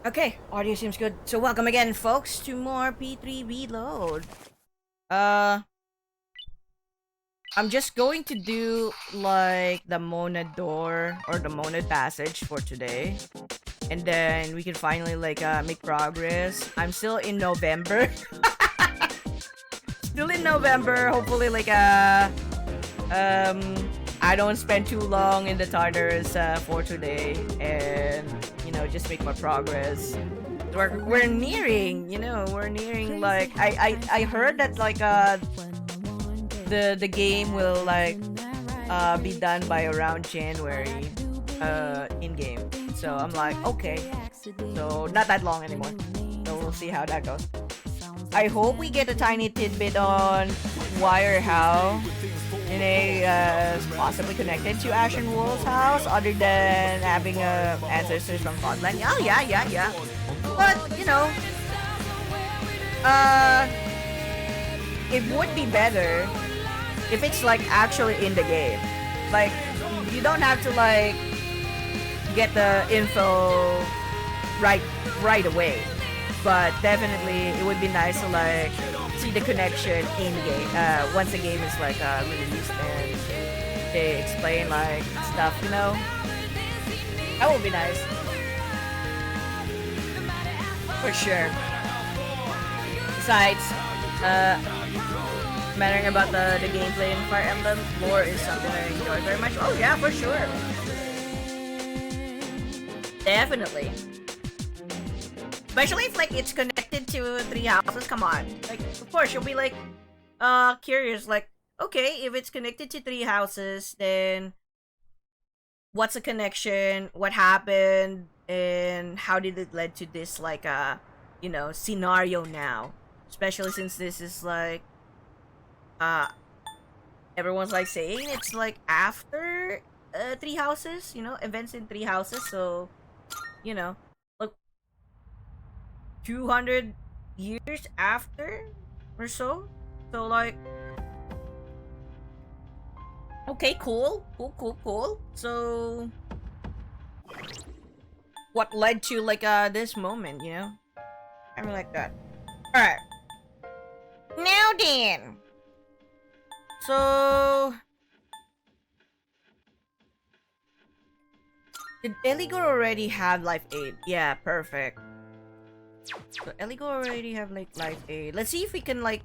Okay, audio seems good. So welcome again, folks, to more P3 Reload. I'm just going to do like the Monad door or the Monad passage for today, and then we can finally make progress. I'm still in November. Still in November. Hopefully, um I don't spend too long in the Tartarus for today, and just make my progress. We're nearing, we're nearing I heard that the game will be done by around January in game. So I'm like, okay. So not that long anymore. So we'll see how that goes. I hope we get a tiny tidbit on why or how Nene possibly connected to Ashen Wolf's house, other than having ancestors from Scotland. Oh yeah. But uh, it would be better if it's actually in the game. Like, you don't have to get the info right away. But definitely, it would be nice to see the connection in game once the game is released and they explain stuff. That would be nice for sure. Besides, mattering about the gameplay in Fire Emblem, lore is something I enjoy very much. Oh yeah, for sure, definitely. Especially if it's connected to 3 houses. Come on, of course you'll be curious. Okay, if it's connected to 3 houses, then what's the connection? What happened? And how did it lead to this scenario now? Especially since this is everyone's saying it's after 3 houses. Events in 3 houses. So 200 years after or so. So okay, cool. So what led to this moment, I mean that. Alright. Now then. So did Eligor already have life aid? Yeah, perfect. So Eligor already have life aid. Let's see if we can get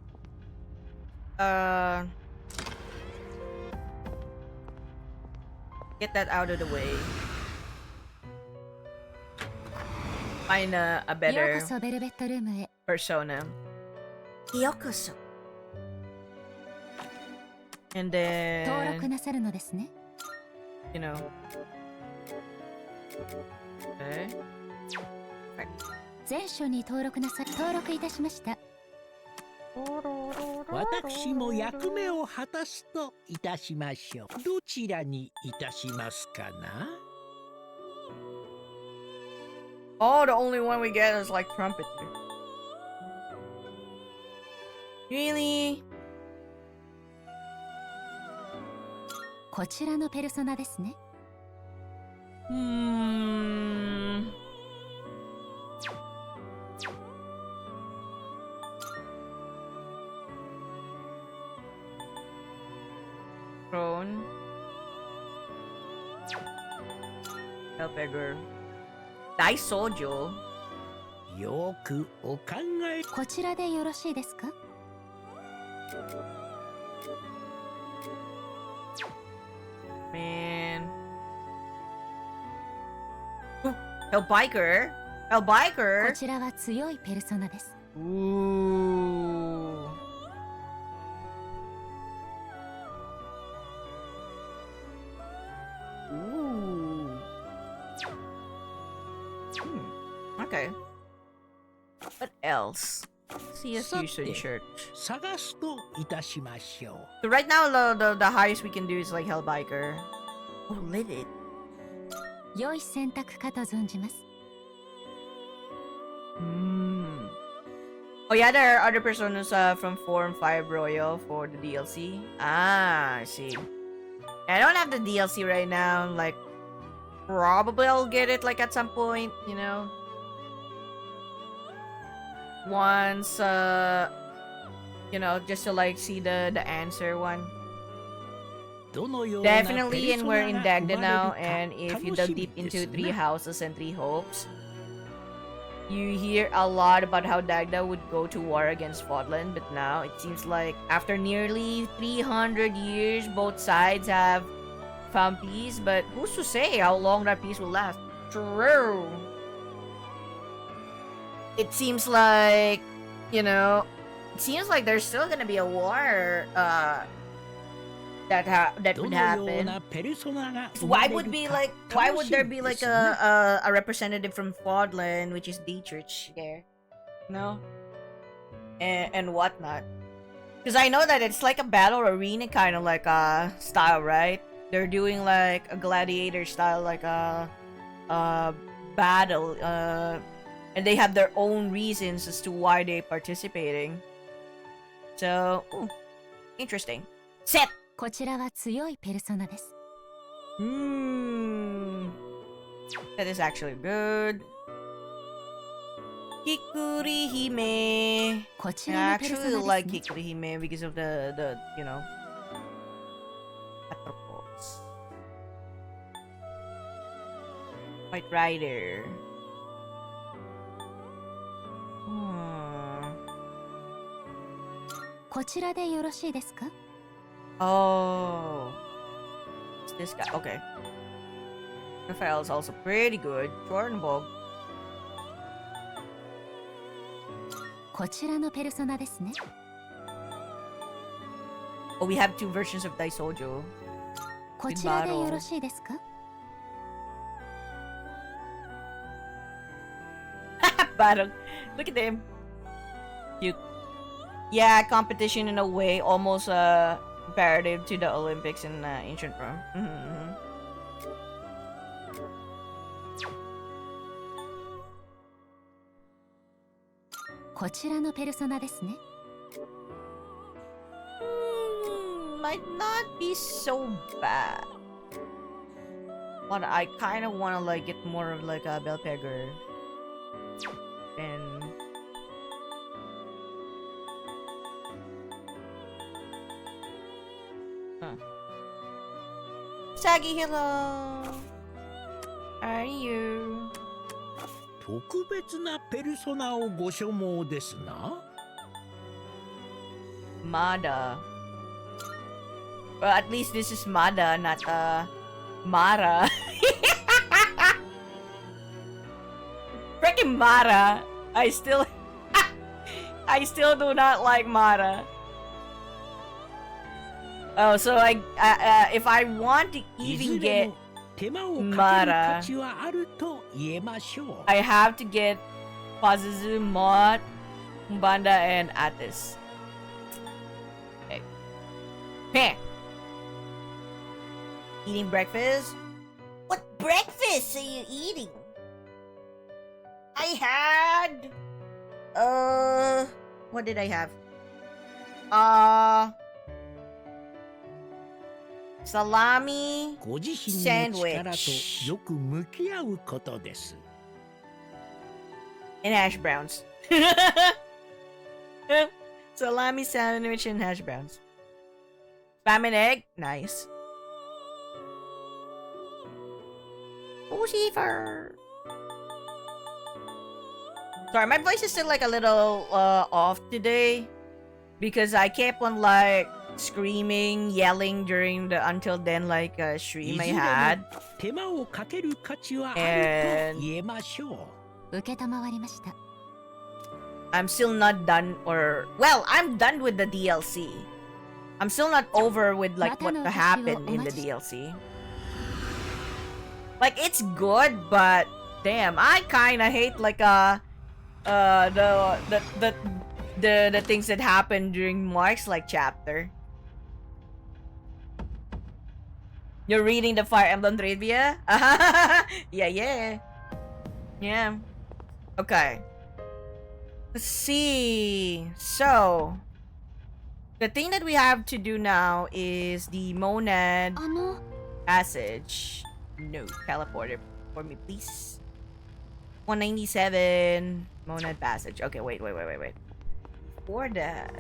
that out of the way. Find a better persona. Yokoso. And then okay. 全書に登録いたしました。私も役目を果たすといたしましょう。どちらにいたしますかな? Oh, the only one we get is trumpet. Really? こちらのペルソナですね。Throne. Hellbeggar. Daisojo. よくお考え。こちらでよろしいですか? Man. Hellbiker? Hellbiker? こちらは強いペルソナです。Ooh. Okay. What else? CSU shirt. 探すといたしましょう。 So right now the highest we can do is Hellbiker. Oh, lit it. 良い選択かと存じます。 Oh yeah, there are other personas from 4 and 5 Royal for the DLC. Ah, I see. I don't have the DLC right now. Probably I'll get it at some point, once, just to like see the answer one. Definitely, and we're in Dagda now, and if you dug deep into Three Houses and Three Hopes, you hear a lot about how Dagda would go to war against Fodlan, but now it seems like after nearly 300 years, both sides have found peace, but who's to say how long that peace will last? True. It seems like, there's still gonna be a war, that would happen. Why would there be like a representative from Fodlan, which is Dietrich there, and whatnot? Because I know that it's like a battle arena kind of like style, right? They're doing like a gladiator style, like a battle, and they have their own reasons as to why they're participating. So, interesting. Set. こちらは強いペルソナです。That is actually good. Hikuri Hime. こち I らのペルソ actually ナ like ですね。 Hikuri Hime because of the Atropos. White Rider. Hmm. こちらでよろしいですか？ Oh. It's this guy. Okay. Raphael is also pretty good. Jordanbog. こちらのペルソナですね。 Oh, we have two versions of Daisojo. こちらでよろしいですか？ Battle. Look at them. Cute. Yeah, competition in a way, almost comparative to the Olympics in ancient Rome. Mm-hmm. こちらのペルソナですね。 Might not be so bad. But I kind of want to like get more of like a bell pegger. And Saggy, hello. How are you? 特別なペルソナをご所望ですな。 Mada. Well, at least this is Mada, not Mara. Freaking Mara. I still do not like Mara. Oh, so if I want to い even ずれ get も手間をかける価値はあると言えましょう。 I have to get Pazuzu, Mott, Umbanda, and Atis. Okay. Heh. Eating breakfast? What breakfast are you eating? I had... What did I have? Salami ご自身の力とよく向き合うことです。 and hash browns. Salami sandwich and hash browns. Spam and egg? Nice. Lucifer. Sorry, my voice is still like a little off today because I kept on like screaming, yelling during the until then like stream I had. 手間をかける価値はあると言えましょう。 受けたまわりました。 I'm still not done well, I'm done with the DLC. I'm still not over with like what happened in the DLC. Like it's good, but damn, I kinda hate like the things that happened during Mark's like chapter. You're reading the Fire Emblem trivia? Yeah. Okay. Let's see. So, the thing that we have to do now is the Monad あの、 passage. No, teleporter for me, please. 197. Monad passage. Okay, wait. Before that.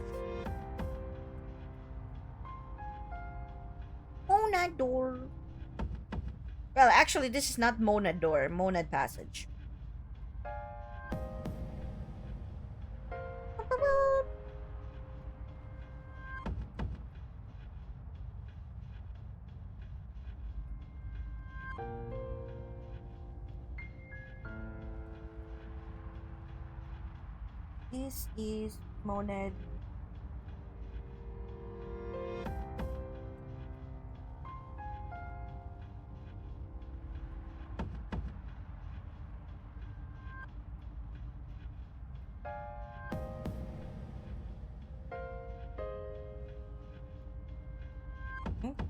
Monad door. Well, actually, this is not monad door. Monad passage. This is monad.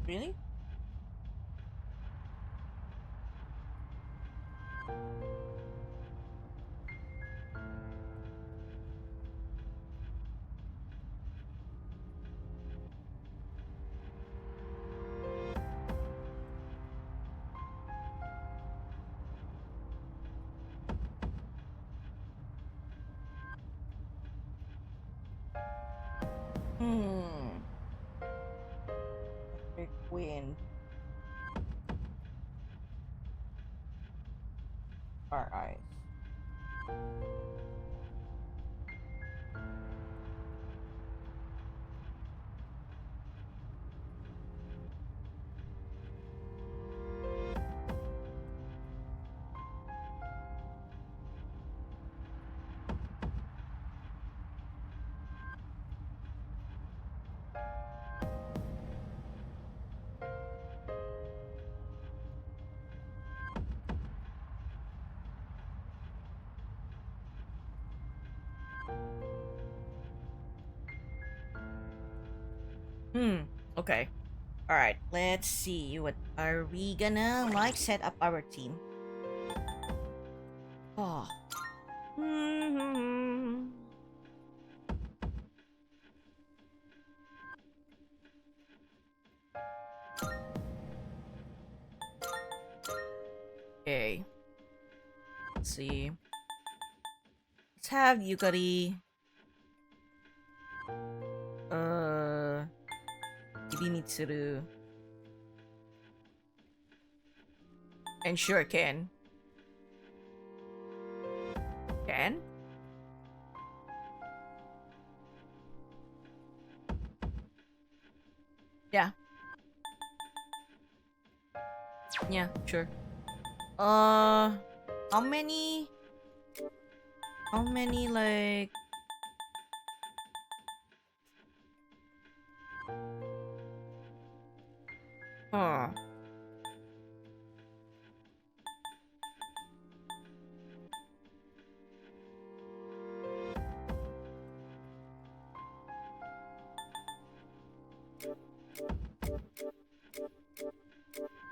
Really? Electric wind. Our eyes. Okay. Alright, let's see. What are we gonna like set up our team? Oh. Okay. Let's see. Let's have Yukari. Maybe Mitsuru. And sure, Ken. Ken? Yeah. Yeah, sure. How many? How many, like... Huh.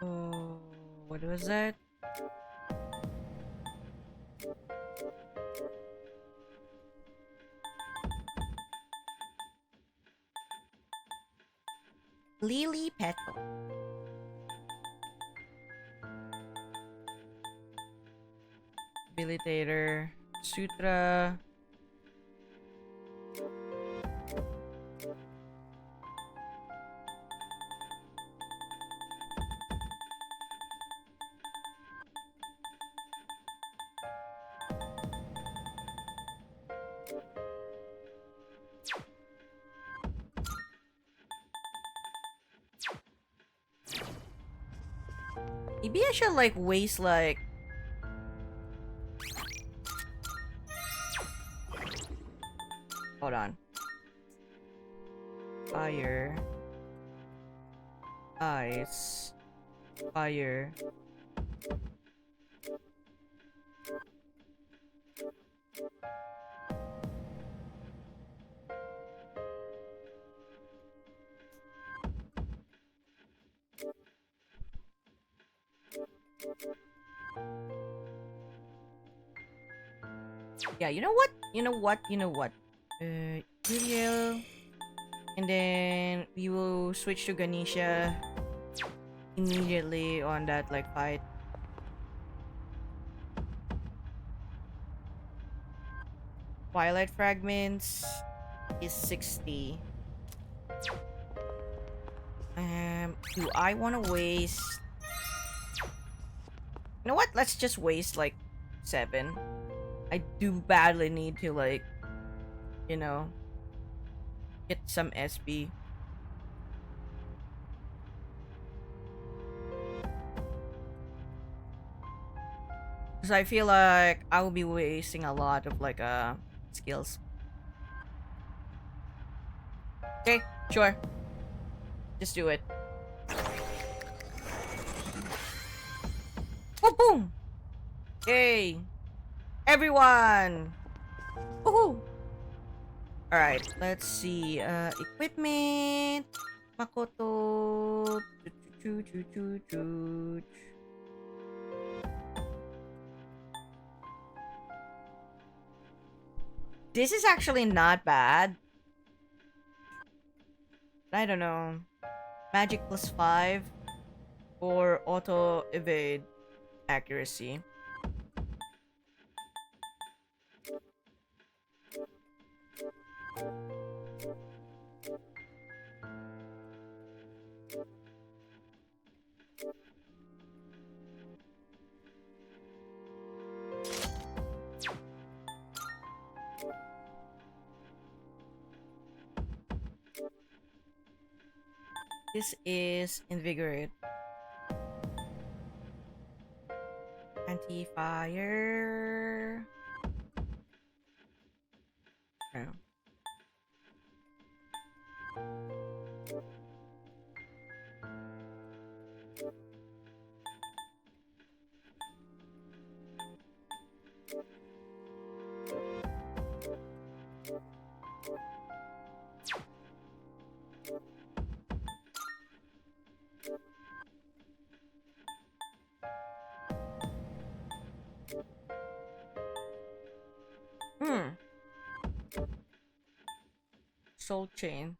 Oh, what was that? Lily Petal. Habilitator. Sutra. Maybe I should like waste like... Hold on. Fire. Ice. Fire. Yeah, you know what? Video. And then we will switch to Ganesha immediately on that like fight. Twilight fragments is 60. Do I want to waste? You know what? Let's just waste like 7. I do badly need to like, you know, get some SB. Because I feel like I will be wasting a lot of like skills. Okay, sure. Just do it. Boom boom! Yay! Everyone! Woohoo! Alright, let's see. Equipment. Makoto. This is actually not bad. I don't know. Magic +5 or auto evade accuracy. This is invigorate. Anti-fire. No. Soul chain.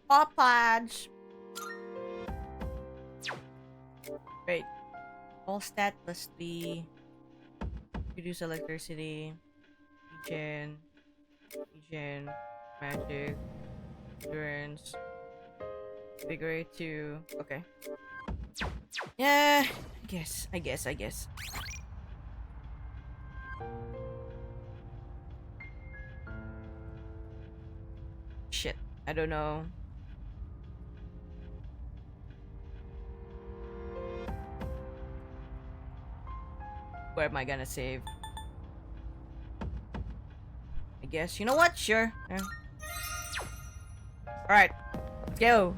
Pop Podge. Great. All stat +3. Reduce electricity. Regen. Magic. Endurance. Vigorate 2. Okay. Yeah, I guess. Shit, I don't know. Where am I gonna save? I guess, you know what? Sure. Yeah. Alright, let's go.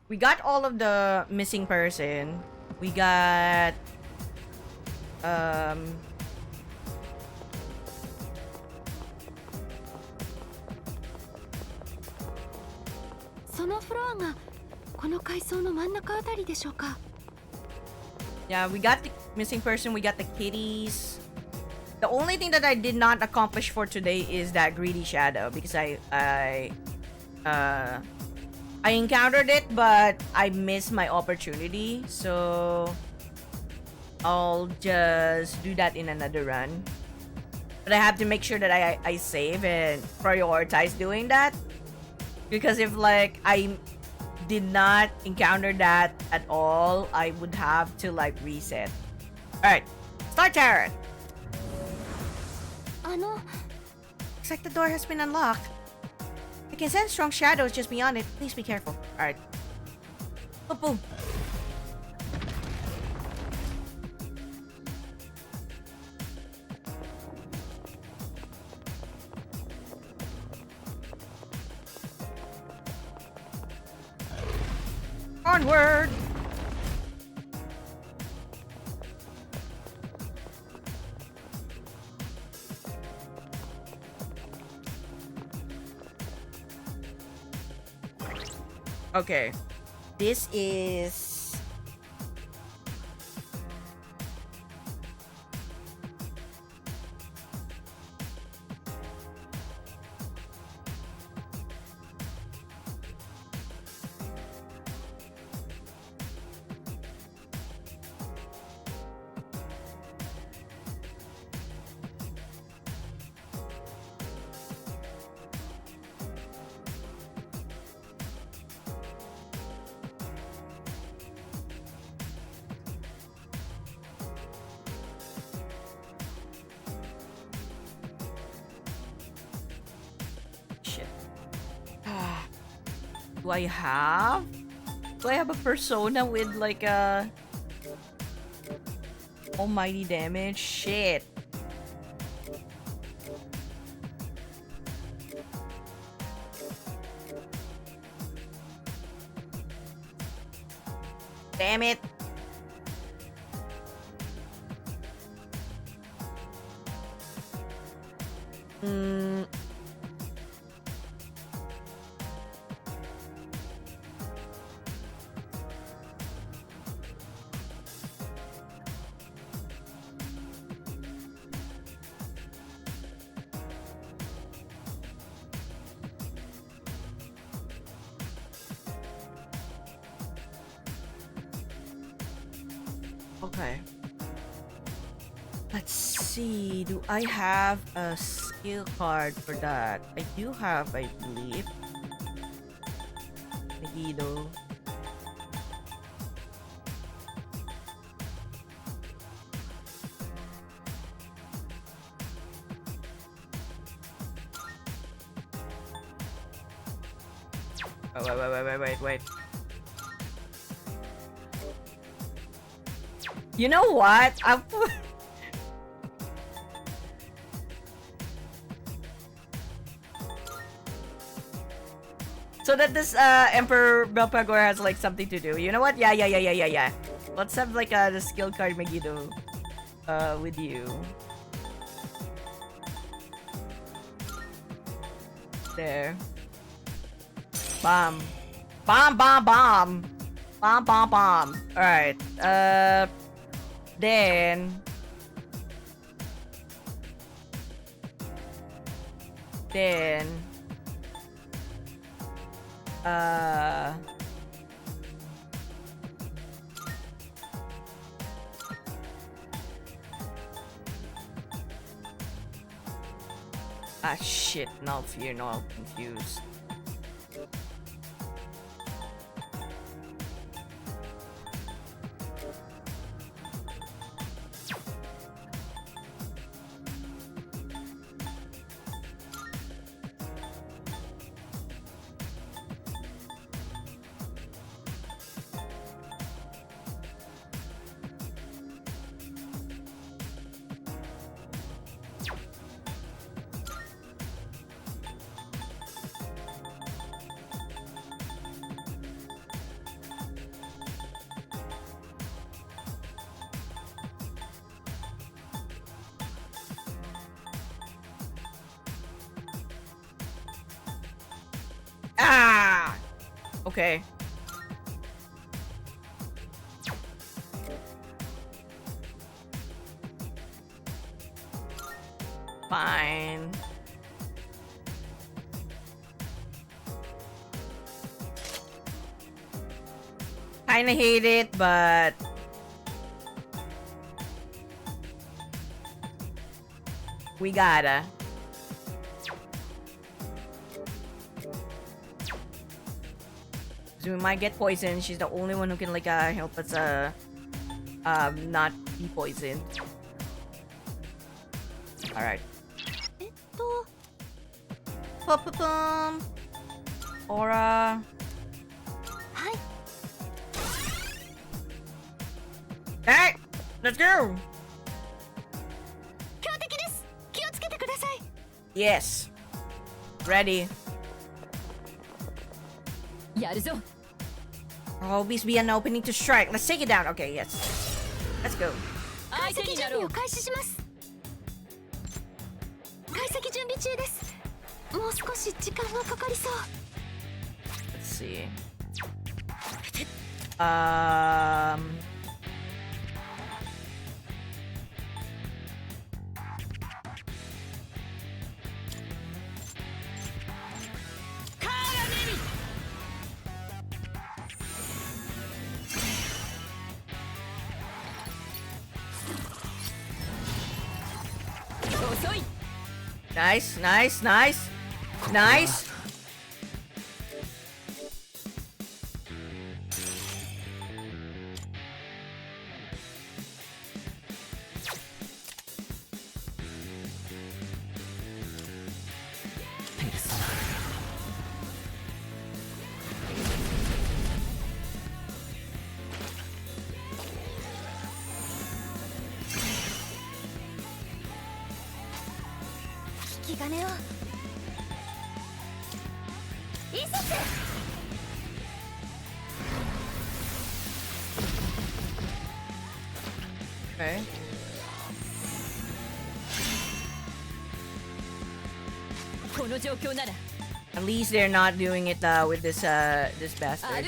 We got all of the missing person. We got yeah, we got the missing person, we got the kitties. The only thing that I did not accomplish for today is that greedy shadow because I encountered it, but I missed my opportunity, so I'll just do that in another run. But I have to make sure that I save and prioritize doing that, because if like I did not encounter that at all, I would have to like reset. Alright, start Tarot. Looks like the door has been unlocked. I can sense strong shadows just beyond it. Please be careful. Alright. Boom, boom. Onward! Okay. This is... Do I have? Do I have a persona with like a almighty damage? Shit. Damn it. Okay. Let's see. Do I have a skill card for that? I do have, I believe. Megiddo. Oh, wait. You know what? So that this Emperor Belphegor has like something to do. You know what? Yeah. Let's have like the skill card Megiddo with you. There. Bomb. Bomb. Alright. Then shit, now fear, now I'm confused. Okay. Fine. Kinda hate it, but we gotta. We might get poisoned. She's the only one who can like help us not be poisoned. All right. Aura. Hey, let's go. Yes. Ready. Always be an opening to strike. Let's take it down. Okay, yes. Let's go. Let's see. Nice. 気兼ねをいさせ Okay. At least they're not doing it with this bastard.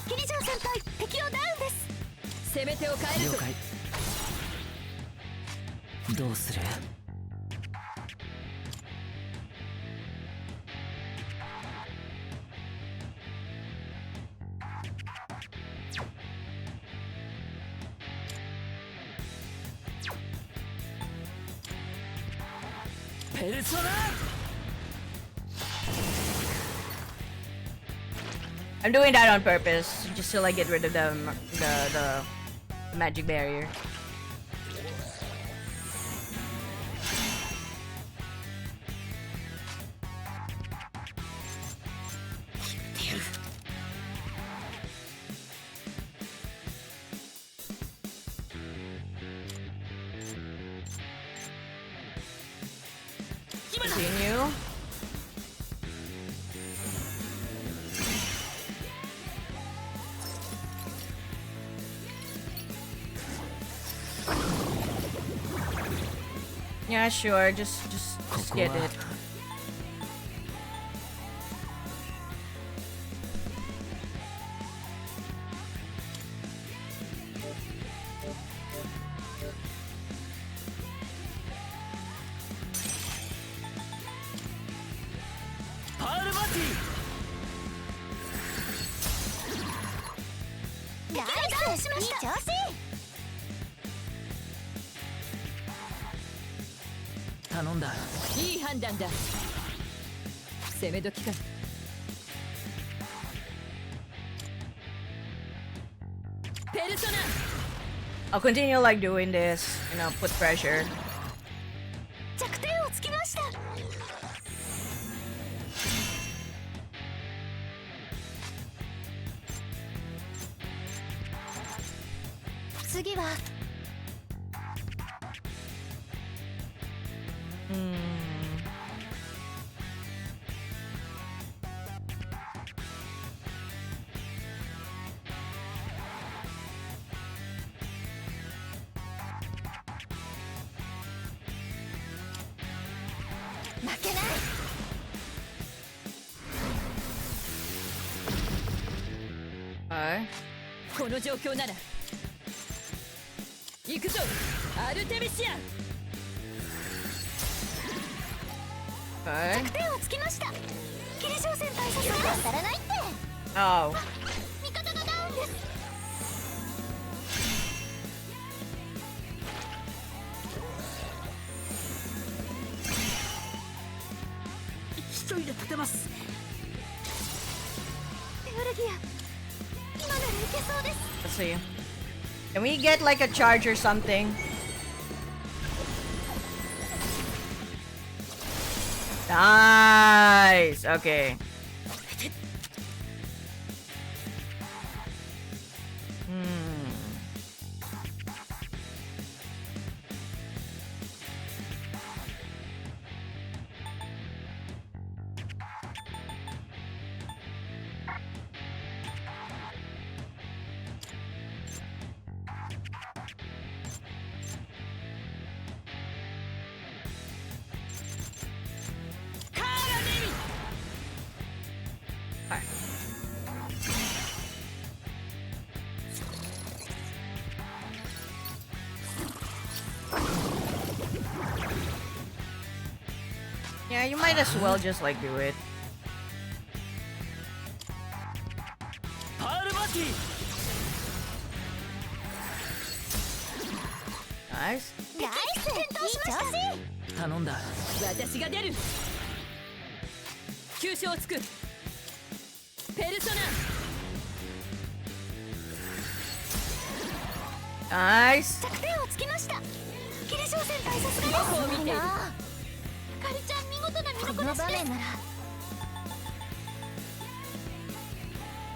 キリジョン先輩敵をダウンです攻め手を変える了解どうするペルソナ I'm doing that on purpose, just to like get rid of the magic barrier. Continue. Yeah, sure. Just get it. I'll continue like doing this, you know, put pressure. 弱点をつきました次は 負けないこの状況なら行くぞアルテミシアン弱点をつきましたキリジョー先輩さすが当たらないって Oh. 味方がダウンです一人で立てます。テオルギア今ならいけそうです Let's see. Can we get like a charge or something? Nice. Okay. Yeah, you might as well just like do it. Nice. ナイス転倒しました頼んだ。私が出る急所をつくペルソナ Nice. 弱点をつきましたキリジョー先輩さすがですどこを見ているカリちゃん見事な身のこなしです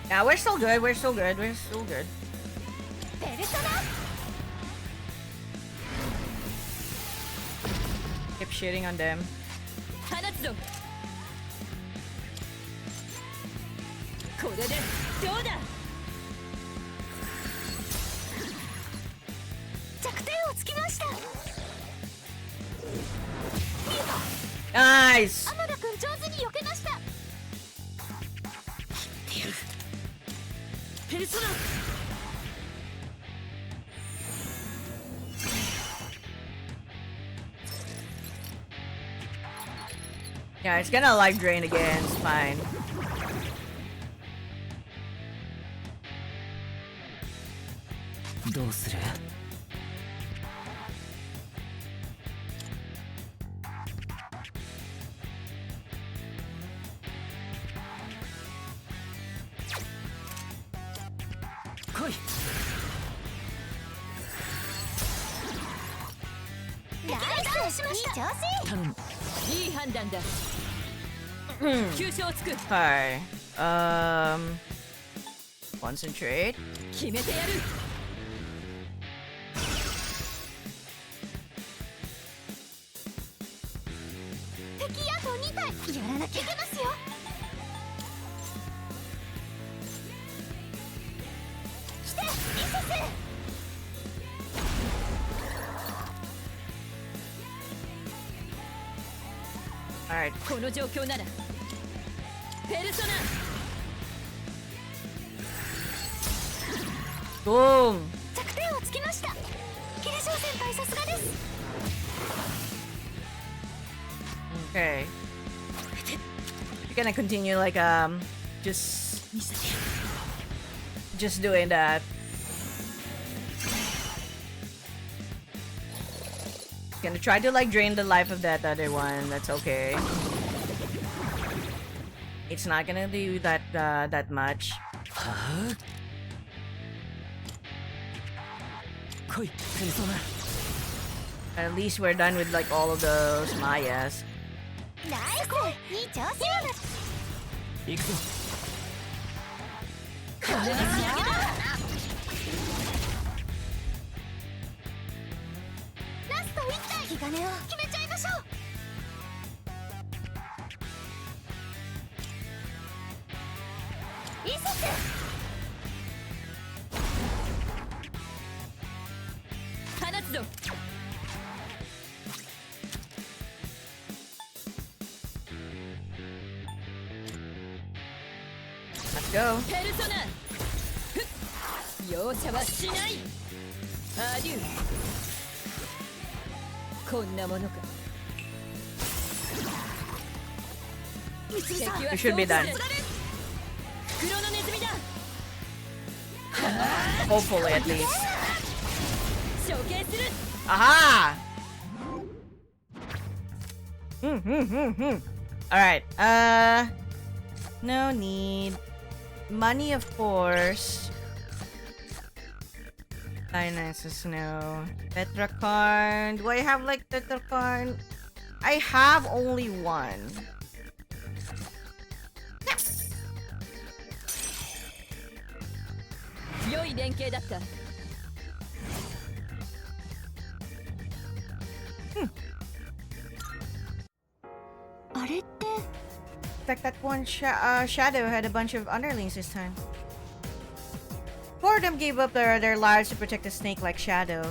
Yeah, we're still good. We're still good. We're still good. ペルソナ shitting on them. 放つぞこれでどうだ弱点をつきました。ナイス。天田くん上手に避けました。ペルソナ Yeah, it's gonna life drain again. It's fine.どうする来いナイス、いい調子。頼むいい判断だ急所をつく Hi. Concentrate. 決めてやる敵あと2体やらなきゃいけますよ。来て、イセス。 Alright. この状況ならペルソナ Boom. 弱点をつきました。キレショウ先輩さすがです。 Okay. You're gonna continue like just doing that. Gonna try to like drain the life of that other one. That's okay. It's not gonna do that that much. はあ来いペルソナ At least we're done with like all of those Mayas. ナイス、いい調子。行くぞこれで仕上げだ。ラスト1体、気兼ねを決めちゃいましょう。イセス。 放つぞ Let's go. ペルソナふっ容赦はしないアデューこんなものか みつるさん、 You should be done. 袋のネズミだ Hopefully at least. 処刑する Aha! Alright, no need. Money, of course. Finances, no. Tetracarn. Do I have like Tetracarn? I have only one. 良い連携だった あれって In fact, that one shadow had a bunch of underlings this time. Four of them gave up their lives to protect a snake like Shadow.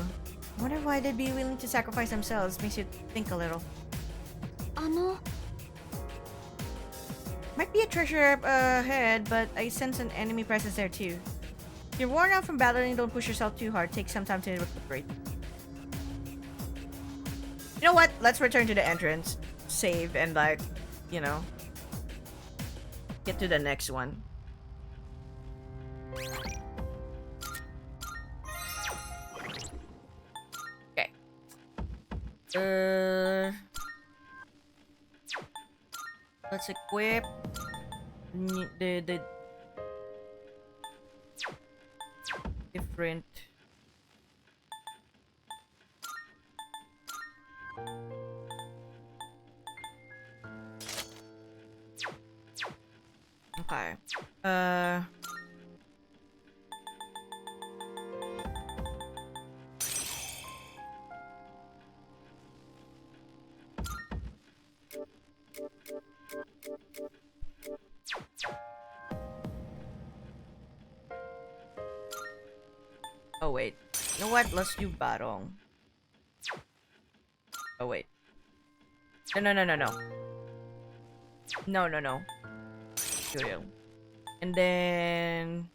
I wonder why they'd be willing to sacrifice themselves. Makes you think a little. あの Might be a treasure up ahead, but I sense an enemy presence there too. If you're worn out from battling, don't push yourself too hard. Take some time to recuperate. You know what? Let's return to the entrance. Save and like, you know, get to the next one. Okay. Let's equip the different. Okay. Oh wait. You know what? Let's do Barong. Oh wait. No. No. Yuriel. And then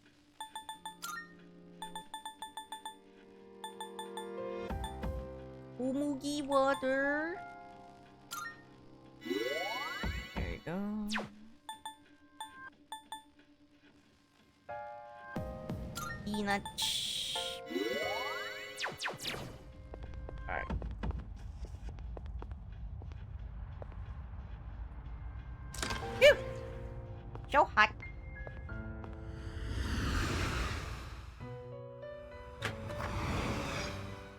Umugi water. There you go. Peanut. Alright. Phew! So hot.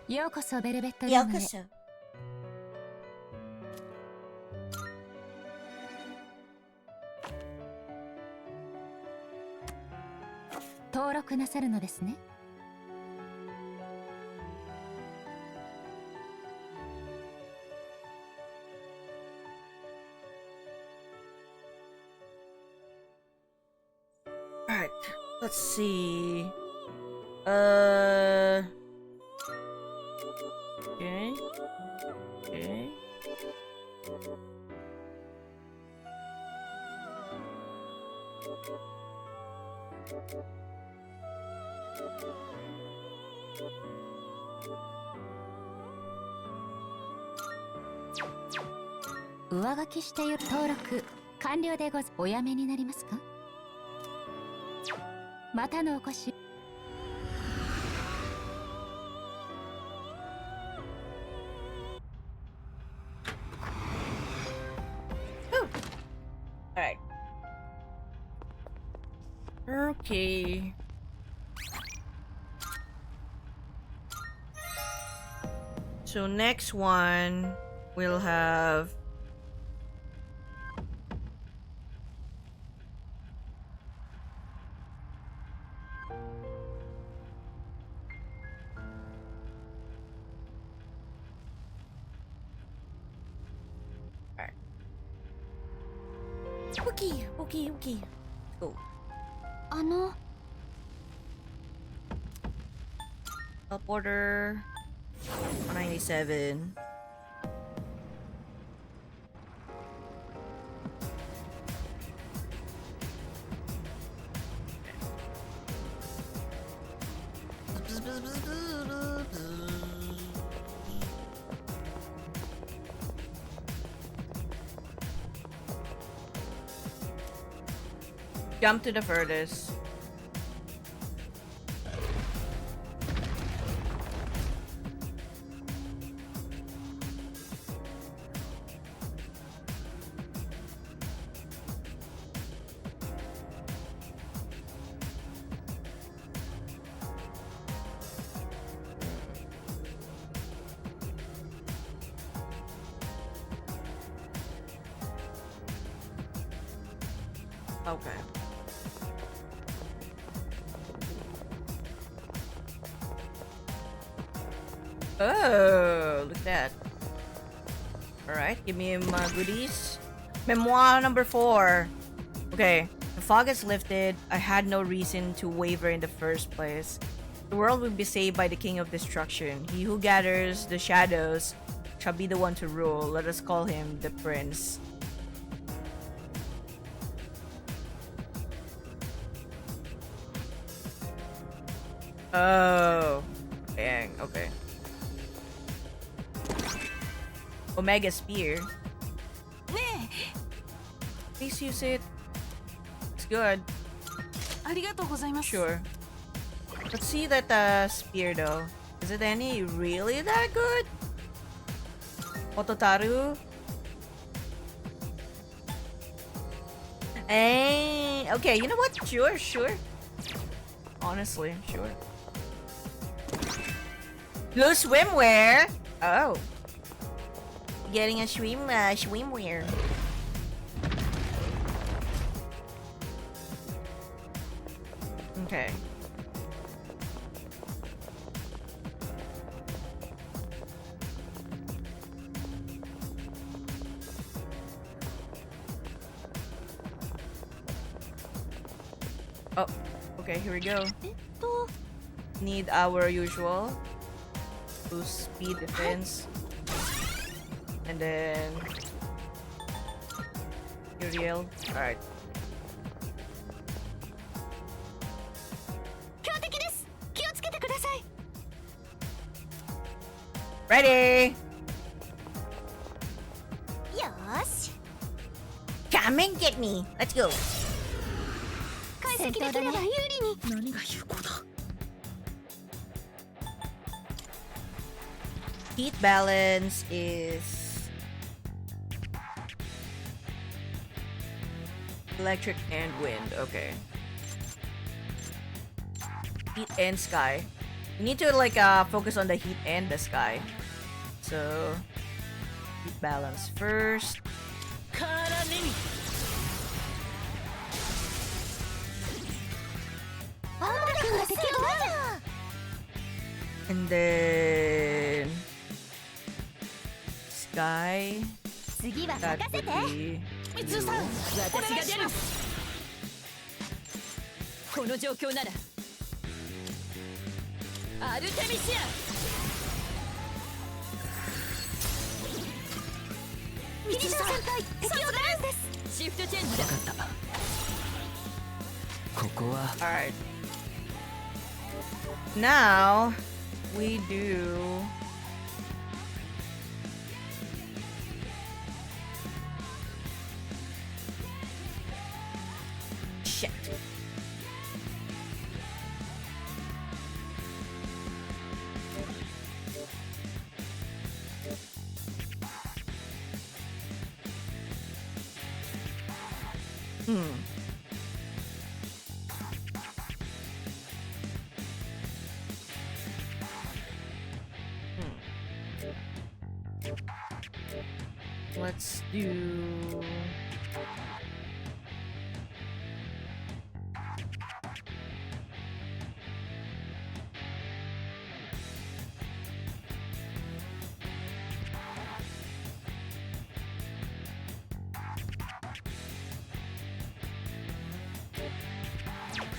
ようこそベルベットルームへ。登録なさるのですね。Alright, let's see. Okay. Okay.「上書きしてよ登録完了でござおやめになりますか？またのお越し。Alright. Okay. So next one we'll have Okay. Go. Teleporter 197. Jump to the furthest. Okay. Oh, look at that. Alright, give me my goodies. Memoir number 4. Okay, the fog has lifted. I had no reason to waver in the first place. The world will be saved by the King of Destruction. He who gathers the shadows shall be the one to rule. Let us call him the Prince. Oh, dang, okay. Omega Spear. Please use it. It's good. Sure. Let's see that spear though. Is it any really that good? Ototaru? Hey, okay, you know what? Sure. Honestly, sure. Blue swimwear? Oh. Getting a swimwear. Okay. Oh, okay, here we go. need our usual boost speed defense, and then Uriel. All right. 強敵です。気をつけてください。 Ready? よーし。 Come and get me. Let's go. 解析できれば有利に。何が有効だ。 Heat balance is electric and wind. Okay. Heat and sky. We need to like focus on the heat and the sky. So heat balance first. からに あーくんが敵をじゃん。 And then sky. 次は That 任せ would て。 be ミツさん、私が出る。この状況ならアルテミシア。ミツさん先輩、敵をダウンです。シフトチェンジだ。分かったここは Alright. Now we do shit. Let's do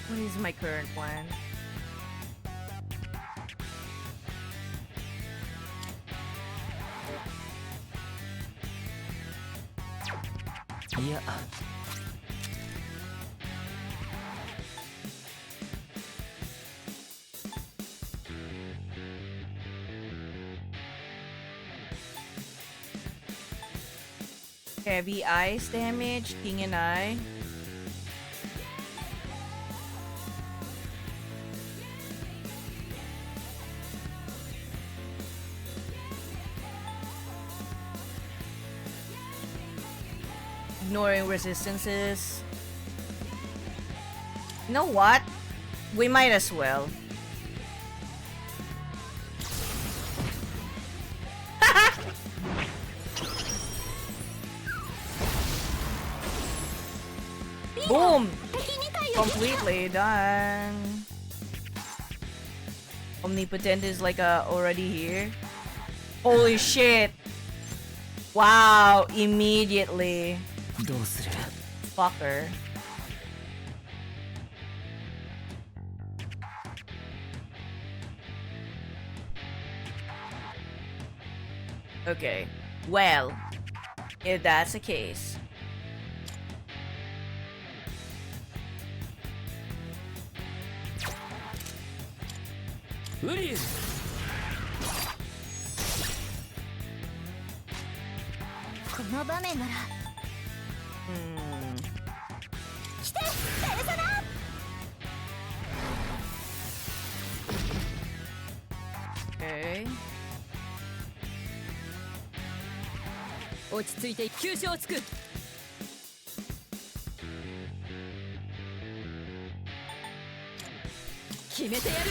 what is my current plan? Yeah. Heavy ice damage, King and I. Ignoring resistances. You know what? We might as well. Boom! Completely done. Omnipotent is like already here. Holy shit! Wow! Immediately. どうする Fucker. Okay. Well, if that's the case. Uri! この場面なら Hmm. 来て、ペルソナ。 Okay. 落ち着いて急所をつく。決めてやる。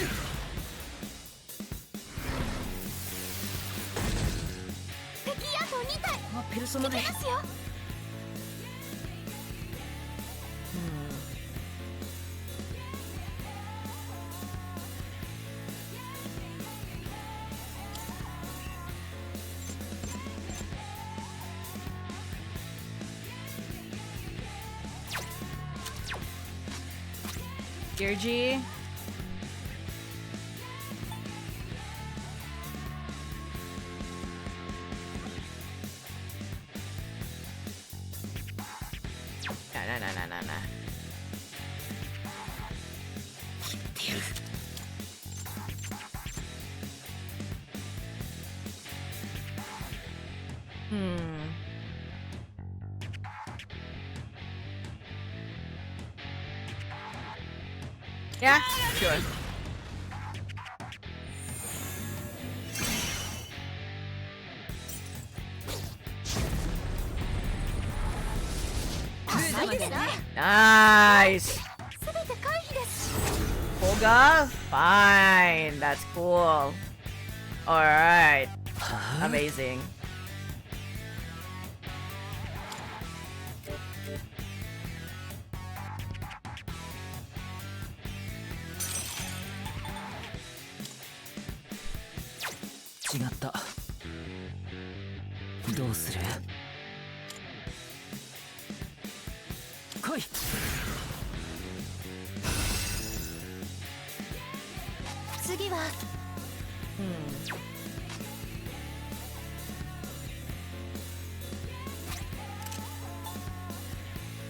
敵あと2体。ペルソナでいけますよ。 Gear G. nah. Yeah, sure. Nice. Koga? Fine. That's cool. Alright. Amazing.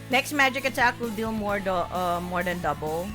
Next magic attack will deal more than double.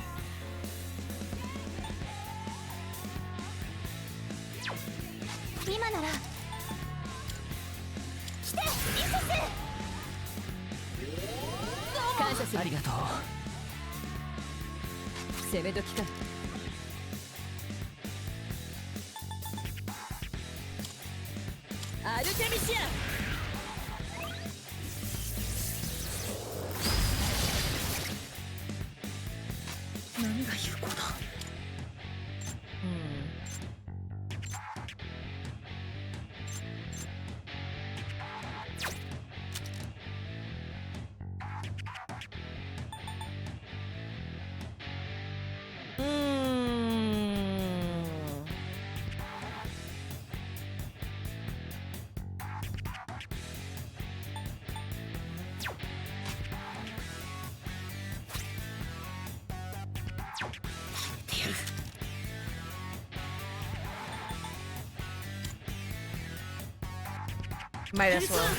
Might as well.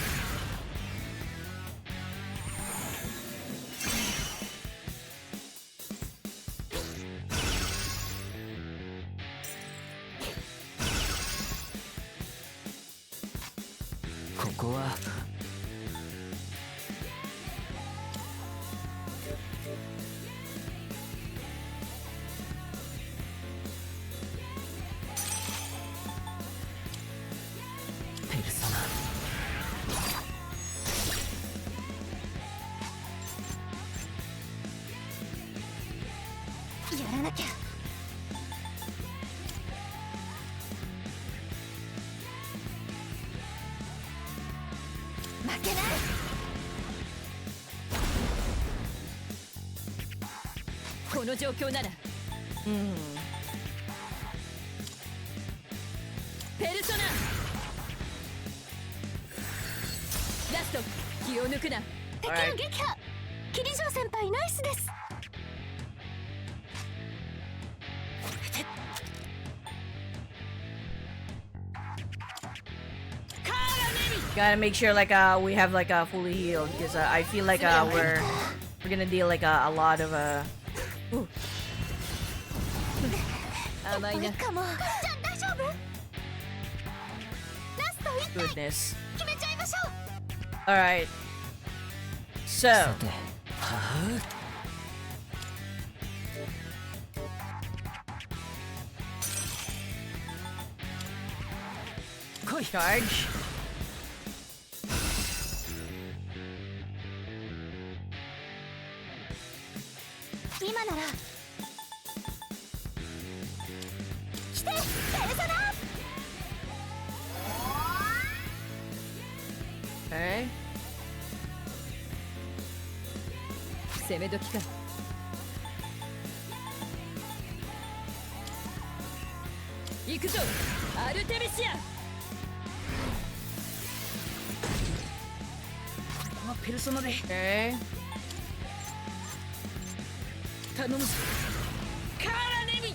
Gotta make sure like we have like fully healed because I feel like we're gonna deal like a lot of goodness. All right. So. Charge. Okay. 攻め時か。行くぞ、アルテミシア。このペルソナで。Okay. 頼むぞ。カーラネミ。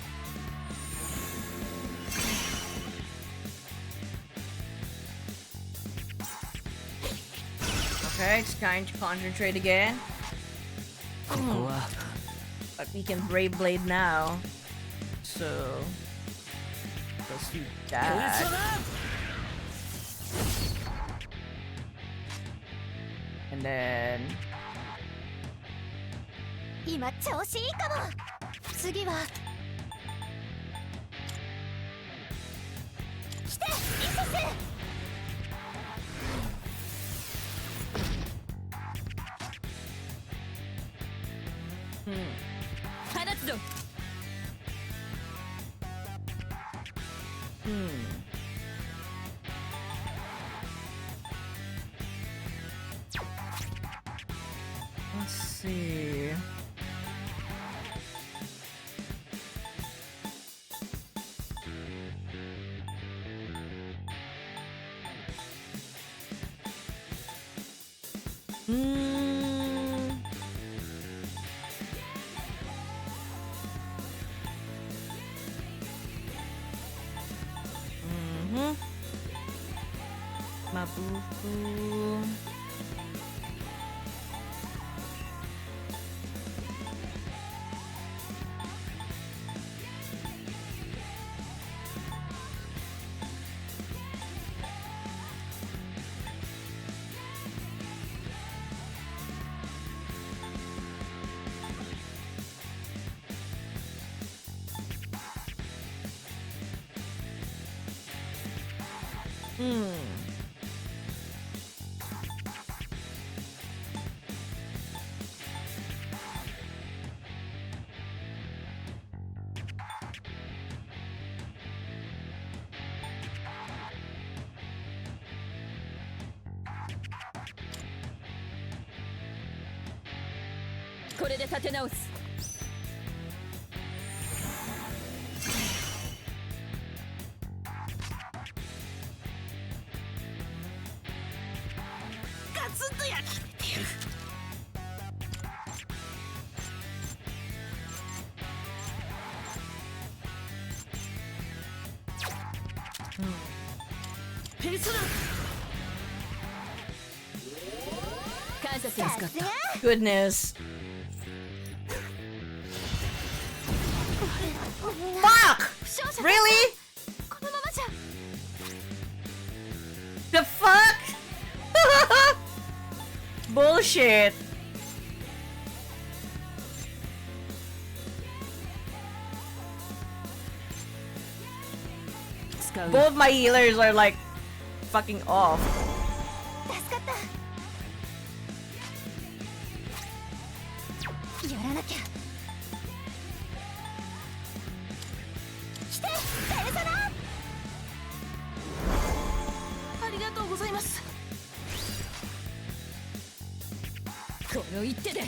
Okay, it's time to concentrate again. ここは But we can Brave Blade now. So let's do that. And then 今調子いいかも。次は来てイシス。放つぞ。Let's see. Mabufu. Hmm. This これで立て直す。ガツンと焼き付けてやる。ペルソナ。感謝しやすかった。 Goodness. Fuck! Really? このままじゃ。 The fuck? Bullshit. Both my healers are like fucking off. 助かった。やらなきゃ。来てペルソナ。ありがとうございます。この一手で。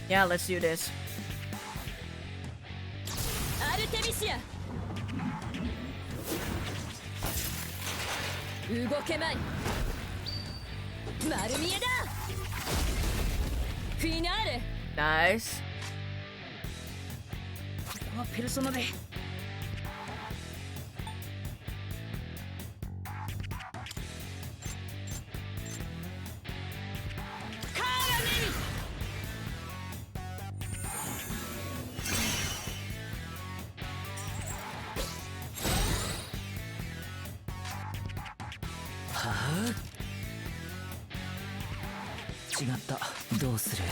Yeah, let's do this. アルテミシア。動けまい。丸見えだ。フィナーレ。 Nice. ここはペルソナで。違った。どうする？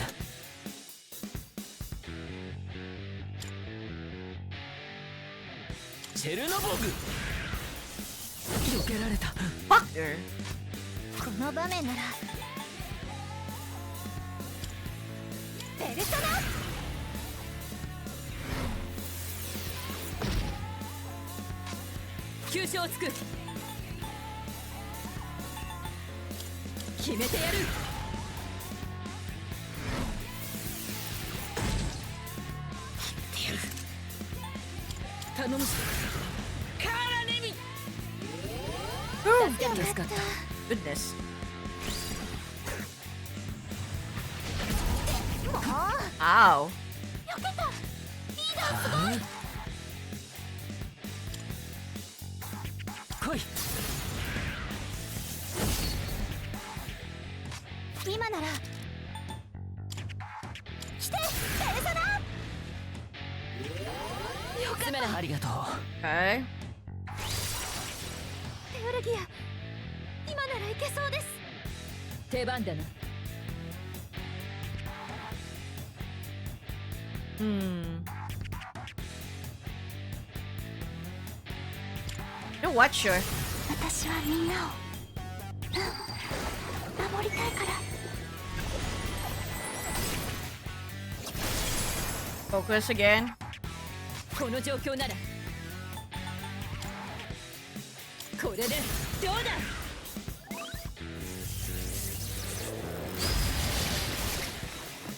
チェルノボグ。避けられた。 Fucker. この場面ならペルソナ。急所をつく。決めてやる。頼むぞ。カーラネミ。助かった。 Goodness. もう Ow. 避けた。リーダーすごい。来い。今なら来てペルソナ。よかった。ありがとう。 Okay. テオルギア、今ならいけそうです。手番だな。You know what? Sure. 私はみんなを守りたいから。 Focus again. この状況ならこれでどうだ。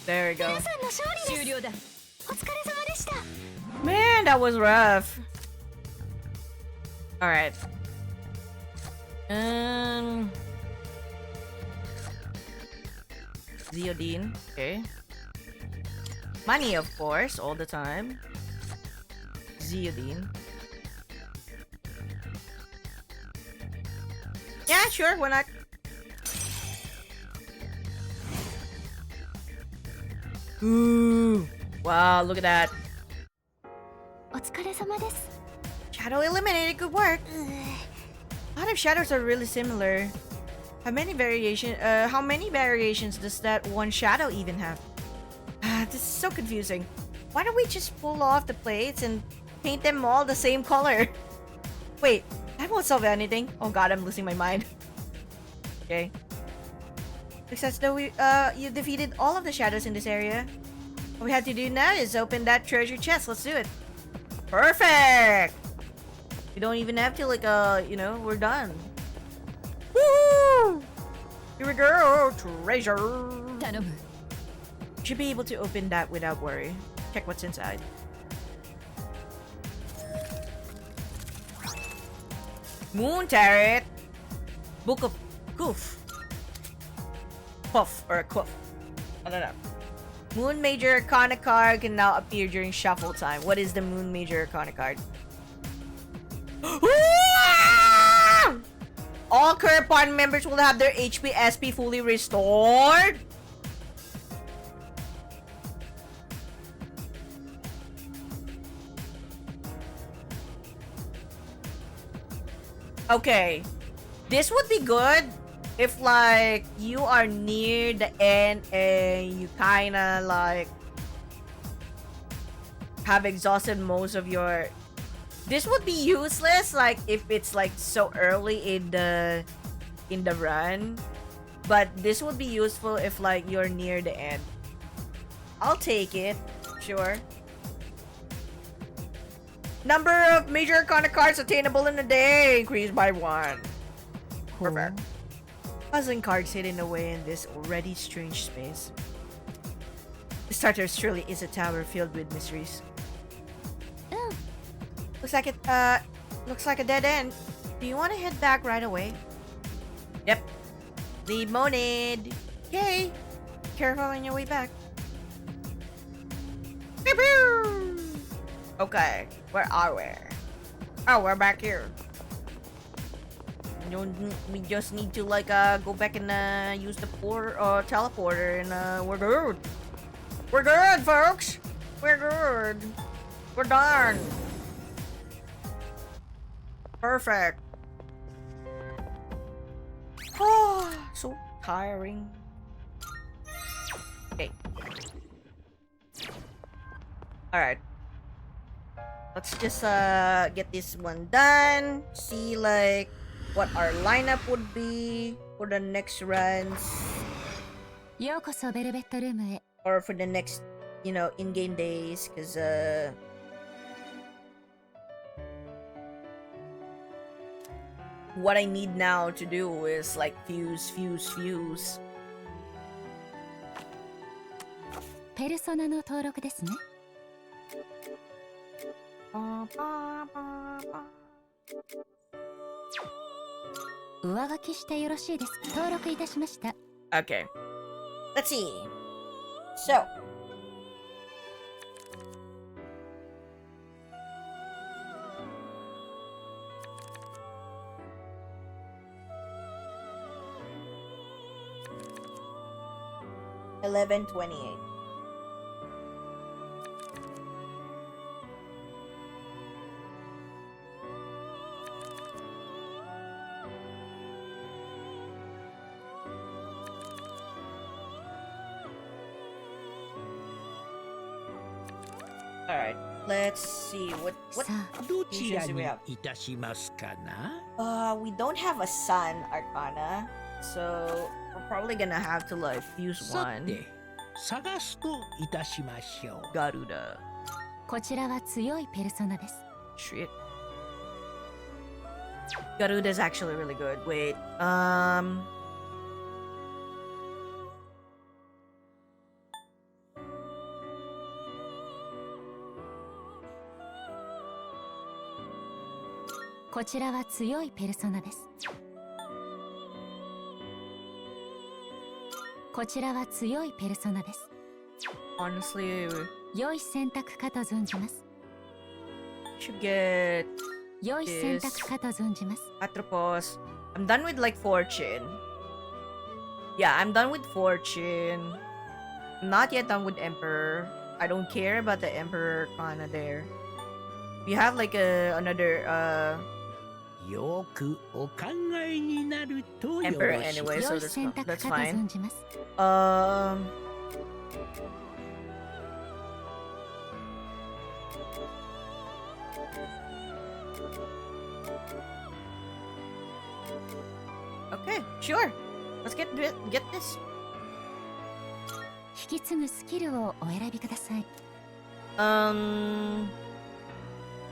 There we go. 皆さんの勝利です。終了だ。お疲れ様でした。 Man, that was rough. All right. Zeodine. Okay. Money, of course, all the time. Zeodine. Yeah, sure, why not? Ooh. Wow, look at that. お疲れ様です。 Shadow eliminated, good work. A lot of shadows are really similar. How many variations does that one shadow even have? This is so confusing. Why don't we just pull off the plates and paint them all the same color? Wait, that won't solve anything. Oh god, I'm losing my mind. Okay. Looks as though you defeated all of the shadows in this area. What we have to do now is open that treasure chest. Let's do it. Perfect! We don't even have to, like, you know, we're done. Woo! Here we go, treasure! 頼む。 Should be able to open that without worry. Check what's inside. Moon Turret! Book of Goof. Puff, or Cuff. I don't know. Moon Major Arcana card can now appear during shuffle time. What is the Moon Major Arcana card? All current party members will have their HP SP fully restored. Okay, this would be good if, like, you are near the end and you kinda, like, have exhausted most of your... This would be useless, like, if it's, like, so early in the run. But this would be useful if, like, you're near the end. I'll take it. Sure. Number of major arcana cards attainable in a day increased by 1. Perfect. Puzzling cards hidden away in this already strange space. The starter surely is a tower filled with mysteries. Looks like a dead end. Do you want to head back right away? Yep. Leave Monad. Yay! Careful on your way back. Pew-pew! Okay, where are we? Oh, we're back here. We just need to, like, go back and use the teleporter, and we're good. We're good, folks. We're good. We're done. Perfect. Oh, so tiring. Okay. Alright. Let's just get this one done. See, like, what our lineup would be for the next runs. ようこそベルベットルームへ。 Or for the next, you know, in-game days. Because, what I need now to do is, like, fuse. ペルソナの登録ですね。上書きしてよろしいです。登録いたしました。 Okay. Let's see. So. 1128. Alright, let's see what さあどちら Patience に we have. いたしますかな？ we don't have a sun arcana, so we're probably gonna have to like use さ one. て、探すといたしましょう。 Garuda. こちらは強いペルソナです。 Shit. Garuda is actually really good. Wait,こちらは強いペルソナです。こちらは強いペルソナです。 honestly, 良い選択かと存じます。 should get 良い選択かと存じます。 Atropos. I'm done with like fortune. Yeah, I'm done with fortune. I'm not yet done with emperor. I don't care about the emperor arcana there. We have like another よくお考えになるとよ emperor ろしい。 anyway, 良 so い選択か that's と fine. 存じます。 Okay, sure. Let's get this. 引き継ぐスキルをお選びください。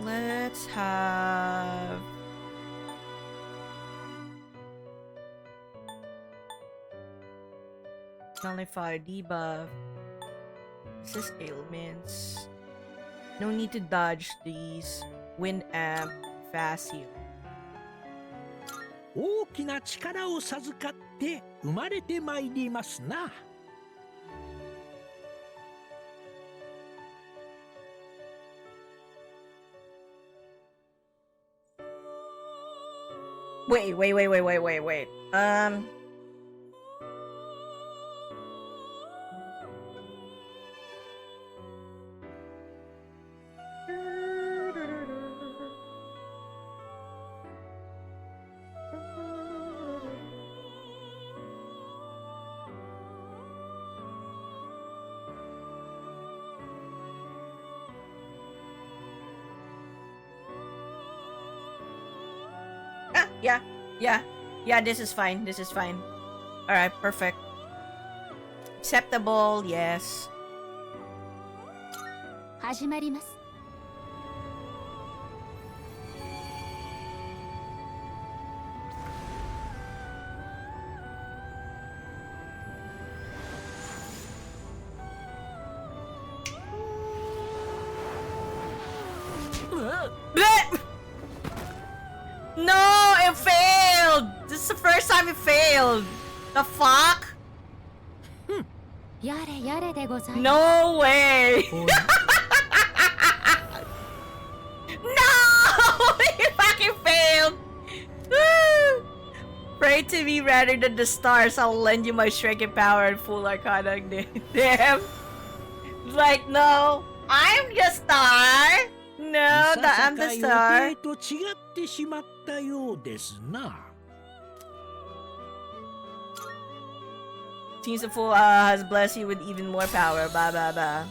Let's have nullify debuff. This is ailments. No need to dodge these. Wind amp, fast heal. 大きな力を授かって生まれてまいりますな。 Wait. Yeah, this is fine. Alright, perfect. Acceptable, yes. 始まります。 Bleh! No, it failed! This is the first time it failed! The fuck? やれやれでございます。 No way! お No! It fucking failed! Pray to me rather than the stars. I'll lend you my striking power and full arcana. Damn! Like, no. I'm the star! No, いさ I'm さ the か star. 予定と違ってしまったようですな。 Seems the fool has blessed you with even more power. Blah blah blah.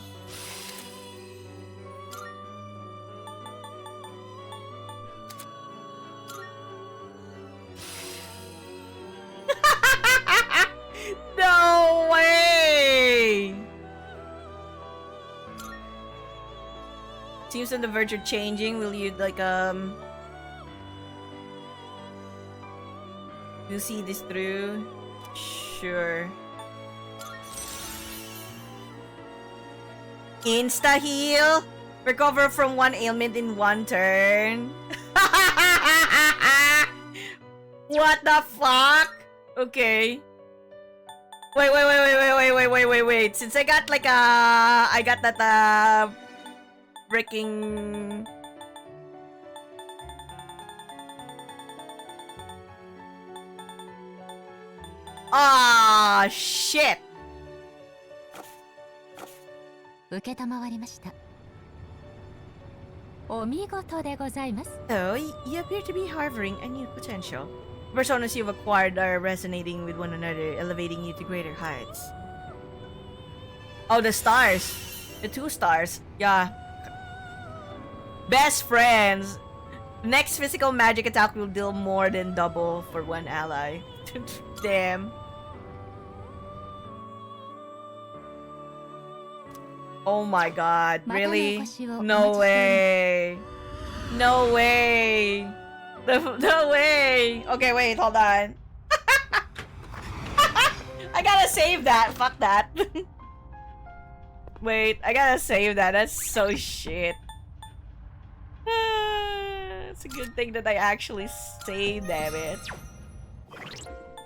No way! Seems on the verge of changing. Will you like you see this through? Sure. Insta heal. Recover from one ailment in one turn. What the fuck? Okay. Wait. Since I got like I got that freaking ah shit. 承りました。お見事でございます。 So, you appear to be harboring a new potential. Personas you've acquired are resonating with one another, elevating you to greater heights. Oh, the stars. The 2 stars. Yeah. Best friends. Next physical magic attack will deal more than double for one ally. Damn. Oh my god, really? No way. No way. No way. Okay, wait, hold on. I gotta save that. Fuck that. Wait, I gotta save that. That's so shit. It's a good thing that I actually saved, damn it.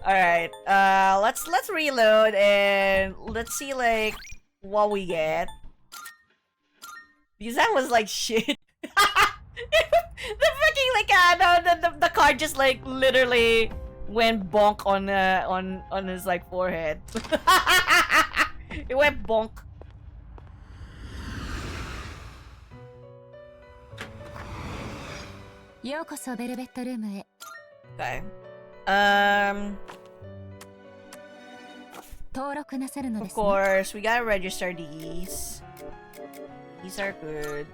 Alright, let's reload and let's see like what we get. Because that was like shit. The fucking like no, the card just like literally went bonk on his like forehead. It went bonk. Okay. Of course, we gotta register these. These are good.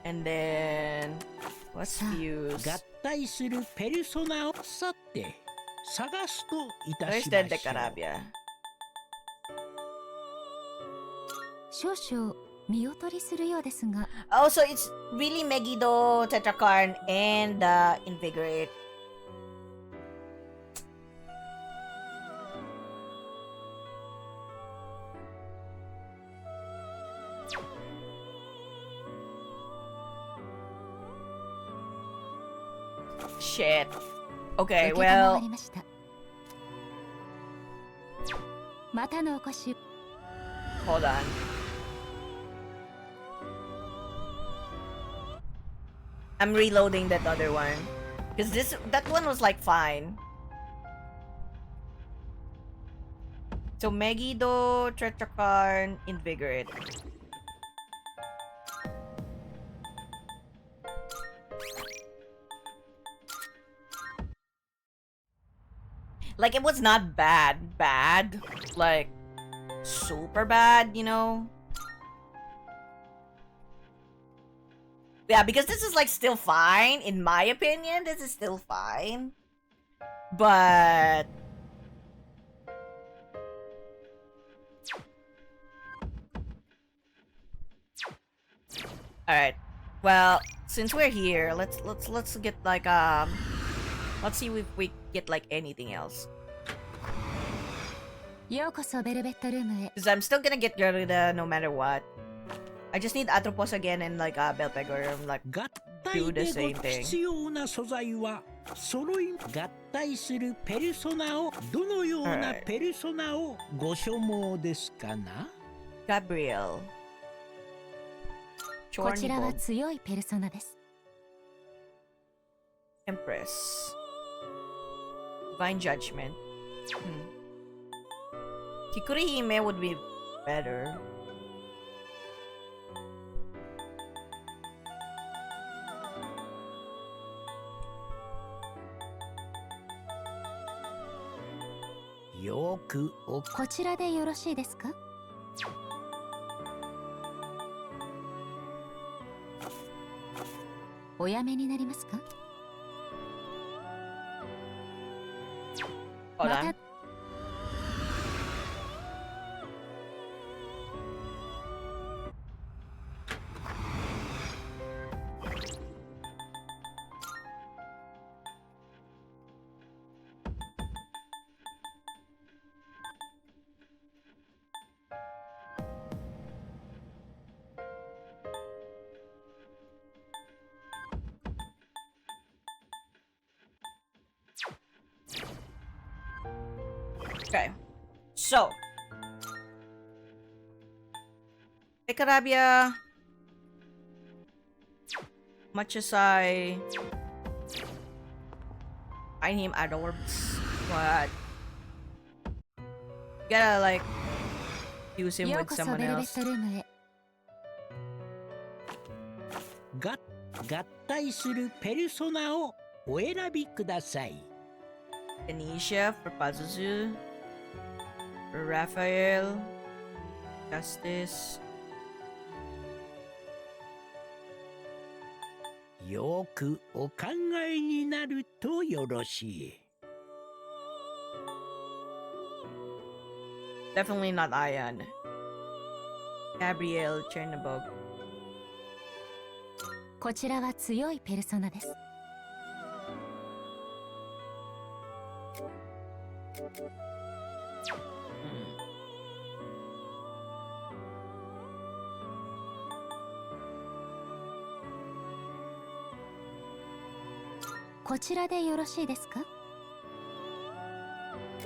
And then let's fuse. 合体するペルソナをさて探すといた Where's し the ましょう。 Decarabia? 少々見劣りするようですが。 Oh, so it's really Megiddo, Tetrakarn, and Invigorate. Shit. Okay, well. またのお越し。 Hold on. I'm reloading that other one. Because that one was like fine. So Megiddo, Tetrakarn, Invigorate. Like, it was not bad. Like, super bad, you know? Yeah, because this is, like, still fine. In my opinion, this is still fine. But... Alright. Well, since we're here, let's get, like, let's see if we get, like, anything else. ようこそベルベットルームへ。 Because I'm still gonna get Garuda no matter what. I just need Atropos again and like Belpegor, like 合 do 体 the で same ご thing. 必要な素材は揃い合体するペルソナをどのような Alright. ペルソナをご所望ですかな。 Gabriel. こちらは Chornibald. 強いペルソナです。 Empress. Divine Judgment. Kikurihime would be better.よくおこちらでよろしいですか。おやめになりますか。 Hold ま on. た Okay. So. Decarabia. Much as I find him adorbs, but gotta like confuse him よう with こそ someone ベルベッ else. トルームへ。が合体するペルソナをお選びください。 Anisha for Pazuzu. For Raphael. Justice. よくお考えになるとよろしい。 Definitely not Ayan. Gabrielle Chernobog. こちらは強いペルソナです。こちらでよろしいですか？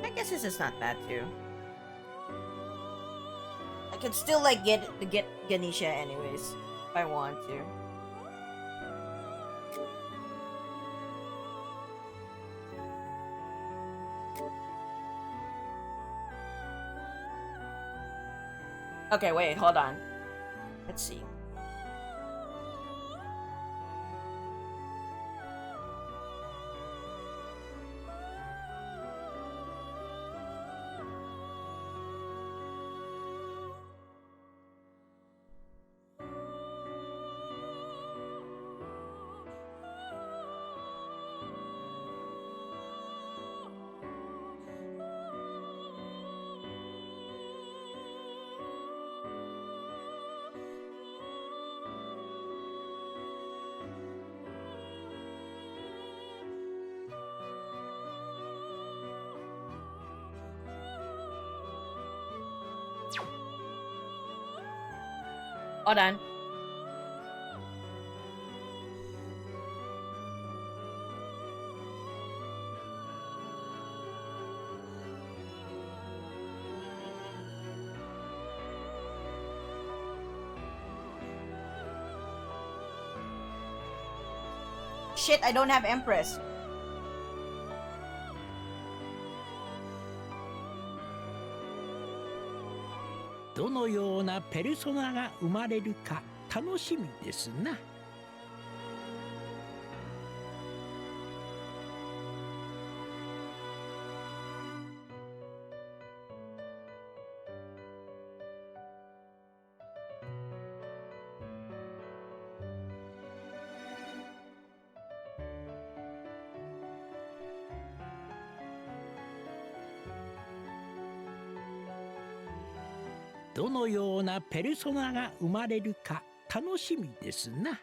I guess this is not bad too. I could still like get Ganesha anyways if I want to. Okay, wait, hold on. Let's see. Hold on. Shit, I don't have Empress. "どのようなペルソナが生まれるか楽しみですな。 どのようなペルソナが生まれるか楽しみですな。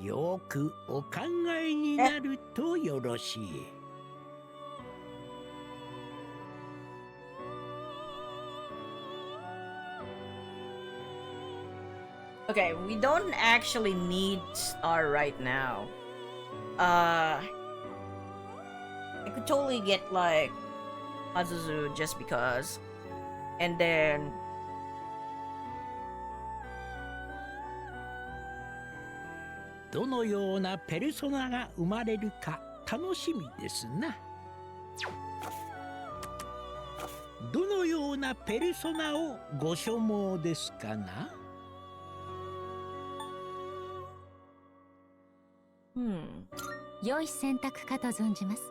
よくお考えになるとよろしい。 Okay, we don't actually need Star right now. I could totally get like Pazuzu just because. And then どのようなペルソナが生まれるか楽しみですな。 どのようなペルソナをご所望ですかな。 良い選択かと存じます。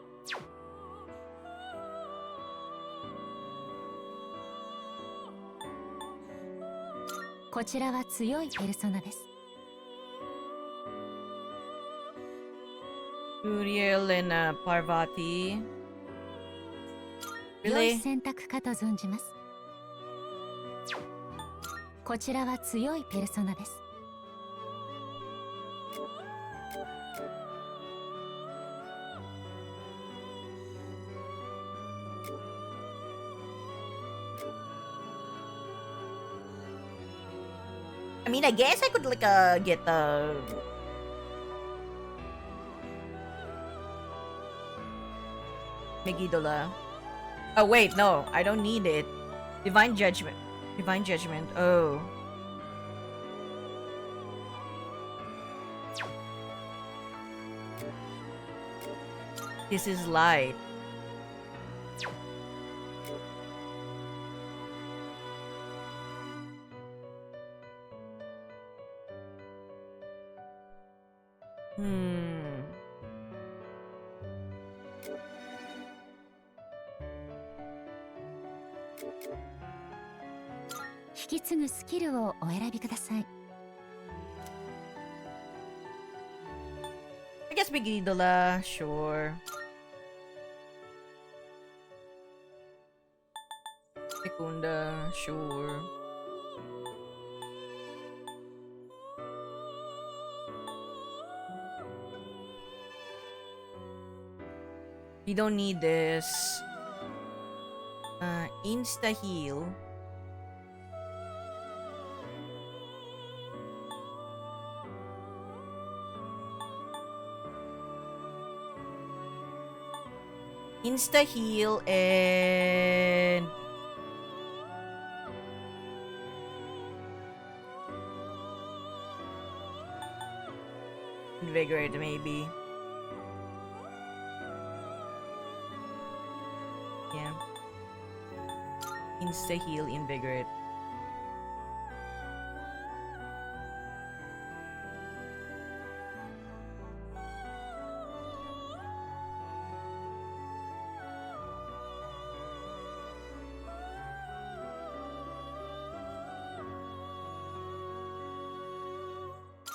こちらは強いペルソナです。 Uriel and Parvati. 良い Really? 選択かと存じます。こちらは強いペルソナです。 I mean, I guess I could like get the Megiddola. Oh wait, no, I don't need it. Divine Judgment. Divine Judgment. Oh. This is light. Hmm. 引き継ぐスキルをお選びください。 I guess Megiddola, sure. Secunda, sure. We don't need this. Insta heal. Insta heal and invigorate maybe. Yeah. Insta heal, invigorate.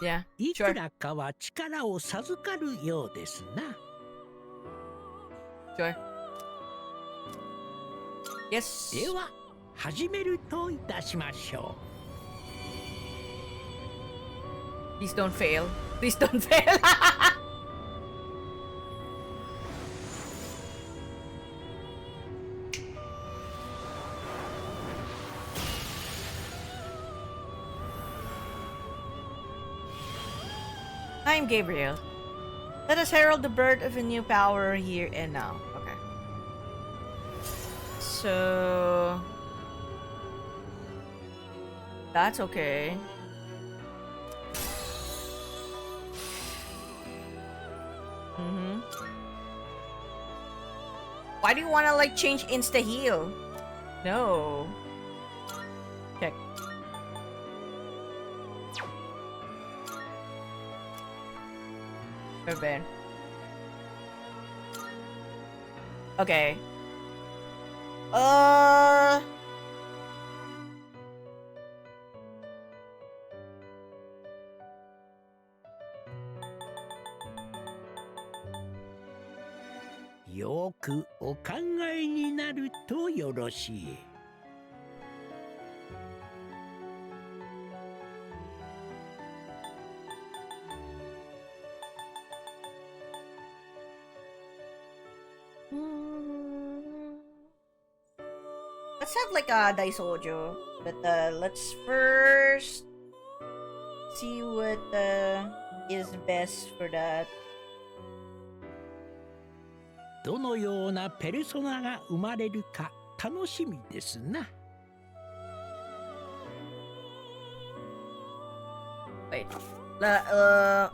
Yeah, いく sure. らかは力を授かるようですな。 Sure. Yes. では始めるといたしましょ Please don't fail. Please don't fail. I'm Gabriel. Let us herald the birth of a new power here and now. Okay. So... That's okay. Mm-hmm. Why do you want to like change insta heal? No. Check. Urban. Okay.う。よくお考えになるとよろしい。 Let's have like a Daisojo, but let's first see what is best for that. どのようなペルソナが生まれるか楽しみですな。 Wait.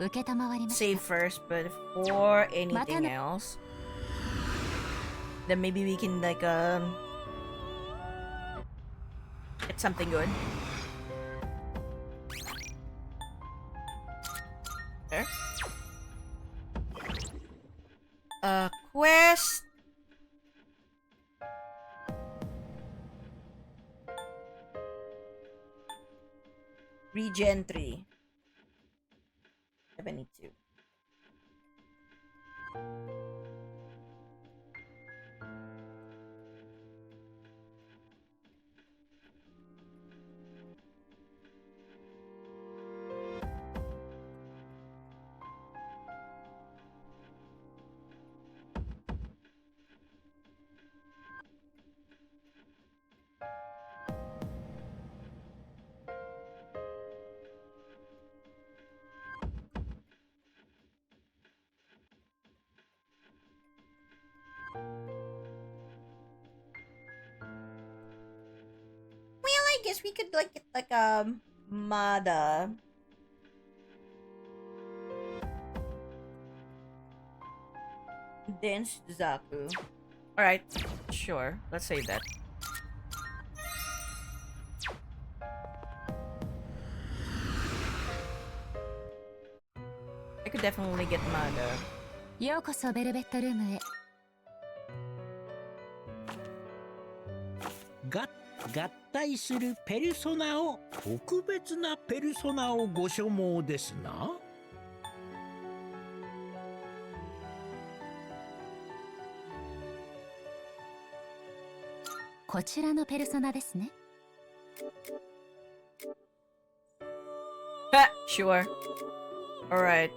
受けたまわりまし Save た。 first, but for anything Matana- else, then maybe we can like get something good. There. Quest. Regen 3. 72. guess we could like get like Mada. Then Suzaku. Alright, sure. Let's save that. I could definitely get Mada. ようこそベルベットルームへ。合体するペルソナを特別なペルソナをご所望ですな。こちらのペルソナですね。Sure. Alright.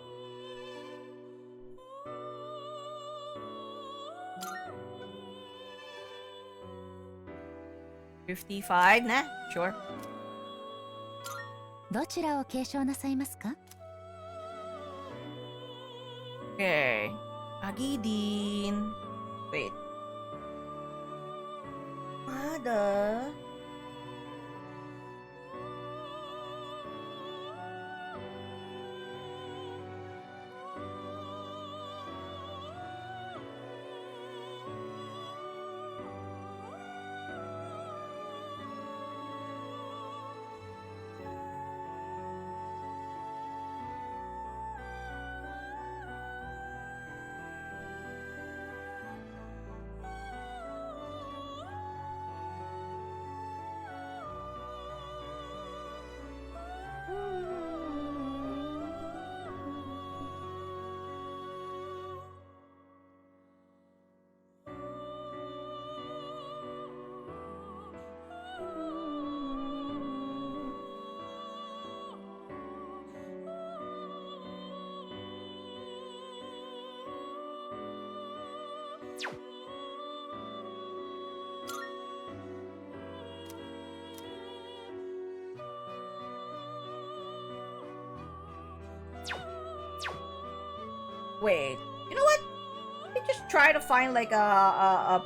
$55? Nah, sure. どちらを継承なさいますか？ Okay. Agidin. Wait. Mada. Wait, you know what? Let me just try to find like a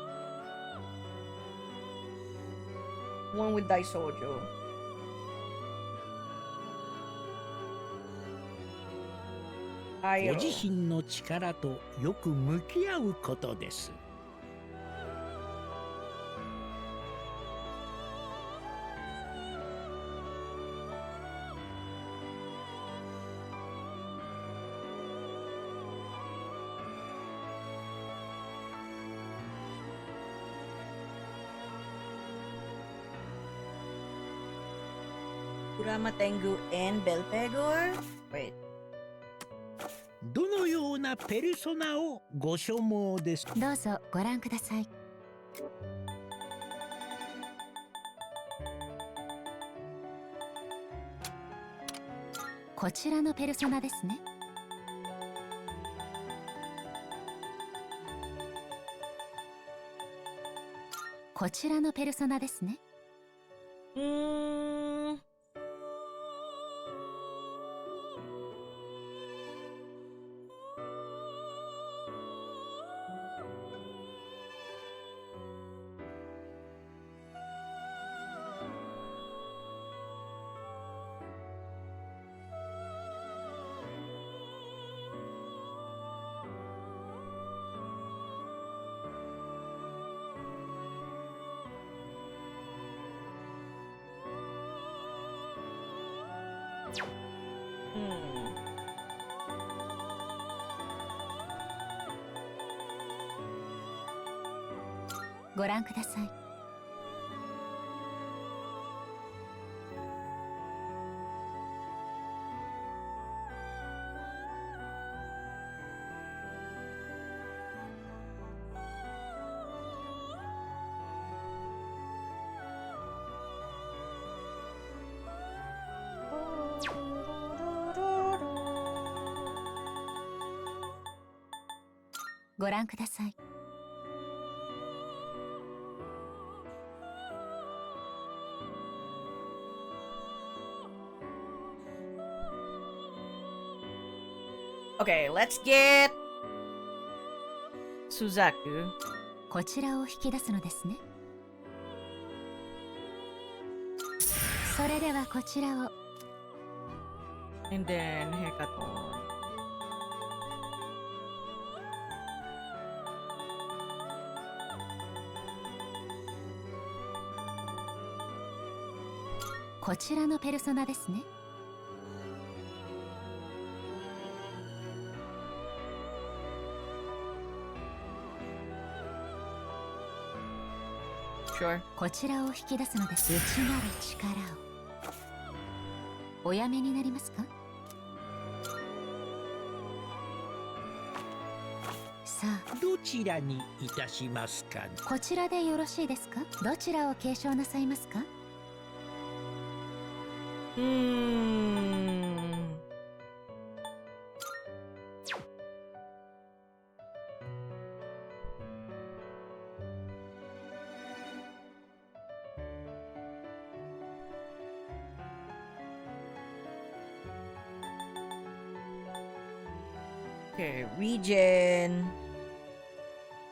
one with Daisojo. I ご自身の力とよく向き合うことです。Kurama Tengu and Belpegor? Wait. どのようなペルソナをご所望ですか？どうぞご覧ください。こちらのペルソナですね。こちらのペルソナですね。ご覧ください。ご覧ください。Okay, let's get Suzaku. こちらを引き出すのですね。それではこちらを。 And then hekaton. Ko こちらのペルソナですね。Sure. こちらを引き出すのです。内なる力をおやめになりますか。さあ、どちらにいたしますか。こちらでよろしいですか。どちらを継承なさいますか。Okay, region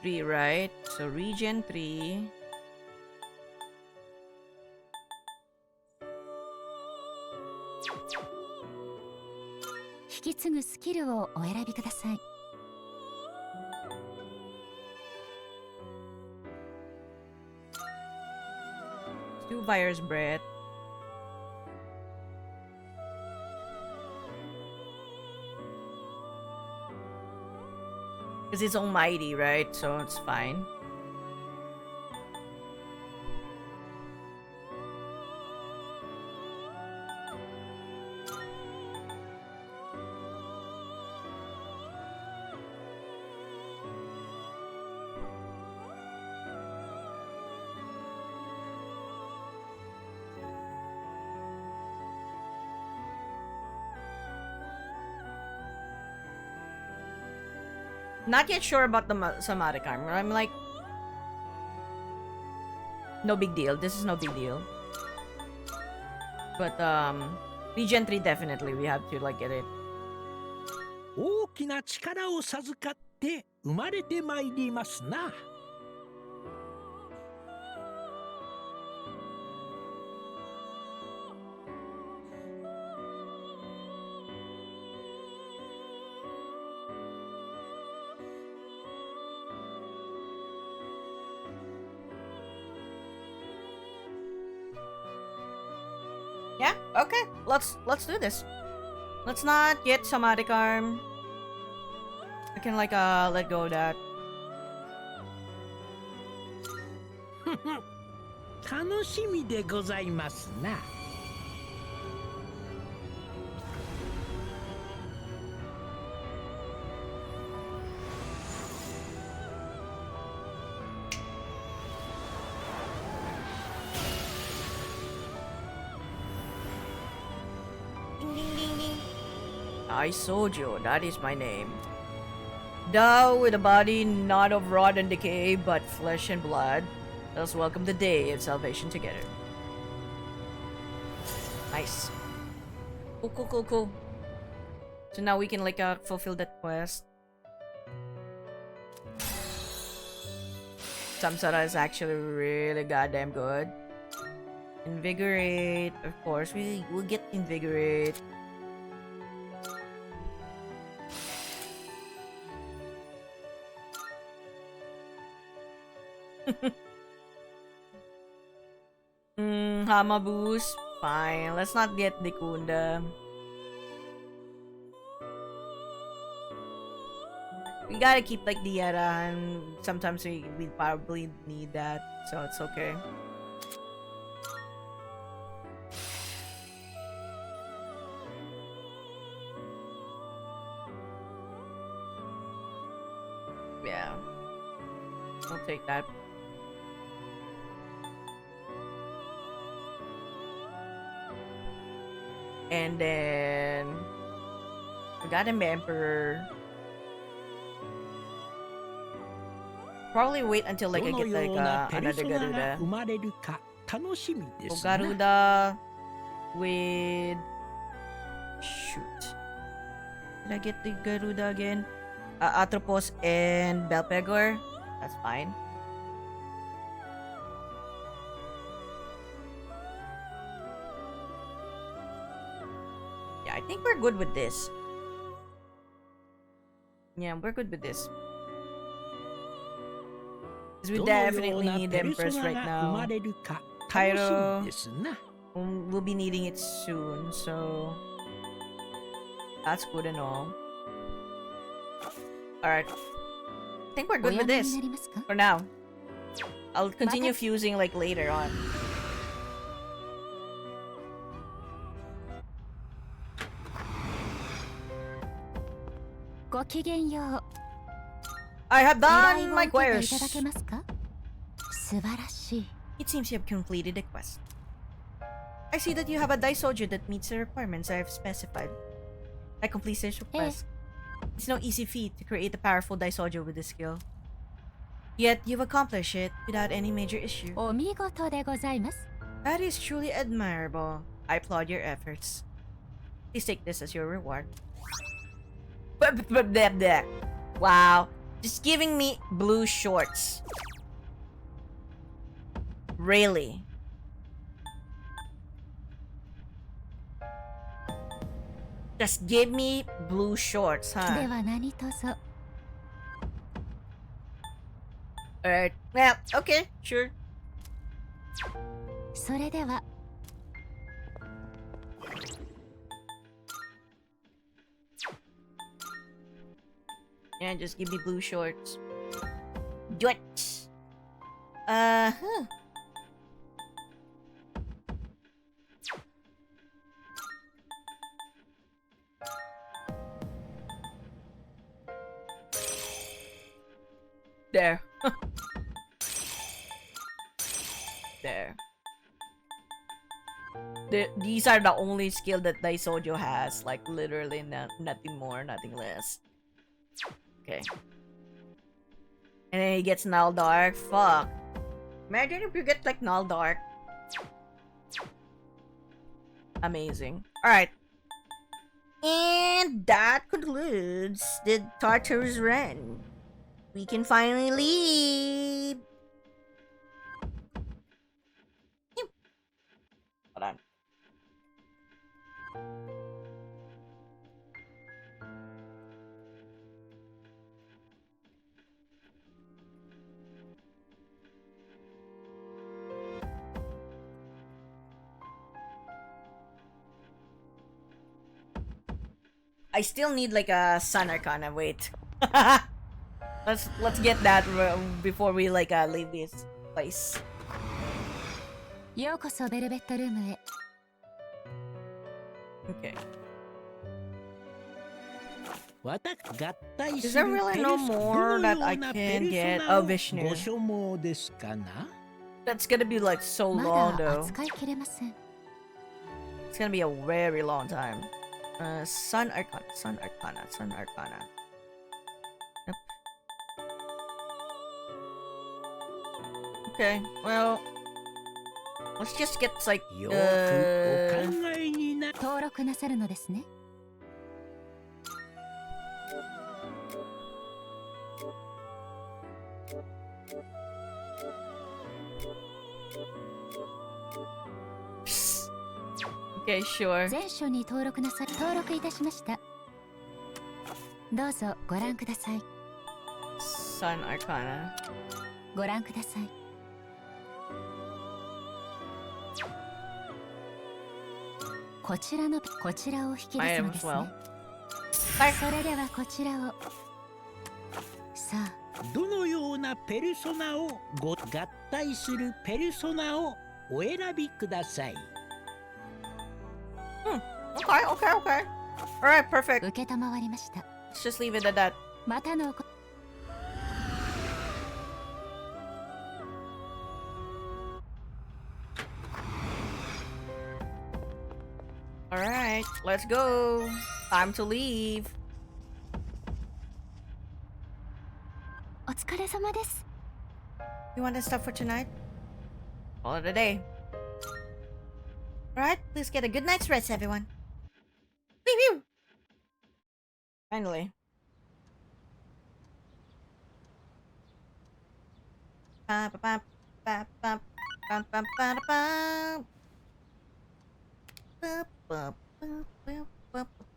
3, right? So region 3.引き継ぐスキルをお選びください。Two virus breath. Because it's almighty, right? So it's fine. Not yet sure about the somatic armor. I'm like, no big deal. This is no big deal. But region 3 definitely we have to like get it. 大きな力を授かって生まれてまいりますな。Yeah, okay. Let's do this. Let's not get somatic arm. I can like let go of that. 楽しみでございますな。I Sojo, that is my name. Thou with a body not of rot and decay, but flesh and blood, let us welcome the day of salvation together. Nice. Cool. So now we can like fulfill that quest. Samsara is actually really goddamn good. Invigorate, of course, we'll get invigorate. Hama boost. Fine. Let's not get the Kunda. We gotta keep like the Yara, and sometimes we probably need that, so it's okay. Yeah. I'll take that. And then we got an emperor. Probably wait until like I get like another Garuda. 生まれるか楽しみで So すな。 Garuda with shoot. Did I get the Garuda again? Atropos and Belpegor. That's fine. we're good with this. Yeah, we're good with this. Because we definitely need the Empress right now. Cairo will be needing it soon, so that's good and all. Alright. I think we're good with this for now. I'll continue fusing like later on. I have done my quest. It seems you have completed the quest. I see that you have a Daisoju that meets the requirements I have specified. I complete this request. It's no easy feat to create a powerful Daisoju with this skill. Yet you've accomplished it without any major issue. That is truly admirable. I applaud your efforts. Please take this as your reward. Wow. Just giving me blue shorts. Really? Just give me blue shorts, huh? Alright. Well, okay, sure. Yeah, just give me blue shorts. What? Huh. There. There. These are the only skill that Daisojo has. Like, literally nothing more, nothing less. Okay. And then he gets Null Dark. Fuck. Imagine if you get, like, Null Dark. Amazing. Alright. And that concludes the Tartarus run. We can finally leave. Hold on. I still need like a Sun Arcana. Wait. Let's get that before we like leave this place. Okay. Is there really no more that I can get? Oh, Vishnu. That's gonna be like so long though. It's gonna be a very long time. Sun Arcana, Sun Arcana, Sun Arcana. Yep. Okay, well, let's just get like Okay, sure. Sun Arcana. I am as well. どのようなペルソナを合体するペルソナをお選びください。Okay, okay, okay. Alright, perfect. Let's just leave it at that. Alright, let's go. Time to leave. You want to stop for tonight? Call it a day. Alright, please get a good night's rest, everyone. Woo-hoo! Finally.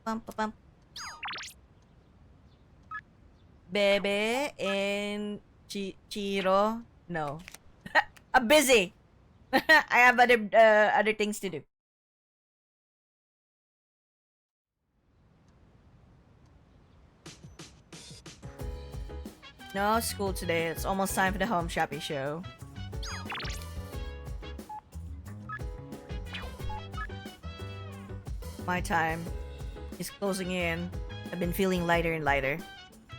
Bum, ba, bum. Bebe and Chiro. No. I'm busy. I have other things to do. No school today. It's almost time for the home shopping show. My time is closing in. I've been feeling lighter and lighter.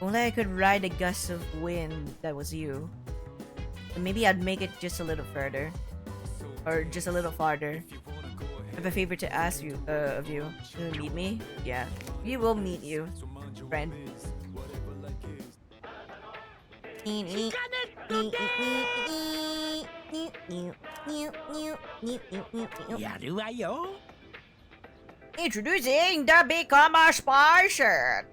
Only I could ride a gust of wind that was you. And maybe I'd make it just a little further. Or just a little farther. I have a favor to ask you, of you. You meet me? Yeah. We will meet you, friend. Introducing the Become a Spy shirt.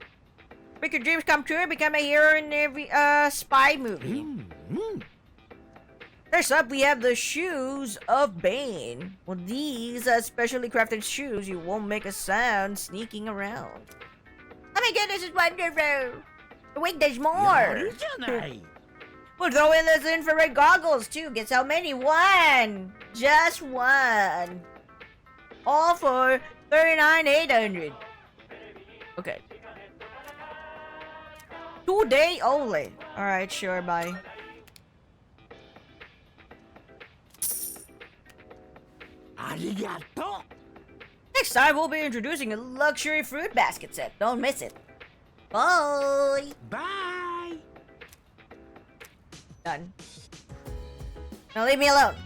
Make your dreams come true, become a hero in every spy movie. First up, we have the shoes of Bane. Well, these are specially crafted shoes. You won't make a sound sneaking around. Oh my goodness, it's wonderful. Wait, there's more. We'll throw in those infrared goggles too. Guess how many? One. Just one. All for $39,800. Okay. Today only. Alright, sure, bye. Arigato. Next time, we'll be introducing a luxury fruit basket set. Don't miss it. Bye! Bye. Done. Now leave me alone.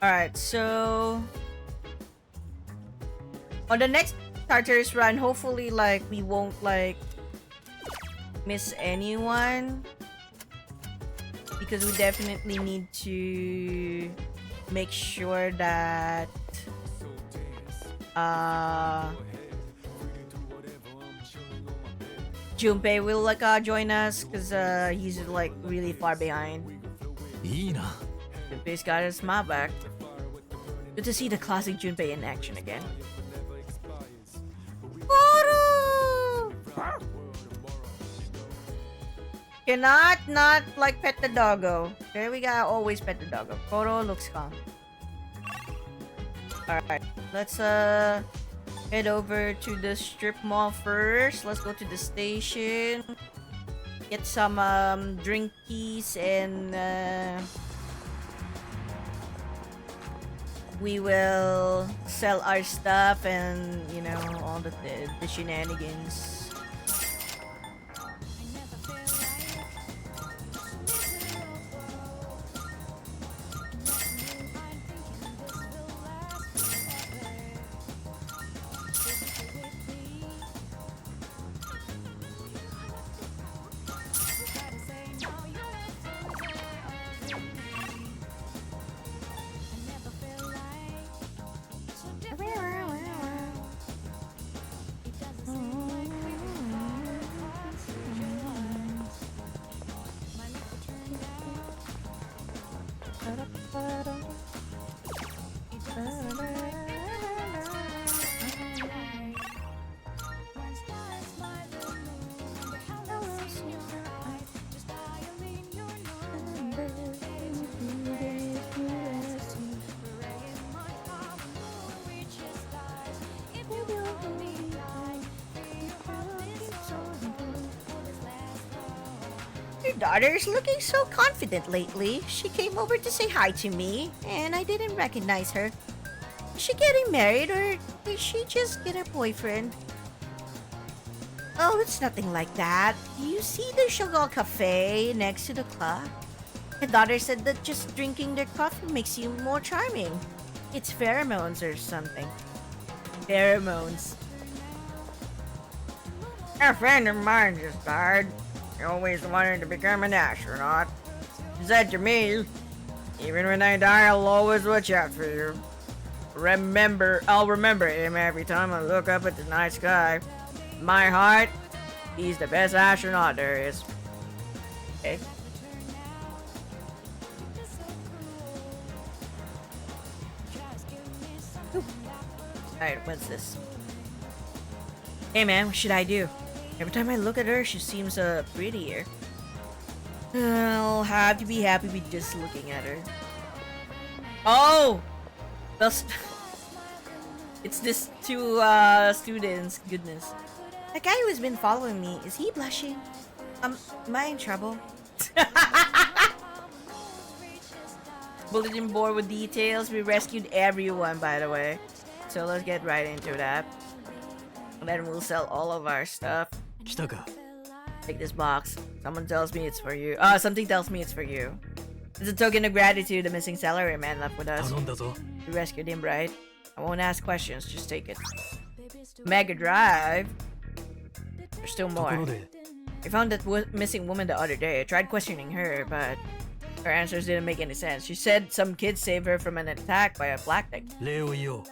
Alright, so... on the next Tartarus run, hopefully, like, we won't, like, miss anyone. Because we definitely need to make sure that Junpei will like join us because he's like really far behind. Junpei's got his smile back. Good to see the classic Junpei in action again. Cannot not like pet the doggo. There we gotta always pet the doggo. Koro looks calm. Alright, let's head over to the strip mall first. Let's go to the station. Get some drinkies and we will sell our stuff and you know all the shenanigans. Your daughter's looking so confident lately. She came over to say hi to me, and I didn't recognize her. Is she getting married, or did she just get a boyfriend? Oh, it's nothing like that. Do you see the Chagall Cafe next to the club? My daughter said that just drinking their coffee makes you more charming. It's pheromones or something. Pheromones. A friend of mine just died. I always wanted to become an astronaut. He said to me, even when I die, I'll always watch out for you. I'll remember him every time I look up at the night sky. In my heart, he's the best astronaut there is. Okay. Alright, what's this? Hey man, what should I do? Every time I look at her, she seems prettier. I'll have to be happy with just looking at her. Oh! That's it's this two students. Goodness. That guy who's been following me, is he blushing? Am I in trouble? Bulletin board with details. We rescued everyone, by the way. So let's get right into that. And then we'll sell all of our stuff. 来たか。 Take this box. Someone tells me it's for you. Something tells me it's for you. It's a token of gratitude. The missing salary man left with us. 頼んだぞ。 We rescued him, right? I won't ask questions. Just take it. Mega Drive. There's still とこ more. ろで、 I found that missing woman the other day. I tried questioning her, but her answers didn't make any sense. She said some kid saved her from an attack by a black deck. 礼を言おう。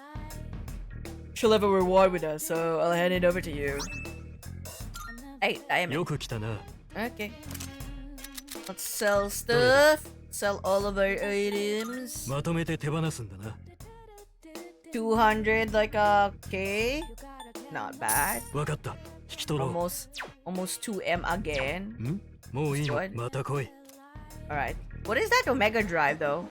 She'll have a reward with us, so I'll hand it over to you. Hey, I am. よく来たな。 Okay. Let's sell stuff. Sell all of our items. まとめて手放すんだな。 200, like, okay. Not bad. わかった。引き取ろう。 Almost 2M again. ん？もういいの What？ また来い。 Alright. What is that Omega Drive, though?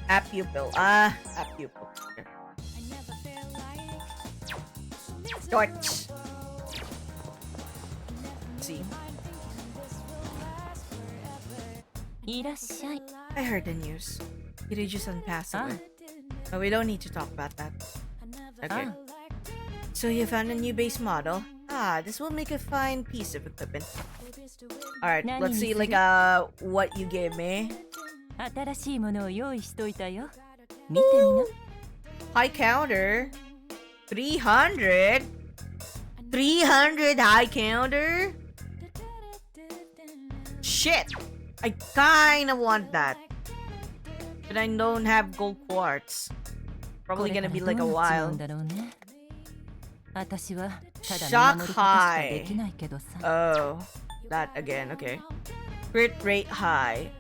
App pupil. App pupil. Okay. Torch. Let's see. いらっしゃい。 I heard the news. Kirijo-san passed away. But we don't need to talk about that. Okay. So you found a new base model? Ah, this will make a fine piece of equipment. Alright, let's see like what you gave me. 新しいものを用意しといたよ。見てみな。 High counter. 300? 300 high counter? Shit! I kinda want that. But I don't have gold quartz. Probably gonna be like a while. 私はただ Shock 見守ることしかできないけどさ。 Oh, that again, okay. Crit rate high.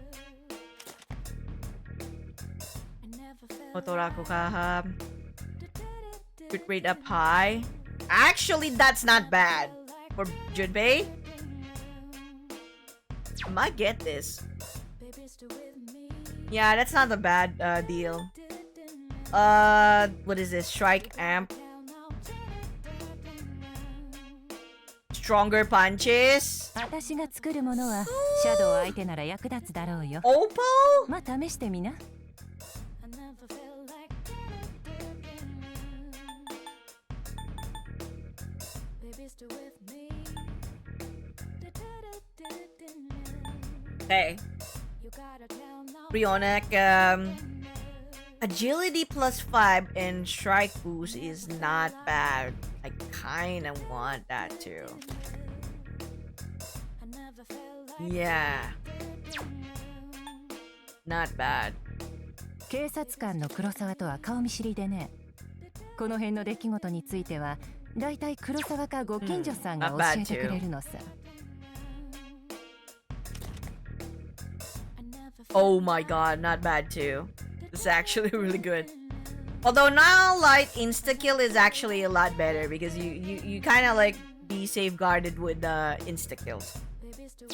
Otoraku kaha. Crit rate up high. Actually, that's not bad. For Junpei. I might get this. Yeah, that's not a bad deal. What is this? Strike amp. Stronger punches. 私が作るものはシャドウ相手なら役立つだろうよ。 Opal? まあ試してみな。 Hey. Rionic, agility plus 5 and strike boost is not bad. I kinda want that too. Yeah. Not bad. 警察官の黒沢とは顔見知りでね。この辺の出来事についてはだいたい黒沢かご近所さんが教えてくれるのさ。 Oh my god, not bad too. It's actually really good. Although now light insta kill is actually a lot better because you kind of like be safeguarded with the insta kills.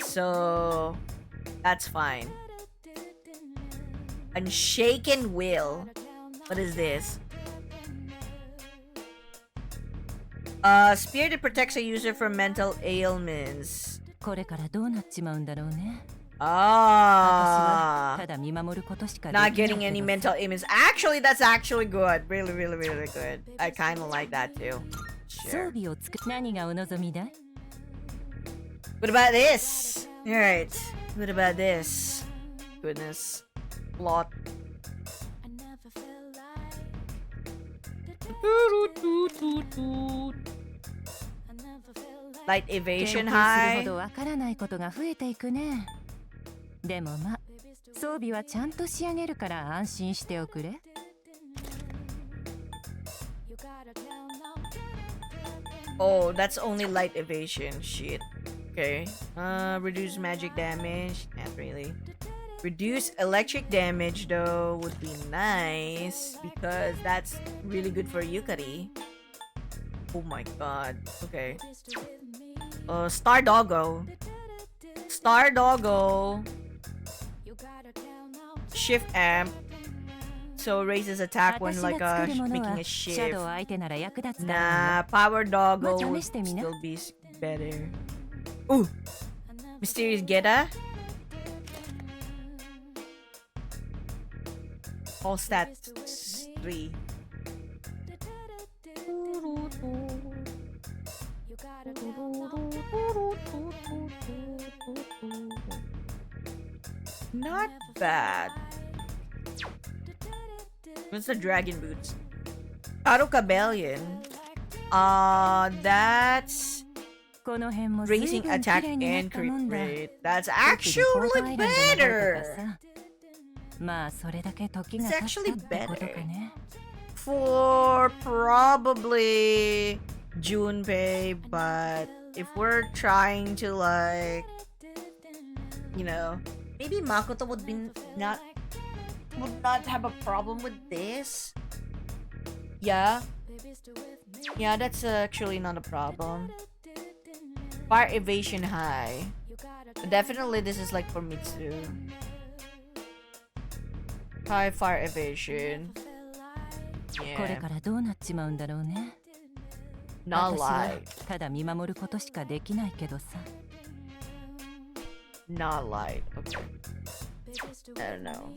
So that's fine. Unshaken will. What is this? Spear that protects a user from mental ailments. これからどうなっちまうんだろうね。 Ah. ただ見守ることしか Not でき getting ない any けど mental ailments. Actually, that's actually good. Really, really, really good. I kind of like that too. 装 Sure. 備を作何がお望みだい？ What about this? Alright. What about this? Goodness. Plot. Light 研 evasion 究するほ high. どわからないことが増えていくね。でもま、装備はちゃんと仕上げるから安心しておくれ。 Oh, that's only light evasion. Shit. Okay. Reduce magic damage. Not really. Reduce electric damage though would be nice because that's really good for Yukari. Oh my god. Okay. Star Doggo. Star Doggo. Shift amp. So raises attack when like making a shift. Nah, Power Doggo would still be better. Ooh! Mysterious Geta. All stats 3. Not bad. What's the dragon boots? Auto Cabellion. That's raising attack and crit rate. That's actually better. It's actually better. For probably Junpei, but if we're trying to like, you know, maybe Makoto would not have a problem with this. Yeah, that's actually not a problem. Fire evasion high. Definitely this is like for Mitsu. High fire evasion. Yeah. Not light. Not light. Okay. I don't know.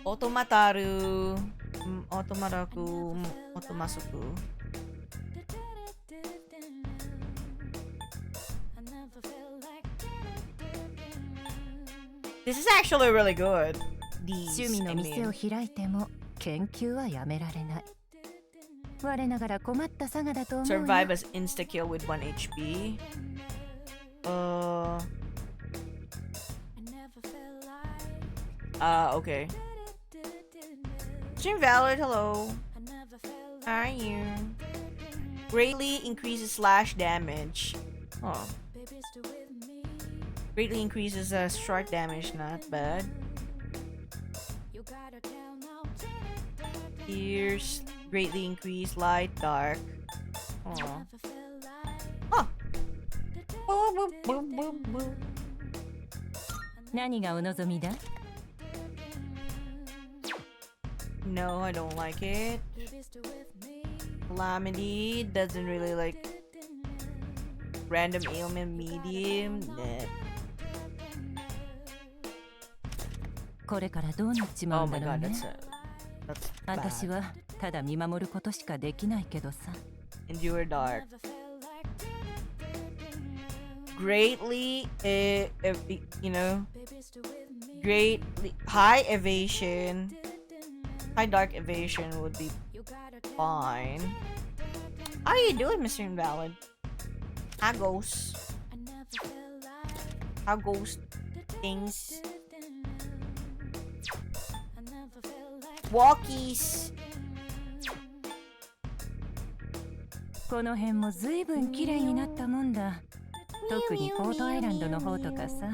Otomataru. Otomaraku. Otomasuku. This is actually really good. These, I mean. Survive as insta-kill with 1 HP. Okay. Stream Valid, hello. How are you? Greatly increases slash damage. Oh. Greatly increases strike damage, not bad. Pierce, greatly increase light, dark. Oh. Huh. No, I don't like it. Calamity doesn't really like random ailment medium. Nah. Oh my god, that's bad. Endure dark. Greatly, you know, greatly high evasion, high dark evasion would be fine. How are you doing, Mr. Invalid? How goes things? Walkies. この辺もずいぶん綺麗になったもんだ。特にポートアイランドの方とかさ。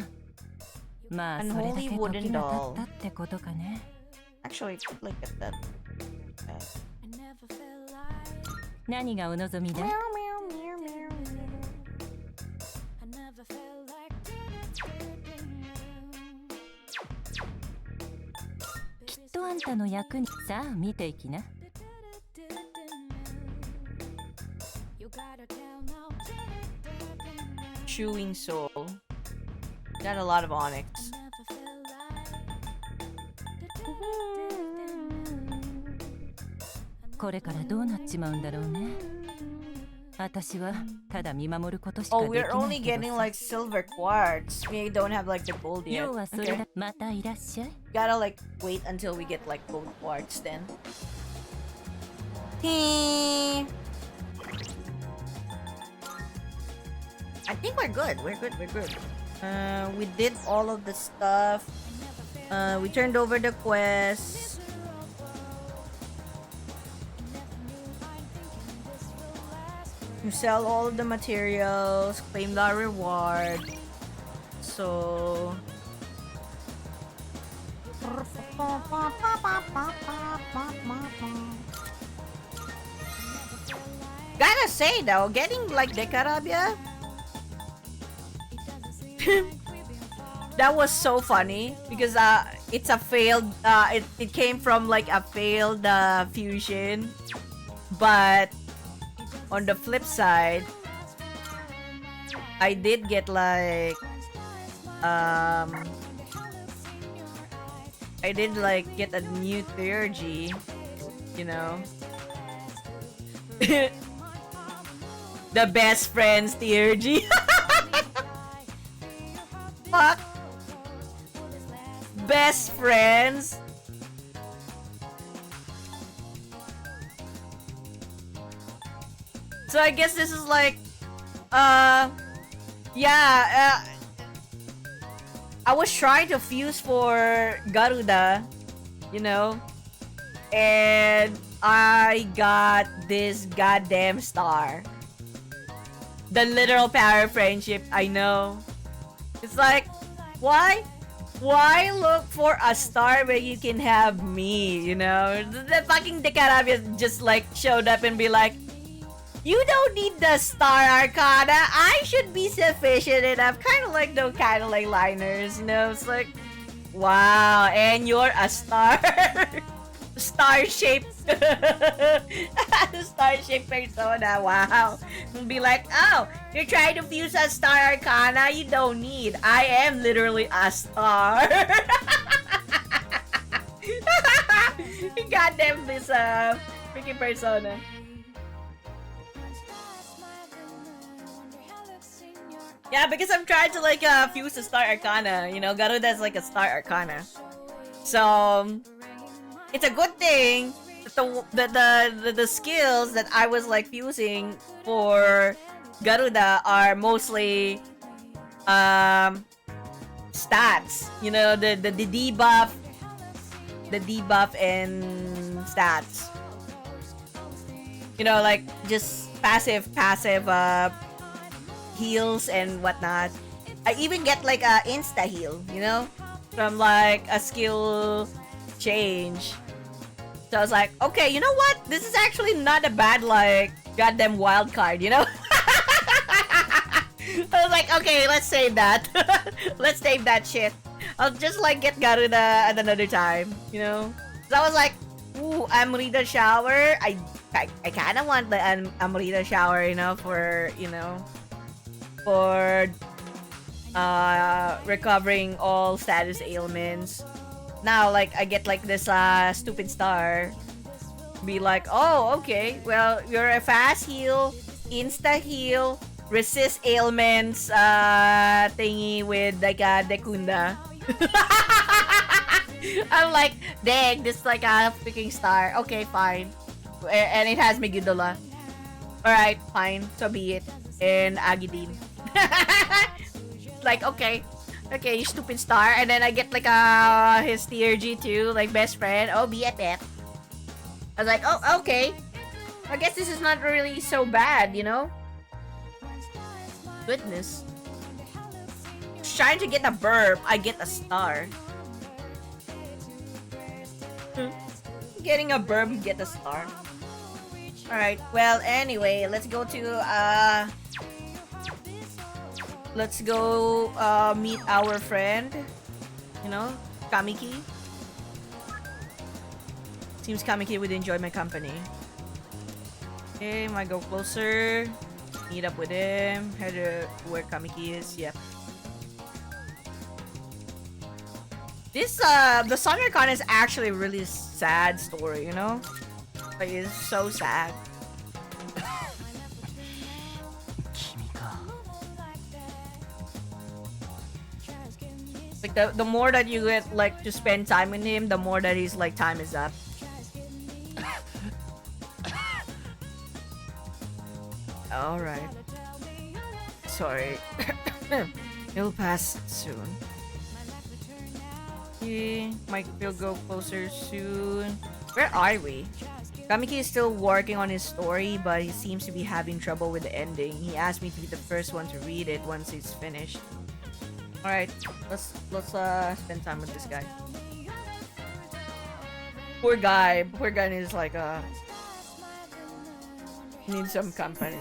まあそれだけ時が経ったってことかね。Actually, look at that. 何がお望みだ？きっとあんたの役にさあ見ていきな。Chewing soul. Got a lot of onyx. これからどうなっちまうんだろうね。私はただ見守ることしかでき Oh, ない we're only getting like silver quartz. We don't have like the gold yet. 要はそれだ。またいらっしゃい。Gotta like wait until we get like gold quartz then. I think we're good. We're good. We did all of the stuff. We turned over the quest. You sell all of the materials, claim the reward. So gotta say though, getting like Decarabia, that was so funny because it's a failed it came from like a failed fusion, but on the flip side, I did get like I did like get a new theurgy, you know. The best friends theurgy. Fuck. Best friends. So I guess this is like yeah, I was trying to fuse for Garuda, you know, and I got this goddamn star. The literal power of friendship, I know. It's like, why? Why look for a star where you can have me, you know? The fucking Decarabia just like showed up and be like, you don't need the star arcana. I should be sufficient enough. Kind of like those kind of like liners, you know? It's like, wow, and you're a star. Star-shaped. Star-shaped persona. Wow. And be like, oh, you're trying to fuse a star arcana you don't need. I am literally a star. Goddamn this freaking persona. Yeah, because I'm trying to like fuse a star arcana. You know, Garuda's like a star arcana. So it's a good thing that the skills that I was like fusing for Garuda are mostly stats. You know, the debuff and stats. You know, like just passive heals and whatnot. I even get like a insta heal, you know, from like a skill change. So I was like, okay, you know what? This is actually not a bad like goddamn wild card, you know? I was like, okay, let's save that. Let's save that shit. I'll just like get Garuda at another time, you know? So I was like, ooh, Amrita shower. I kind of want the Amrita shower, you know, for, you know, for recovering all status ailments. Now, like, I get like this stupid star. Be like, oh, okay, well, you're a fast heal, insta heal, resist ailments thingy with like a Dekunda. I'm like, dang, this is like a freaking star. Okay, fine. And it has Megiddola. Alright, fine, so be it. And Agidin. Like, okay, you stupid star. And then I get like his theurgy too, like best friend. Oh, BFF. I was like, oh, okay. I guess this is not really so bad, you know? Goodness. Trying to get a burp, I get a star. Getting a burp, you get a star. Alright, well, anyway, let's go to meet our friend, you know, Kamiki. Seems Kamiki would enjoy my company. Okay, might go closer, meet up with him, head to where Kamiki is. Yep. This the SunRecon is actually a really sad story, you know? Like, it's so sad. Like the more that you get like to spend time with him, the more that he's like time is up. All right. Sorry. It'll pass soon. Okay, might will go closer soon. Where are we? Kamiki is still working on his story, but he seems to be having trouble with the ending. He asked me to be the first one to read it once it's finished. All right, let's spend time with this guy. Poor guy is like needs some company.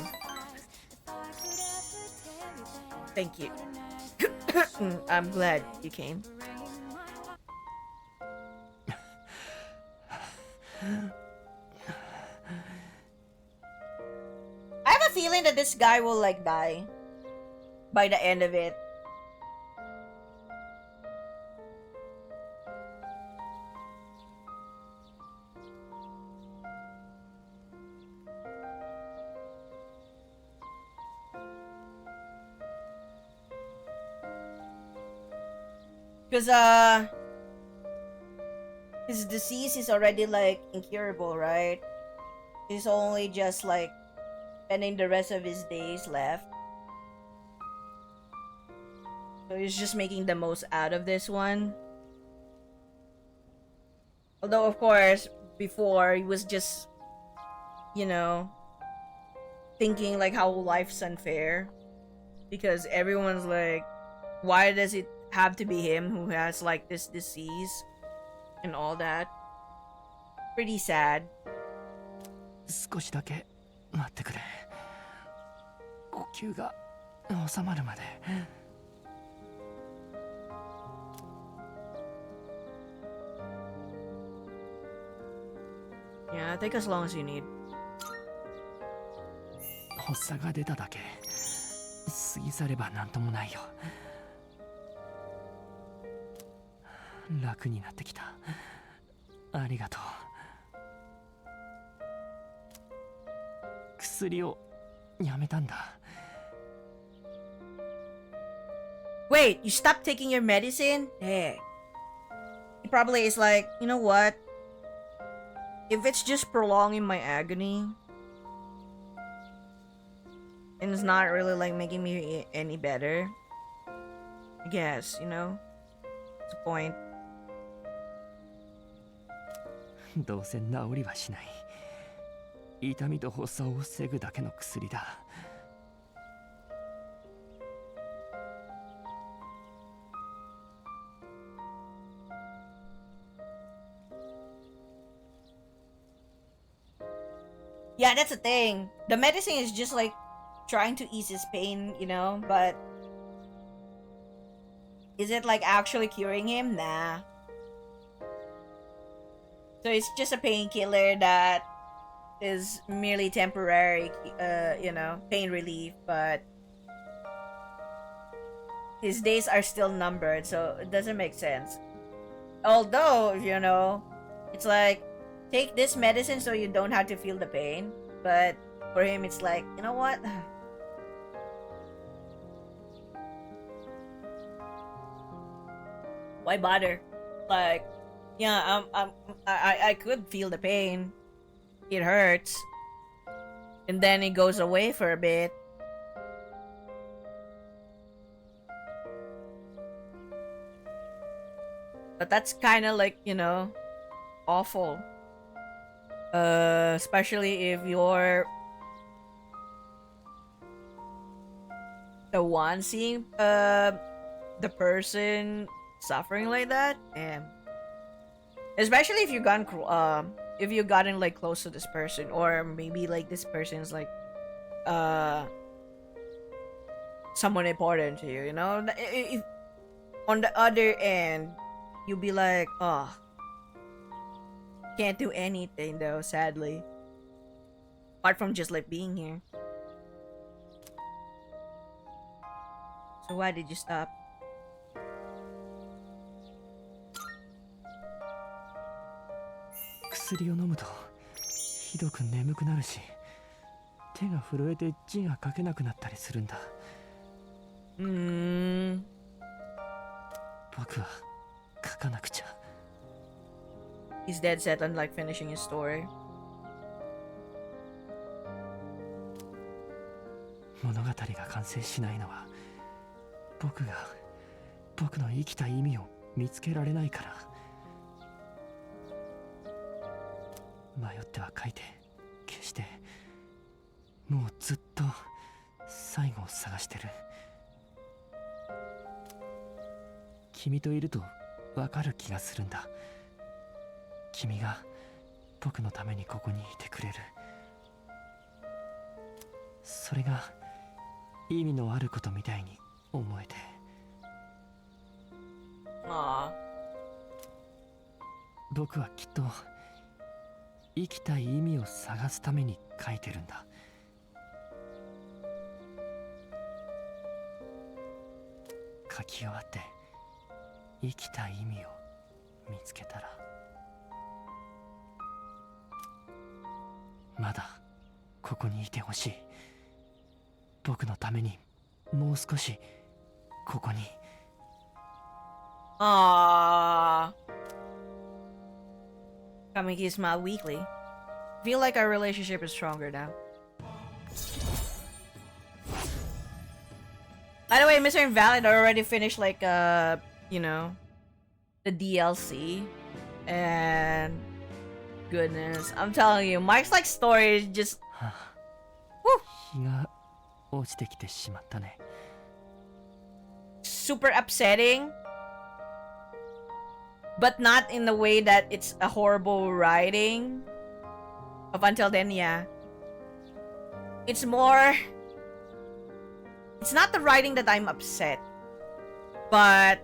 Thank you. I'm glad you came. I have a feeling that this guy will like die by the end of it. Because his disease is already like incurable, right? He's only just like spending the rest of his days left. So he's just making the most out of this one. Although of course, before he was just, you know, thinking like how life's unfair. Because everyone's like, why does it have to be him who has like this disease and all that? Pretty sad. 少しだけ待ってくれ。呼吸が収まるまで。Yeah, take as long as you need. 発作が出ただけ。過ぎ去ればなんともないよ。楽になってきた。ありがとう。薬をやめたんだ。Wait, you stopped taking your medicine? Hey. He probably is like, you know what? If it's just prolonging my agony, and it's not really like making me any better, I guess, you know? What's the point? どうせ治りはしない。痛みと発作を防ぐだけの薬だ。Yeah, that's the thing. The medicine is just like trying to ease his pain, you know, but is it like actually curing him? Nah. So it's just a painkiller that is merely temporary, you know, pain relief, but his days are still numbered, so it doesn't make sense. Although, you know, it's like, take this medicine so you don't have to feel the pain, but for him it's like, you know what? Why bother? Like, yeah, I could feel the pain. It hurts. And then it goes away for a bit. But that's kind of like, you know, awful. Especially if you're the one seeing the person suffering like that, and especially if you've gotten like close to this person, or maybe like this person's like someone important to you, you know. If, on the other end, you'll be like, oh, can't do anything though, sadly, apart from just like being here. So why did you stop? 薬を飲むとひどく眠くなるし、手が震えて字が書けなくなったりするんだ。僕は書かなくちゃ。 He's dead set on like finishing his story. 物語が完成しないのは僕が僕の生きた意味を見つけられないから。迷っては書いて消して、もうずっと最後を探してる。君といるとわかる気がするんだ。君が僕のためにここにいてくれる。それが意味のあることみたいに思えて。Aw. 僕はきっと生きたい意味を探すために書いてるんだ。書き終わって生きたい意味を見つけたら、まだここにいてほしい。僕のためにもう少しここに。Aww. Kamiki smile weakly. Feel like our relationship is stronger now. By the way, Mr. Invalid already finished like you know, the DLC, and goodness, I'm telling you, Mike's like story is just日が落ちてきてしまったね。 super upsetting, but not in the way that it's a horrible writing. Up until then, yeah. It's more... It's not the writing that I'm upset, but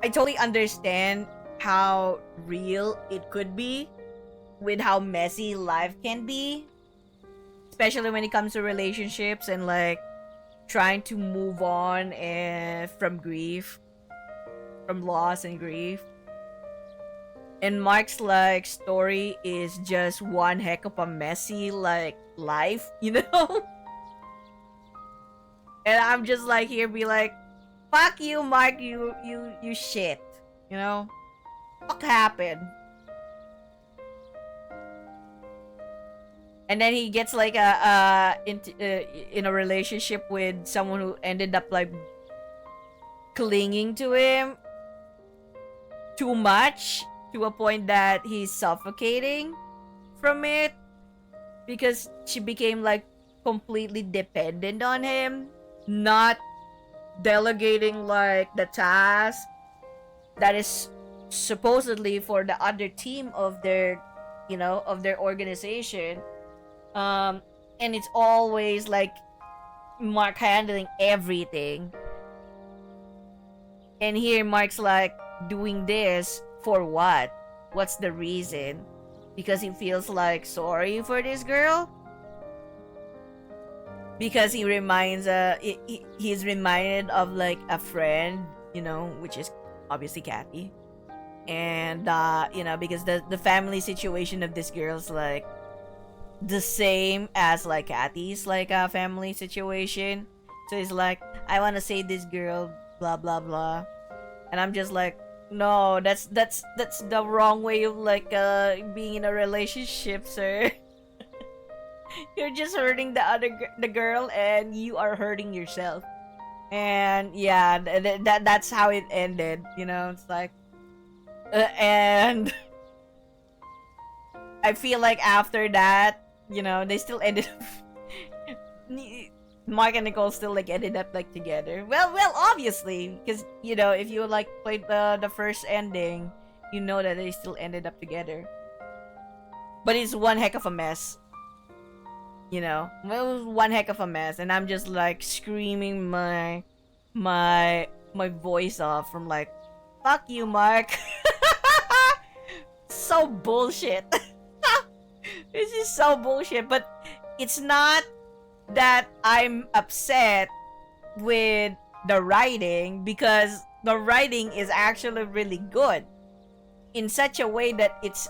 I totally understand how real it could be with how messy life can be, especially when it comes to relationships and like trying to move on and from grief, from loss and grief. And Mark's like story is just one heck of a messy like life, you know? And I'm just like here be like, fuck you, Mark, you shit, you know? What happened? And then he gets like in a relationship with someone who ended up like clinging to him too much, to a point that he's suffocating from it because she became like completely dependent on him, not delegating like the task that is supposedly for the other team of their, you know, of their organization. And it's always like Mark handling everything, and here Mark's like doing this for what? What's the reason? Because he feels like sorry for this girl? Because he reminds he's reminded of like a friend, you know, which is obviously Kathy. And you know, because the family situation of this girl's like the same as like Kathy's like a family situation. So he's like, I want to save this girl, blah blah blah. And I'm just like, no, that's the wrong way of like being in a relationship, sir. You're just hurting the girl, and you are hurting yourself. And yeah, that's how it ended, you know. It's like and I feel like after that, you know, they still ended up Mark and Nicole still like ended up like together. Well, obviously, because you know, if you like played the first ending, you know that they still ended up together. But it's one heck of a mess. You know, it was one heck of a mess, and I'm just like screaming my voice off from like, fuck you, Mark. So bullshit. This is so bullshit, but it's not that I'm upset with the writing, because the writing is actually really good in such a way that it's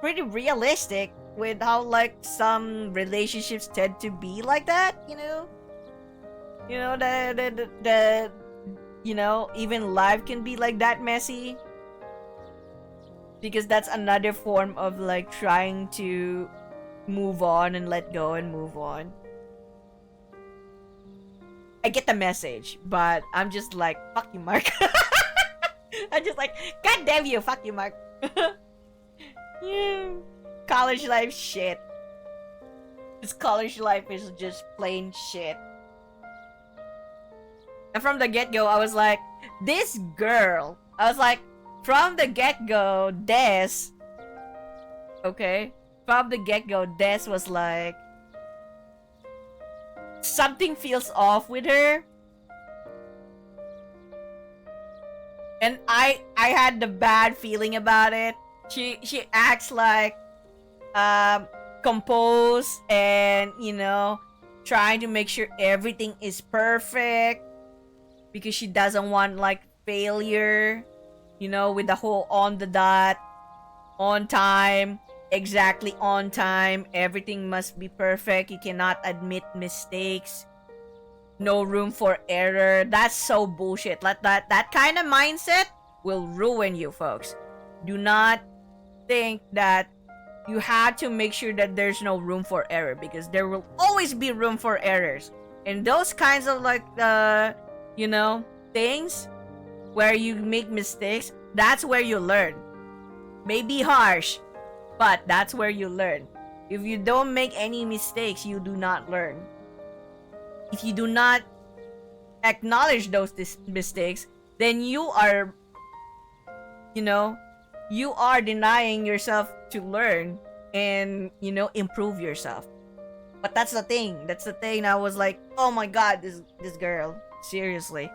pretty realistic with how like some relationships tend to be like that, you know, the you know, even life can be like that messy, because that's another form of like trying to move on and let go and move on. I get the message, but I'm just like, fuck you, Mark. I'm just like, god damn you, fuck you, Mark. Yeah. College life shit. This college life is just plain shit. And from the get-go, I was like, this girl. I was like, from the get-go, Des. Okay? From the get-go, Des was like, something feels off with her. And I had the bad feeling about it. She acts like composed and, you know, trying to make sure everything is perfect because she doesn't want like failure, you know, with the whole on the dot, on time, exactly on time, everything must be perfect, you cannot admit mistakes, no room for error. That's so bullshit. Like that kind of mindset will ruin you, folks. Do not think that you had to make sure that there's no room for error, because there will always be room for errors. And those kinds of like you know, things where you make mistakes, that's where you learn. Maybe harsh, but that's where you learn. If you don't make any mistakes, you do not learn. If you do not acknowledge those mistakes, then you are, you know, you are denying yourself to learn and, you know, improve yourself. But that's the thing. That's the thing. I was like, oh my god, this girl. Seriously.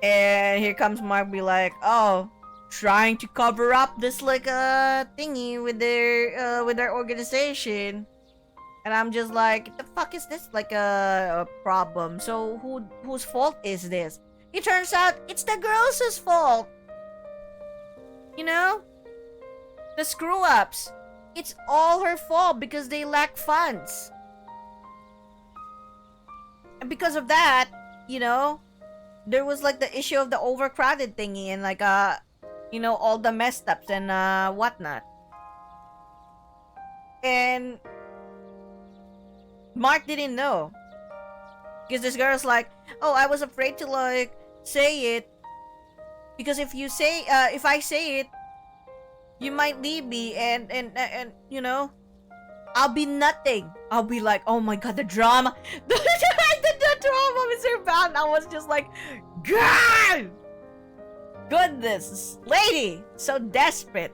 And here comes Mark be like, oh, trying to cover up this like thingy with their organization. And I'm just like, the fuck is this like a problem? So whose fault is this? It turns out it's the girls' fault. You know? The screw ups. It's all her fault because they lack funds. And because of that, you know, there was like the issue of the overcrowded thingy and like you know, all the messed ups and whatnot. And Mark didn't know. Because this girl's like, oh, I was afraid to like say it. Because if you say if I say it, you might leave me and you know, I'll be nothing. I'll be like, oh my god, the drama. the drama was so bad. I was just like, God! Goodness, this lady, so desperate.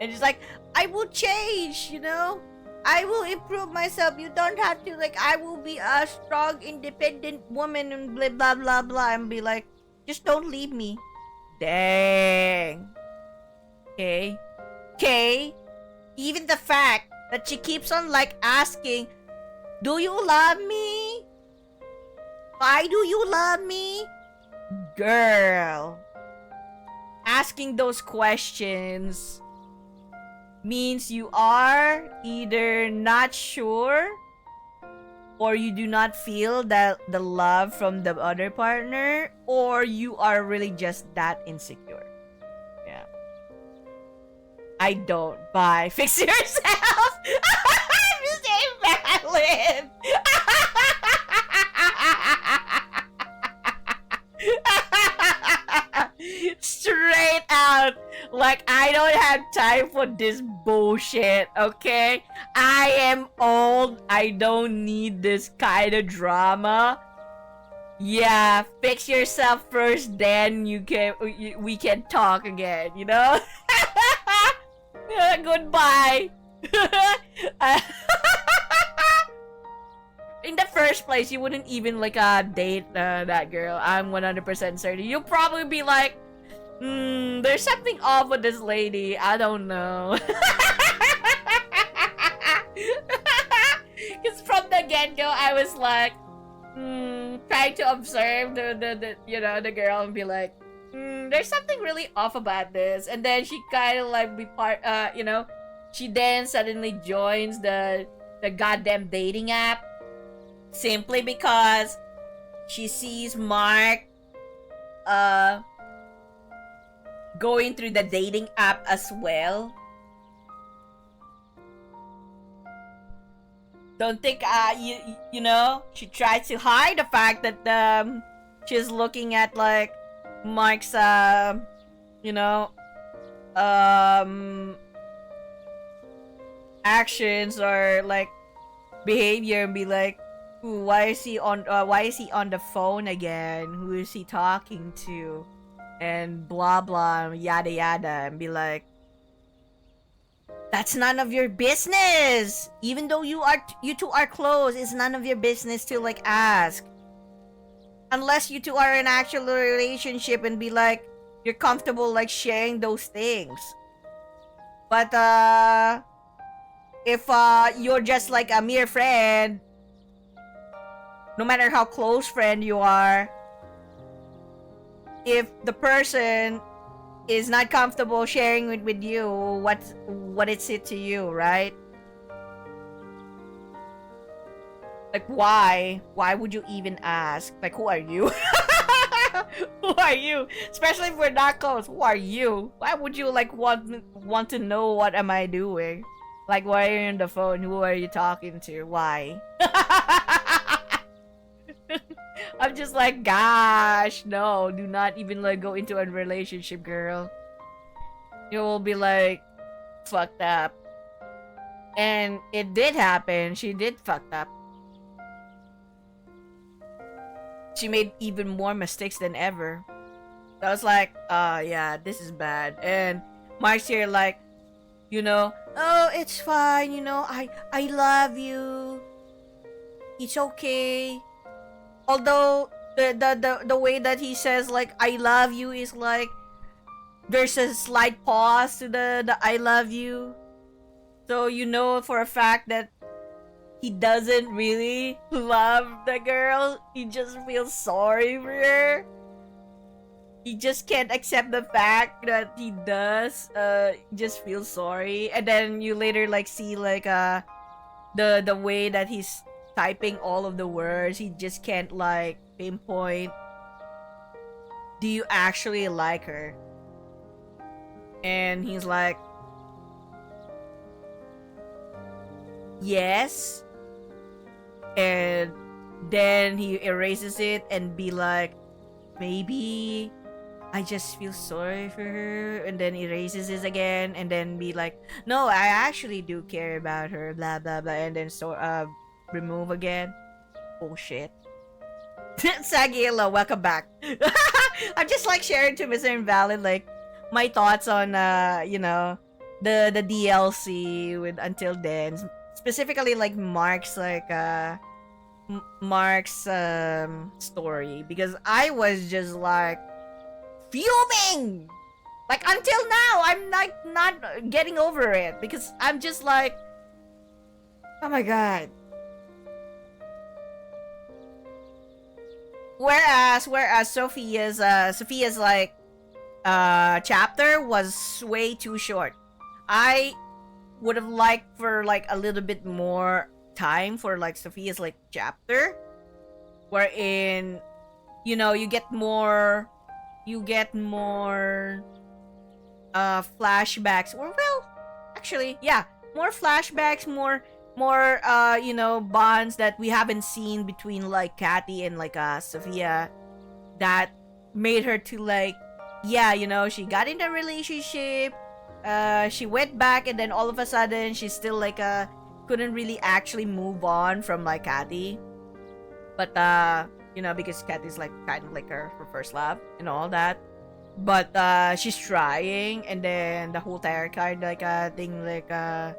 And she's like, I will change, you know? I will improve myself. You don't have to, like, I will be a strong, independent woman and blah, blah, blah, blah. And be like, just don't leave me. Dang. Okay. Okay. Even the fact that she keeps on, like, asking, do you love me? Why do you love me? Girl. Asking those questions means you are either not sure or you do not feel that the love from the other partner, or you are really just that insecure. Yeah. I don't buy. Fix yourself. Miss Evelyn. Straight out, like, I don't have time for this bullshit, okay? I am old. I don't need this kind of drama. Yeah, fix yourself first, then we can talk again, you know? Goodbye. In the first place, you wouldn't even like date that girl. I'm 100% certain. You'll probably be like, there's something off with this lady. I don't know. Because from the get-go, I was like, trying to observe the you know, the girl and be like, there's something really off about this. And then she kind of like be part, you know, she then suddenly joins the goddamn dating app simply because she sees Mark going through the dating app as well. Don't think you know, she tries to hide the fact that she's looking at like Mark's you know, um actions or like behavior and be like, "Ooh, why is he on the phone again? Who is he talking to?" And blah blah yada yada, and be like, that's none of your business. Even though you two are close, it's none of your business to like ask. Unless you two are in actual relationship and be like, you're comfortable like sharing those things. But if you're just like a mere friend, no matter how close friend you are, if the person is not comfortable sharing it with you, what is it to you, right? Like, why would you even ask? Like, who are you? Who are you? Especially if we're not close, who are you? Why would you like want to know what am I doing? Like, why are you on the phone? Who are you talking to? Why? I'm just like, gosh, no, do not even like go into a relationship, girl. You will be like fucked up. And it did happen. She did fucked up. She made even more mistakes than ever. So I was like, yeah, this is bad. And Mark's here like, oh, it's fine, I love you. It's okay. Although the way that he says like I love you is like there's a slight pause to the I love you. So you know for a fact that he doesn't really love the girl. He just feels sorry for her. He just can't accept the fact that he does just feel sorry. And then you later like see like the way that he's typing all of the words. He just can't like pinpoint, do you actually like her? And he's like, yes. And then he erases it and be like, maybe I just feel sorry for her. And then erases it again and then be like, no, I actually do care about her, blah blah blah. And then remove again. Bullshit. Sagiela, welcome back. I'm just like sharing to Mr. Invalid like my thoughts on the DLC with Until Then, specifically like Mark's story, because I was just like fuming. Like until now, I'm like not getting over it because I'm just like, oh my god. Whereas Sophia's like chapter was way too short. I would have liked for like a little bit more time for like Sophia's like chapter, wherein you get more flashbacks, or well, actually yeah, more flashbacks, more bonds that we haven't seen between like Kathy and like Sophia, that made her to like, yeah, she got in a relationship, she went back, and then all of a sudden she's still like couldn't really actually move on from like Kathy, but because Kathy's like kind of like her first love and all that, but she's trying, and then the whole tarot card like thing like that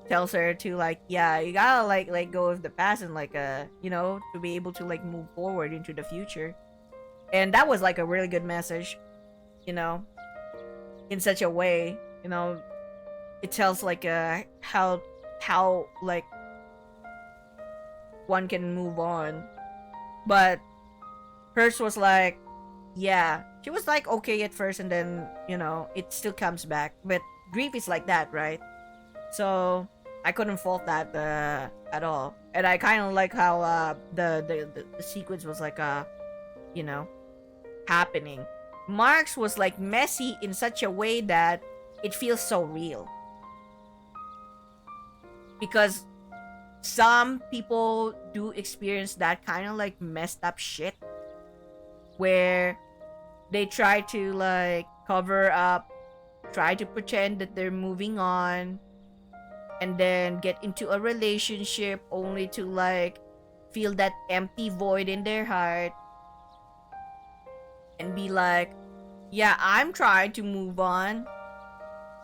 tells her to like, yeah, you gotta like let go of the past and like to be able to like move forward into the future. And that was like a really good message, in such a way, it tells like how like one can move on. But hers was like, yeah, she was like okay at first, and then it still comes back. But grief is like that, right? So I couldn't fault that at all. And I kind of like how the sequence was like happening. Mark's was like messy in such a way that it feels so real, because some people do experience that kind of like messed up shit where they try to like cover up, try to pretend that they're moving on, and then get into a relationship only to like feel that empty void in their heart and be like, yeah, I'm trying to move on,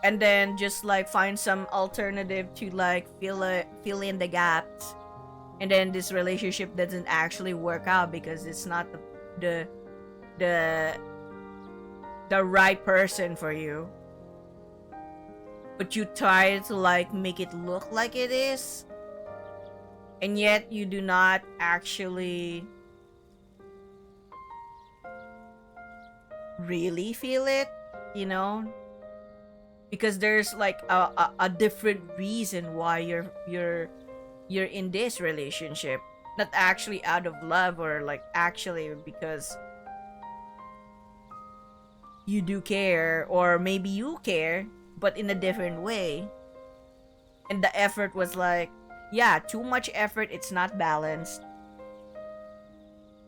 and then just like find some alternative to like fill in the gaps, and then this relationship doesn't actually work out because it's not the the the right person for you, but you try to like make it look like it is, and yet you do not actually really feel it, you know, because there's like a different reason why you're in this relationship, not actually out of love or like actually because you do care, or maybe you care but in a different way, and the effort was like, yeah, too much effort, it's not balanced.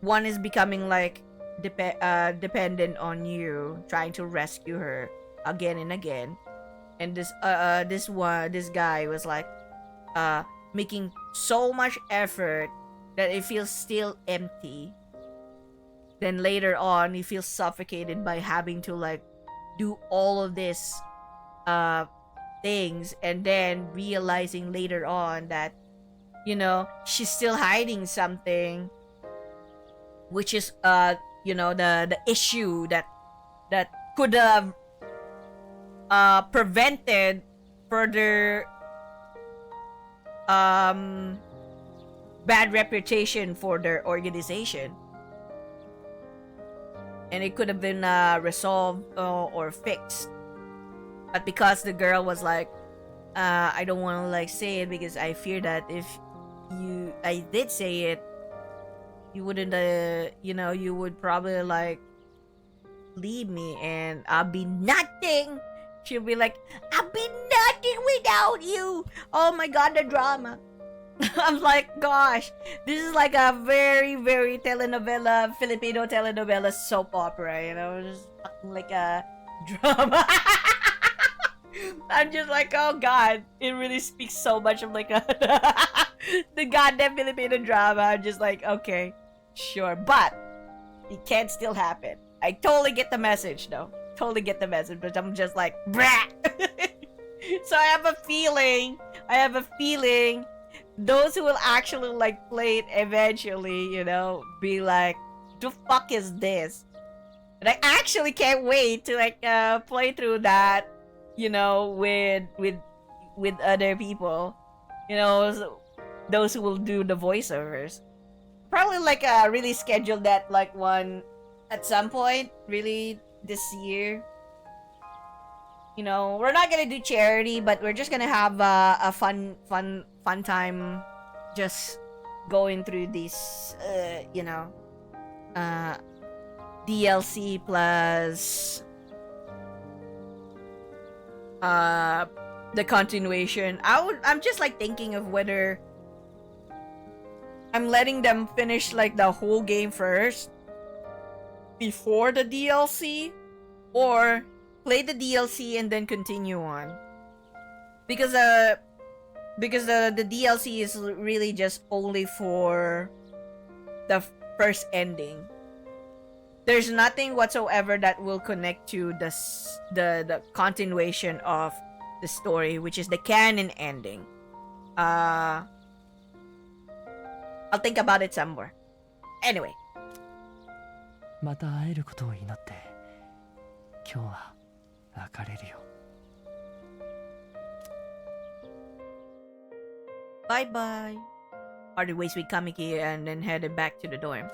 One is becoming like dependent on you, trying to rescue her again and again, and this guy was like making so much effort that it feels still empty. Then later on he feels suffocated by having to like do all of this things, and then realizing later on that, you know, she's still hiding something, which is you know, the issue that could have prevented further bad reputation for their organization, and it could have been resolved or fixed. But because the girl was like, I don't want to like say it because I fear that if I did say it, you wouldn't you know, you would probably like leave me and I'll be nothing. She'll be like, I'll be nothing without you. Oh my god, the drama. I'm like, gosh, this is like a very, very telenovela, Filipino telenovela soap opera, you know, just fucking like a drama. I'm just like, oh god, it really speaks so much of like the goddamn Filipino drama. I'm just like, okay, sure, but it can still happen. I totally get the message though. Totally get the message, but I'm just like, brat. So I have a feeling those who will actually like play it eventually, you know, be like, the fuck is this? And I actually can't wait to like play through that, you know, with other people, you know, those who will do the voiceovers. Probably like really schedule that like one at some point, really this year. You know, we're not gonna do charity, but we're just gonna have a fun time, just going through these, you know, DLC plus the continuation. I'm just like thinking of whether I'm letting them finish like the whole game first before the DLC, or play the DLC and then continue on, because the DLC is really just only for the first ending. There's nothing whatsoever that will connect to the continuation of the story, which is the canon ending. I'll think about it somewhere. Anyway. また会えることを祈って今日は別れるよ。 Bye bye. Parted ways with Kamiki and then headed back to the dorm.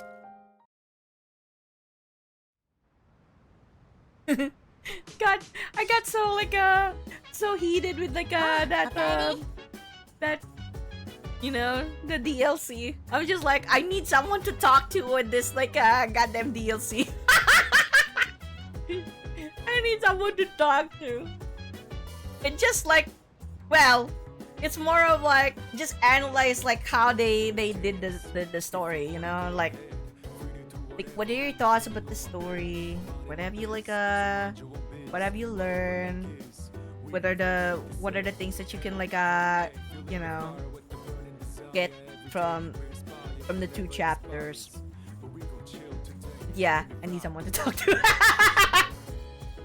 God, I got so like so heated with like that you know, the DLC. I was just like, I need someone to talk to with this like goddamn DLC. I need someone to talk to. And just like, well, it's more of like just analyze like how they did the story, you know, like Like, what are your thoughts about the story? What have you what have you learned? What are the things that you can you know, get from the 2 chapters? Yeah, I need someone to talk to.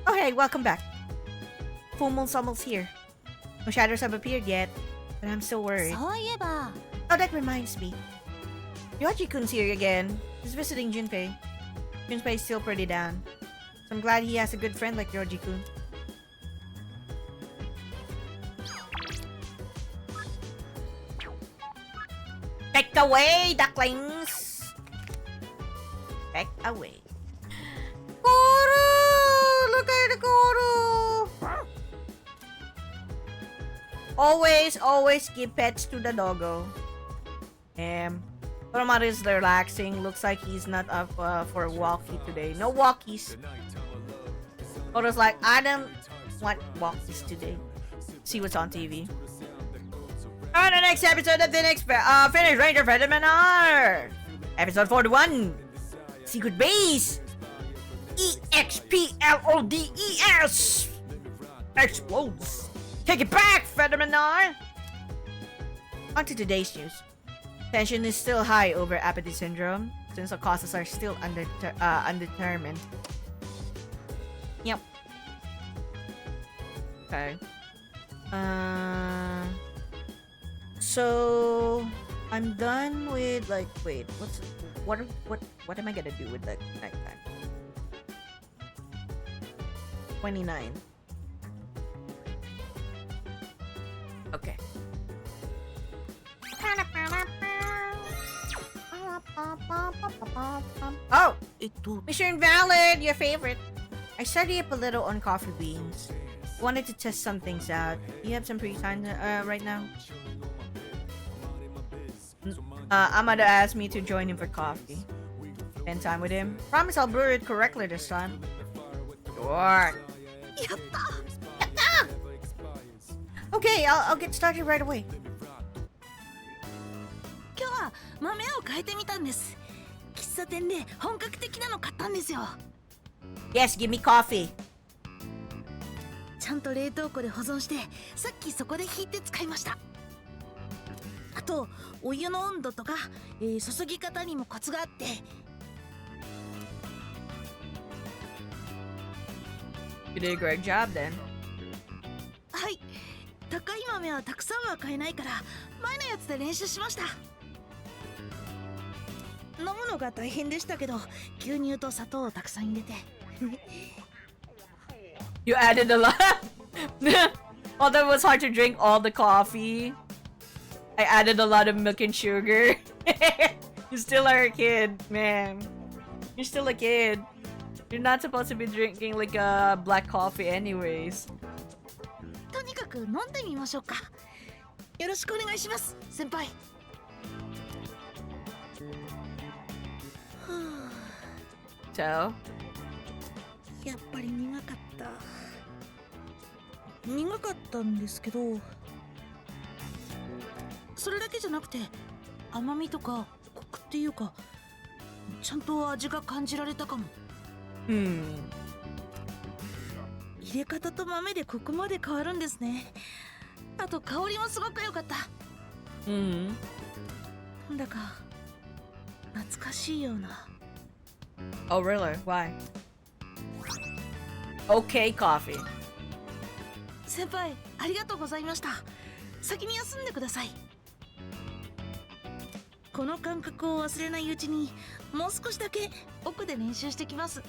Oh hey, welcome back. Full Moon Summel's here. No shadows have appeared yet, but I'm still worried. そういえば Oh, that reminds me. Yoji-kun's here again. He's visiting Junpei. Junpei is still pretty down. So I'm glad he has a good friend like Yoji-kun. Take away, ducklings! Take away. Goro! Look at the Goro! Always give pets to the doggo. Toromaru is relaxing. Looks like he's not up for a walkie today. No walkies. Oro's like, I don't want walkies today. See what's on TV. On the next episode of the next Finish Ranger Fedemanar! Episode 41! Secret Base! EXPLODES! Explodes! Take it back, Fedemanar! On to today's news. Tension is still high over apathy syndrome, since the causes are still undetermined. Yep. Okay. So I'm done with wait, what am I gonna do with the nighttime? 29. Okay. Oh! Mission Invalid, your favorite. I studied up a little on coffee beans. Wanted to test some things out. You have some free time right now? Amada asked me to join him for coffee. Spend time with him. Promise I'll brew it correctly this time. Sure. Yatta! Okay, I'll get started right away. 今日は豆を変えてみたんです。喫茶店で本格的なの買ったんですよ。 Yes, give me coffee. ちゃんと冷凍庫で保存して、さっきそこで引いて使いました。あと、お湯の温度とか、注ぎ方にもコツがあって。You did a great job then. はい。高い豆はたくさんは買えないから、前のやつで練習しました。飲むのが大変でしたけど、牛乳と砂糖をたくさん入れて。You added a lot. Although it was hard to drink all the coffee, I added a lot of milk and sugar. You still are a kid, man. You're still a kid. You're not supposed to be drinking like black coffee anyways. とにかく飲んでみましょうか。よろしくお願いします、先輩。So? やっぱり苦かった。苦かったんですけど、それだけじゃなくて甘みとかコクっていうか、ちゃんと味が感じられたかも。入れ方と豆でコクまで変わるんですね。あと香りもすごく良かった。なんだか懐かしいような。Oh really? Why? Okay, coffee. 先輩、ありがとうございました。先に休んでください。この感覚を忘れないうちに、もう少しだけ奥で練習してきます。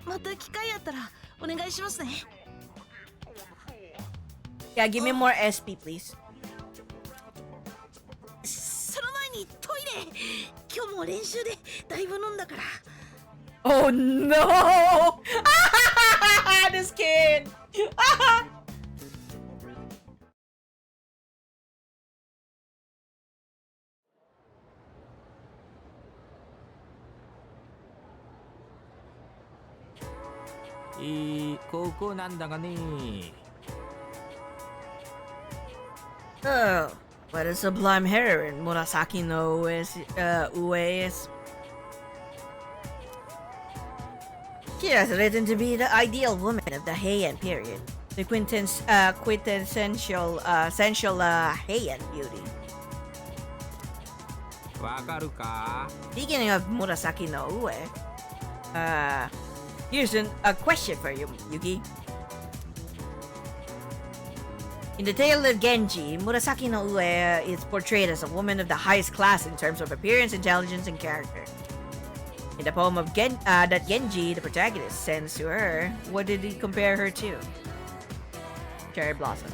また機会あったらお願いしますね。Yeah, give me more SP, please. その前にトイレ。今日も練習でだいぶ飲んだから。Oh no! This kid! ここなんだがね。Oh, what a sublime heroine Murasaki no Ue is. She is written to be the ideal woman of the Heian period. The quintessential essential Heian beauty. わかるか Speaking of Murasaki no Ue, here's a question for you, Yuki. In the tale of Genji, Murasaki no Ue is portrayed as a woman of the highest class in terms of appearance, intelligence, and character. In the poem of that Genji, the protagonist, sends to her, what did he compare her to? Cherry Blossom.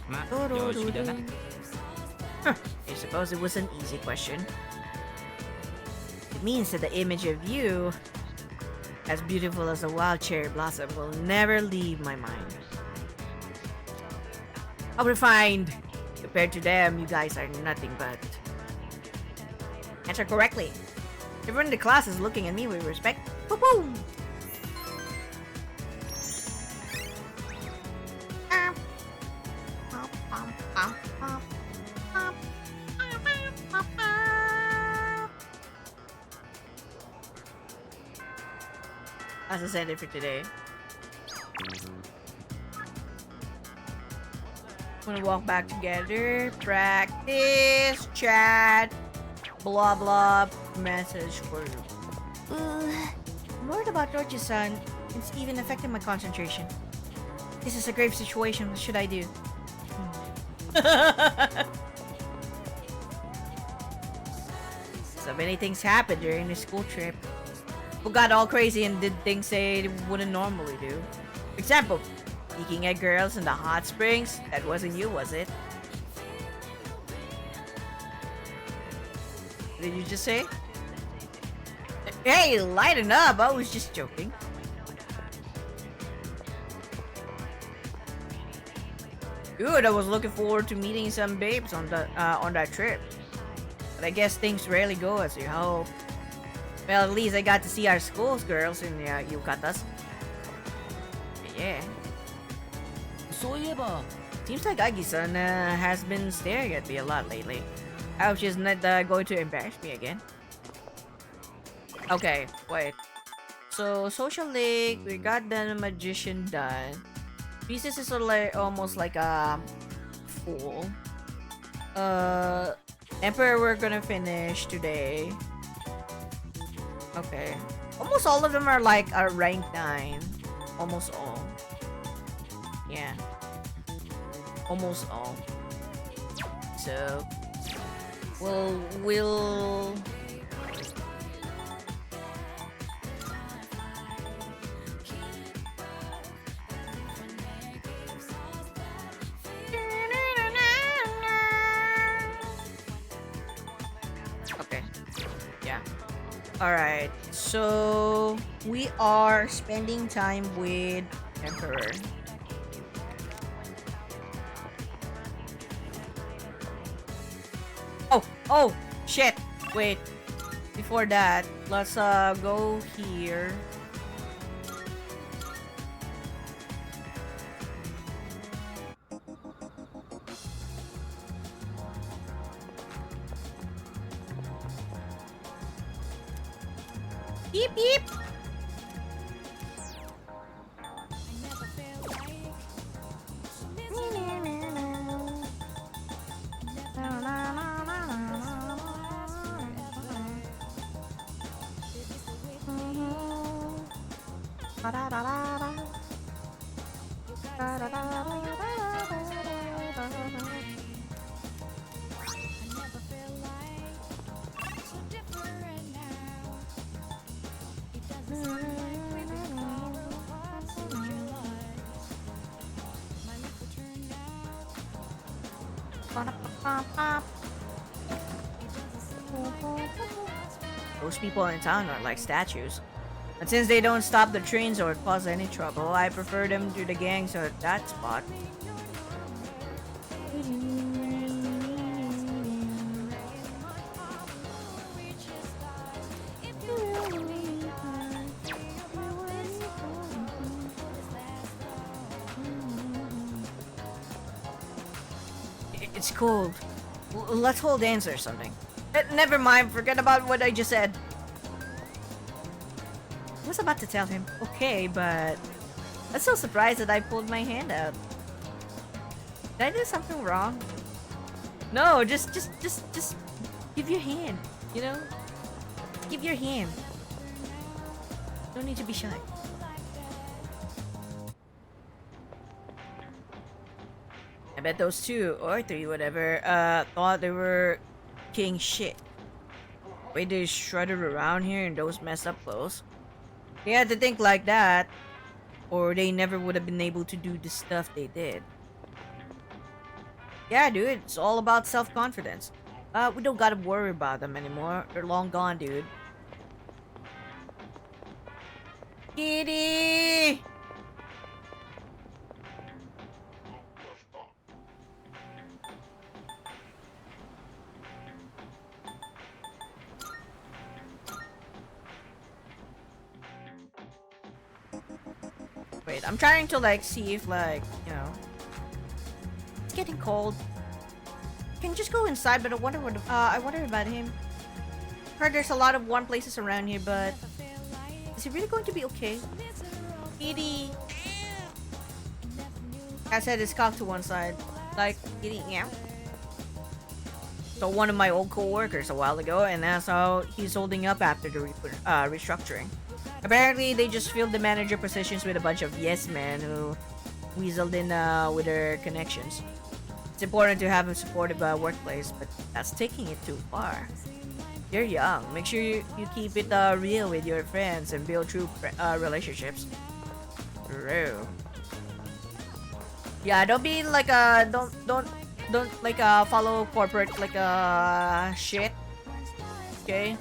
ま常識だな Huh, I suppose it was an easy question. It means that the image of you, as beautiful as a wild cherry blossom, will never leave my mind. How refined! Compared to them, you guys are nothing but... Answer correctly. Everyone in the class is looking at me with respect. Woo-hoo! That's the send it for today. I'm gonna walk back together, practice, chat, blah blah, message for you. I'm worried about Rochi-san. It's even affecting my concentration. This is a grave situation. What should I do? So many things happened during the school trip. Who got all crazy and did things they wouldn't normally do. For example, peeking at girls in the hot springs. That wasn't you, was it? What did you just say? Hey, lighten up! I was just joking. Good, I was looking forward to meeting some babes on that trip. But I guess things rarely go as you hope. Well, at least I got to see our school's girls in yukatas. Yeah. そういえば Seems like Agi-san has been staring at me a lot lately. I hope she's not going to embarrass me again. Okay, wait. So, social link, we got the magician done. Pieces is almost like a fool. Emperor we're gonna finish today. Okay. Almost all of them are like a rank 9. Almost all. Yeah. Almost all. So we'll okay. Yeah. Alright, so we are spending time with Emperor. Oh, shit! Wait, before that, let's go here. Beep beep. Those people in town are like statues. But since they don't stop the trains or cause any trouble, I prefer them to the gangs at that spot. It's cold. Let's hold hands or something. Never mind, forget about what I just said. was about to tell him, okay, but I'm so surprised that I pulled my hand out. Did I do something wrong? No, just give your hand, you know? Give your hand. No need to be shy. I bet those two or three, whatever, thought they were king shit. Way they strutted around here in those messed up clothes. They had to think like that, or they never would have been able to do the stuff they did. Yeah, dude, it's all about self-confidence. We don't gotta worry about them anymore. They're long gone, dude. Kitty! Wait, I'm trying to like see if like, you know, it's getting cold. Can just go inside, but I wonder what I wonder about him. Heard there's a lot of warm places around here, but is he really going to be okay? Kitty. I said his cock to one side, like kitty, yeah. So one of my old co-workers a while ago, and that's how he's holding up after the restructuring. Apparently, they just filled the manager positions with a bunch of yes men who weaseled in with their connections. It's important to have a supportive workplace, but that's taking it too far. You're young. Make sure you keep it real with your friends and build true relationships. True. Yeah, don't be like don't like follow corporate like shit. Okay?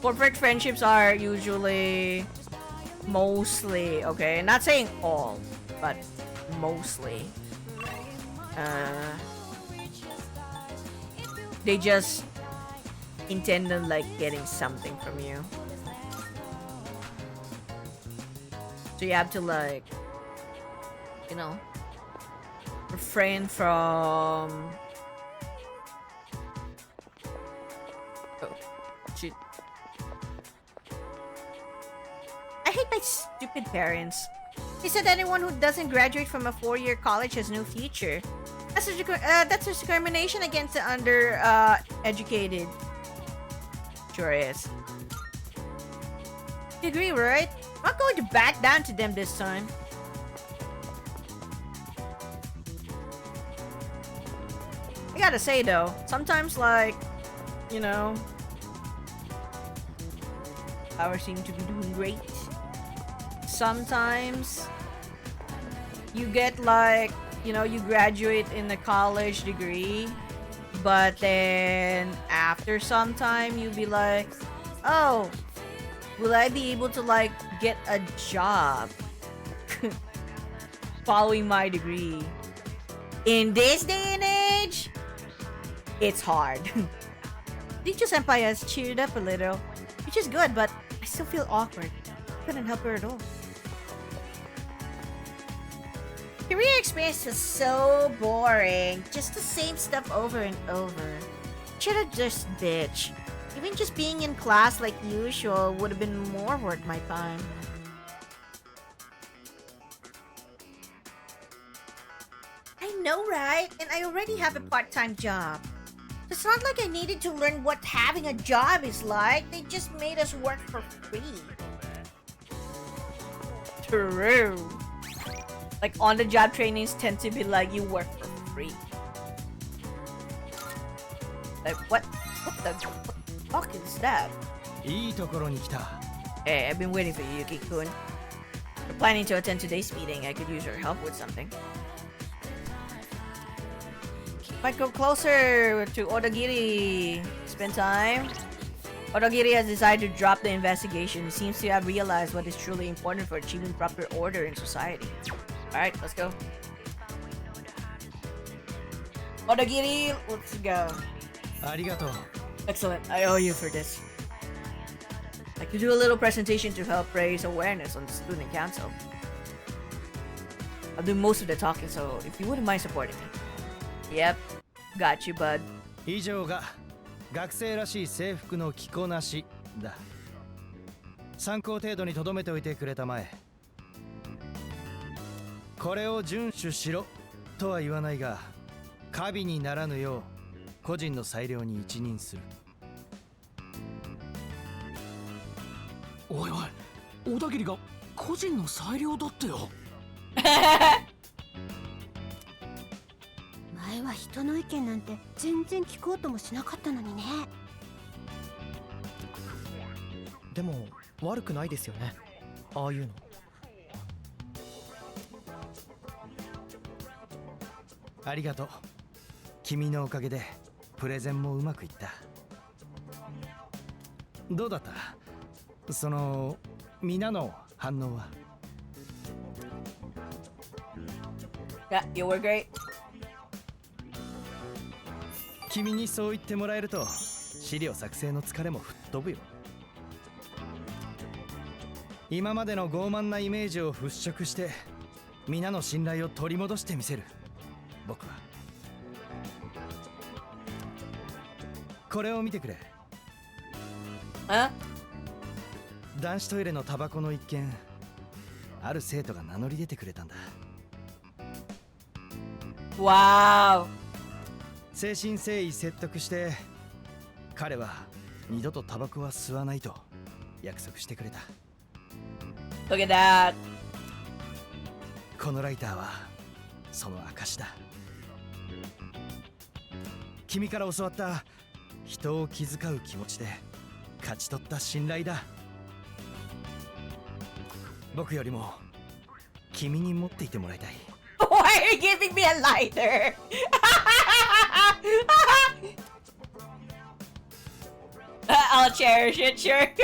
Corporate friendships are usually mostly, okay, not saying all, but mostly they just intend on like getting something from you. So you have to like, you know, refrain from shit. I hate my stupid parents. They said anyone who doesn't graduate from a 4-year college has no future. That's discrimination against the educated. Sure is. You agree, right? I'm not going to back down to them this time. I gotta say though, sometimes like, you know, ours seem to be doing great. Sometimes you get like, you know, you graduate in a college degree, but then after some time you'll be like, oh, will I be able to like get a job following my degree? In this day and age, it's hard. Teacher Senpai has cheered up a little, which is good, but I still feel awkward. Couldn't help her at all. Career experience is so boring. Just the same stuff over and over. Should've just bitch. Even just being in class like usual would have been more worth my time. I know, right? And I already have a part-time job. It's not like I needed to learn what having a job is like. They just made us work for free. True. Like on-the-job trainings tend to be like you work for free. Like what the fuck is that? Hey, I've been waiting for you, Yuki-kun. We're planning to attend today's meeting. I could use your help with something. Might go closer to Odagiri. Spend time. Odagiri has decided to drop the investigation. He seems to have realized what is truly important for achieving proper order in society. Alright, let's go. Odagiri, let's go. Arigato. Excellent, I owe you for this. I could do a little presentation to help raise awareness on the student council. I'll do most of the talking, so if you wouldn't mind supporting me. Yep, got you, bud. 以上が学生らしい制服の着こなしだ。参考程度に留めておいてくれたまえ。これを遵守しろとは言わないが、華美にならぬよう個人の裁量に一任する。おいおい、小田切が個人の裁量だってよ。前は人の意見なんて全然聞こうともしなかったのにね。でも悪くないですよね、ああいうの。ありがとう。君のおかげでプレゼンもうまくいった。どうだった、その皆の反応は。Yeah, you were great. 君にそう言ってもらえると資料作成の疲れも吹っ飛ぶよ。今までの傲慢なイメージを払拭して皆の信頼を取り戻してみせる。僕はこれを見てくれ。男子トイレのタバコの一件、ある生徒が名乗り出てくれたんだ。Wow. 誠心誠意説得して、彼は二度とタバコは吸わないと約束してくれた。 Look at that. このライターはその証だ。君から教わった人を気遣う気持ちで勝ち取った信頼だ。僕よりも君に持っていてもらいたい。Why are you giving me a lighter? I'll cherish it. Sure,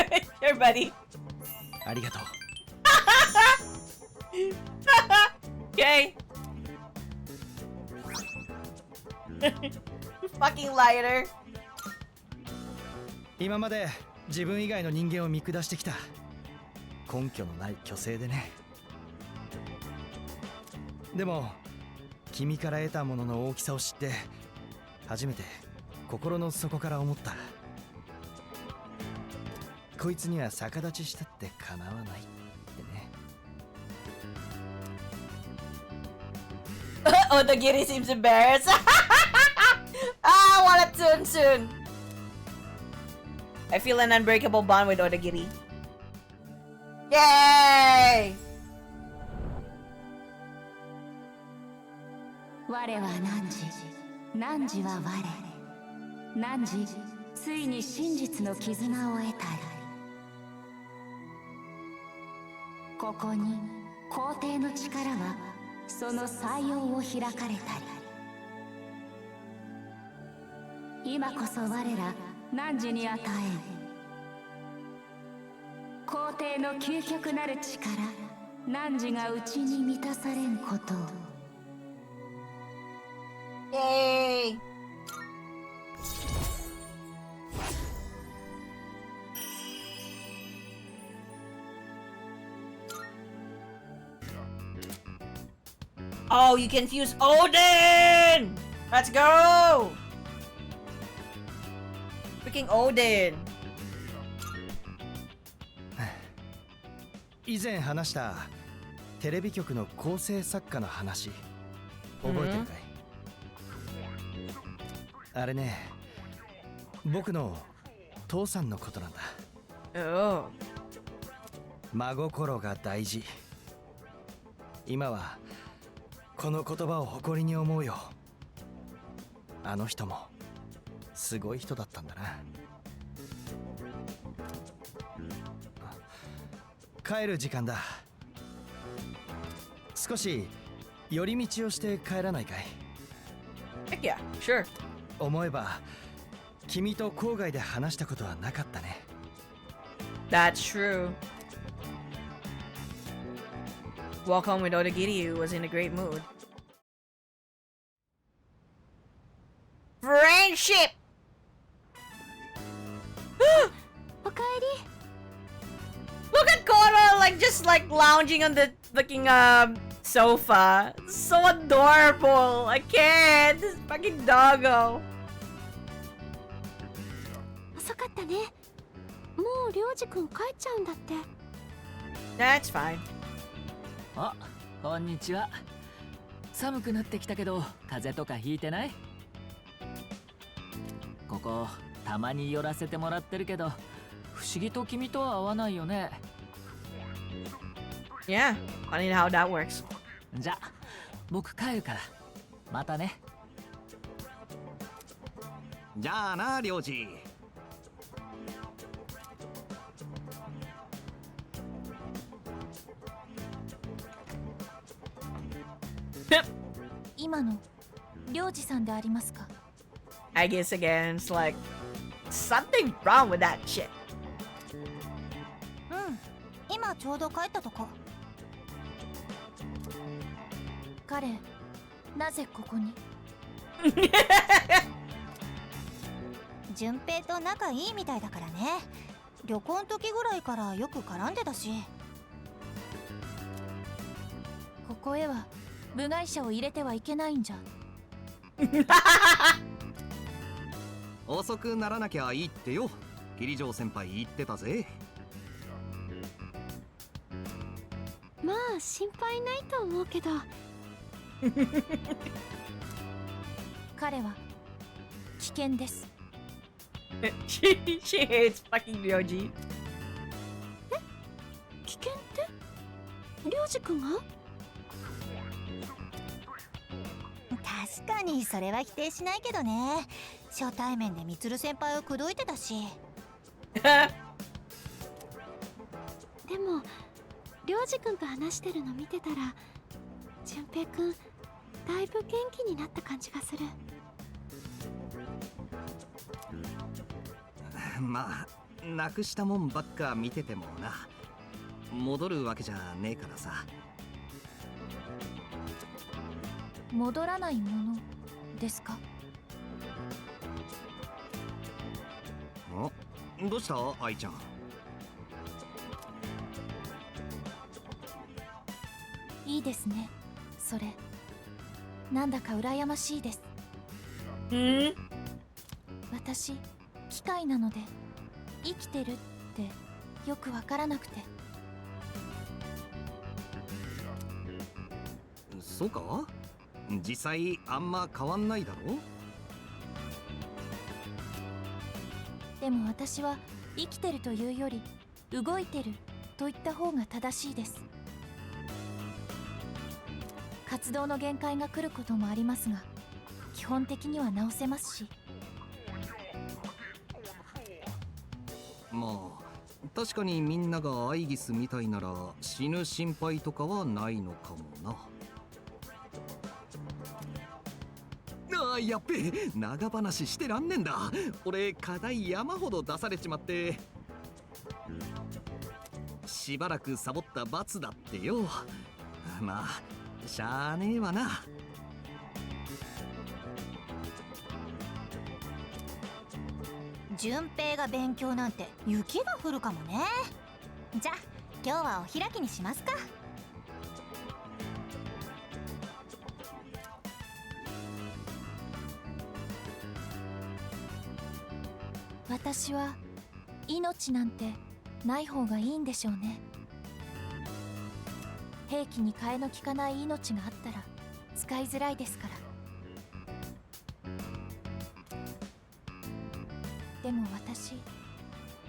sure, buddy. ありがとう。Okay. Fucking lighter. 今まで自分以外の人間を見下してきた。根拠のない虚勢でね。でも君から得たものの大きさを知って初めて心の底から思った。こいつには逆立ちしたってかなわないってね。Oh, the Giri seems embarrassed. I want a tune soon. I feel an unbreakable bond with Odagiri. Yay! 我は汝、汝は我。汝、ついに真実の絆を得たり。ここに皇帝の力はその採用を開かれたり。今こそ我ら汝に与えん皇帝の究極なる力、汝が内に満たされんことを。Yay! Oh, you can fuse Odin! Let's go! Freaking Odin! 以前話したテレビ局の構成作家の話覚えてるかい？あれね、僕の父さんのことなんだ。Oh. 真心が大事。今はこの言葉を誇りに思うよ。あの人もすごい人だったんだな。帰る時間だ。少し寄り道をして帰らないかい？ Heck yeah, sure. 思えば君と郊外で話したことはなかったね。 That's true. Walk home with Odagiri, who was in a great mood. Friendship! おかえり。 Look at Koro, like just like lounging on the fucking sofa. So adorable. I can't. This fucking doggo. 遅かったね。もうりょうじくん帰っちゃうんだって。 That's fine. あ、こんにちは。寒くなってきたけど風邪とかひいてない？ここたまに寄らせてもらってるけど不思議と君とは合わないよね。Yeah, funny how that works. じゃ僕帰るからまたね。じゃあな、りょうじ。今のりょうじさんでありますか？ I guess again, it's like something wrong with that shit. うん、今ちょうど帰ったとこ。彼なぜここに？順平と仲いいみたいだからね。旅行の時ぐらいからよく絡んでたし。ここへは部外者を入れてはいけないんじゃ。遅くならなきゃいいってよ。桐城先輩言ってたぜ。まあ心配ないと思うけど。彼は危険です。she hates fucking Ryoji. 危険って？りょうじくんが？確かにそれは否定しないけどね。初対面でみつる先輩を口説いてたし。でもりょうじくんと話してるの見てたら順平くんだいぶ元気になった感じがする。まあなくしたもんばっか見ててもな、戻るわけじゃねえからさ。戻らないものですか？どうした愛ちゃん？いいですねそれ。なんだか羨ましいです。私機械なので生きてるってよくわからなくて。そうか？実際あんま変わんないだろ？でも私は生きてるというより動いてると言った方が正しいです。活動の限界が来ることもありますが基本的には直せますし。まあ確かにみんながアイギスみたいなら死ぬ心配とかはないのかもな。やっべえ、長話してらんねんだ。俺課題山ほど出されちまってしばらくサボった罰だってよ。まあしゃあねえわな。順平が勉強なんて雪が降るかもね。じゃあ今日はお開きにしますか。私は命なんてない方がいいんでしょうね。兵器に替えの利かない命があったら使いづらいですから。でも私、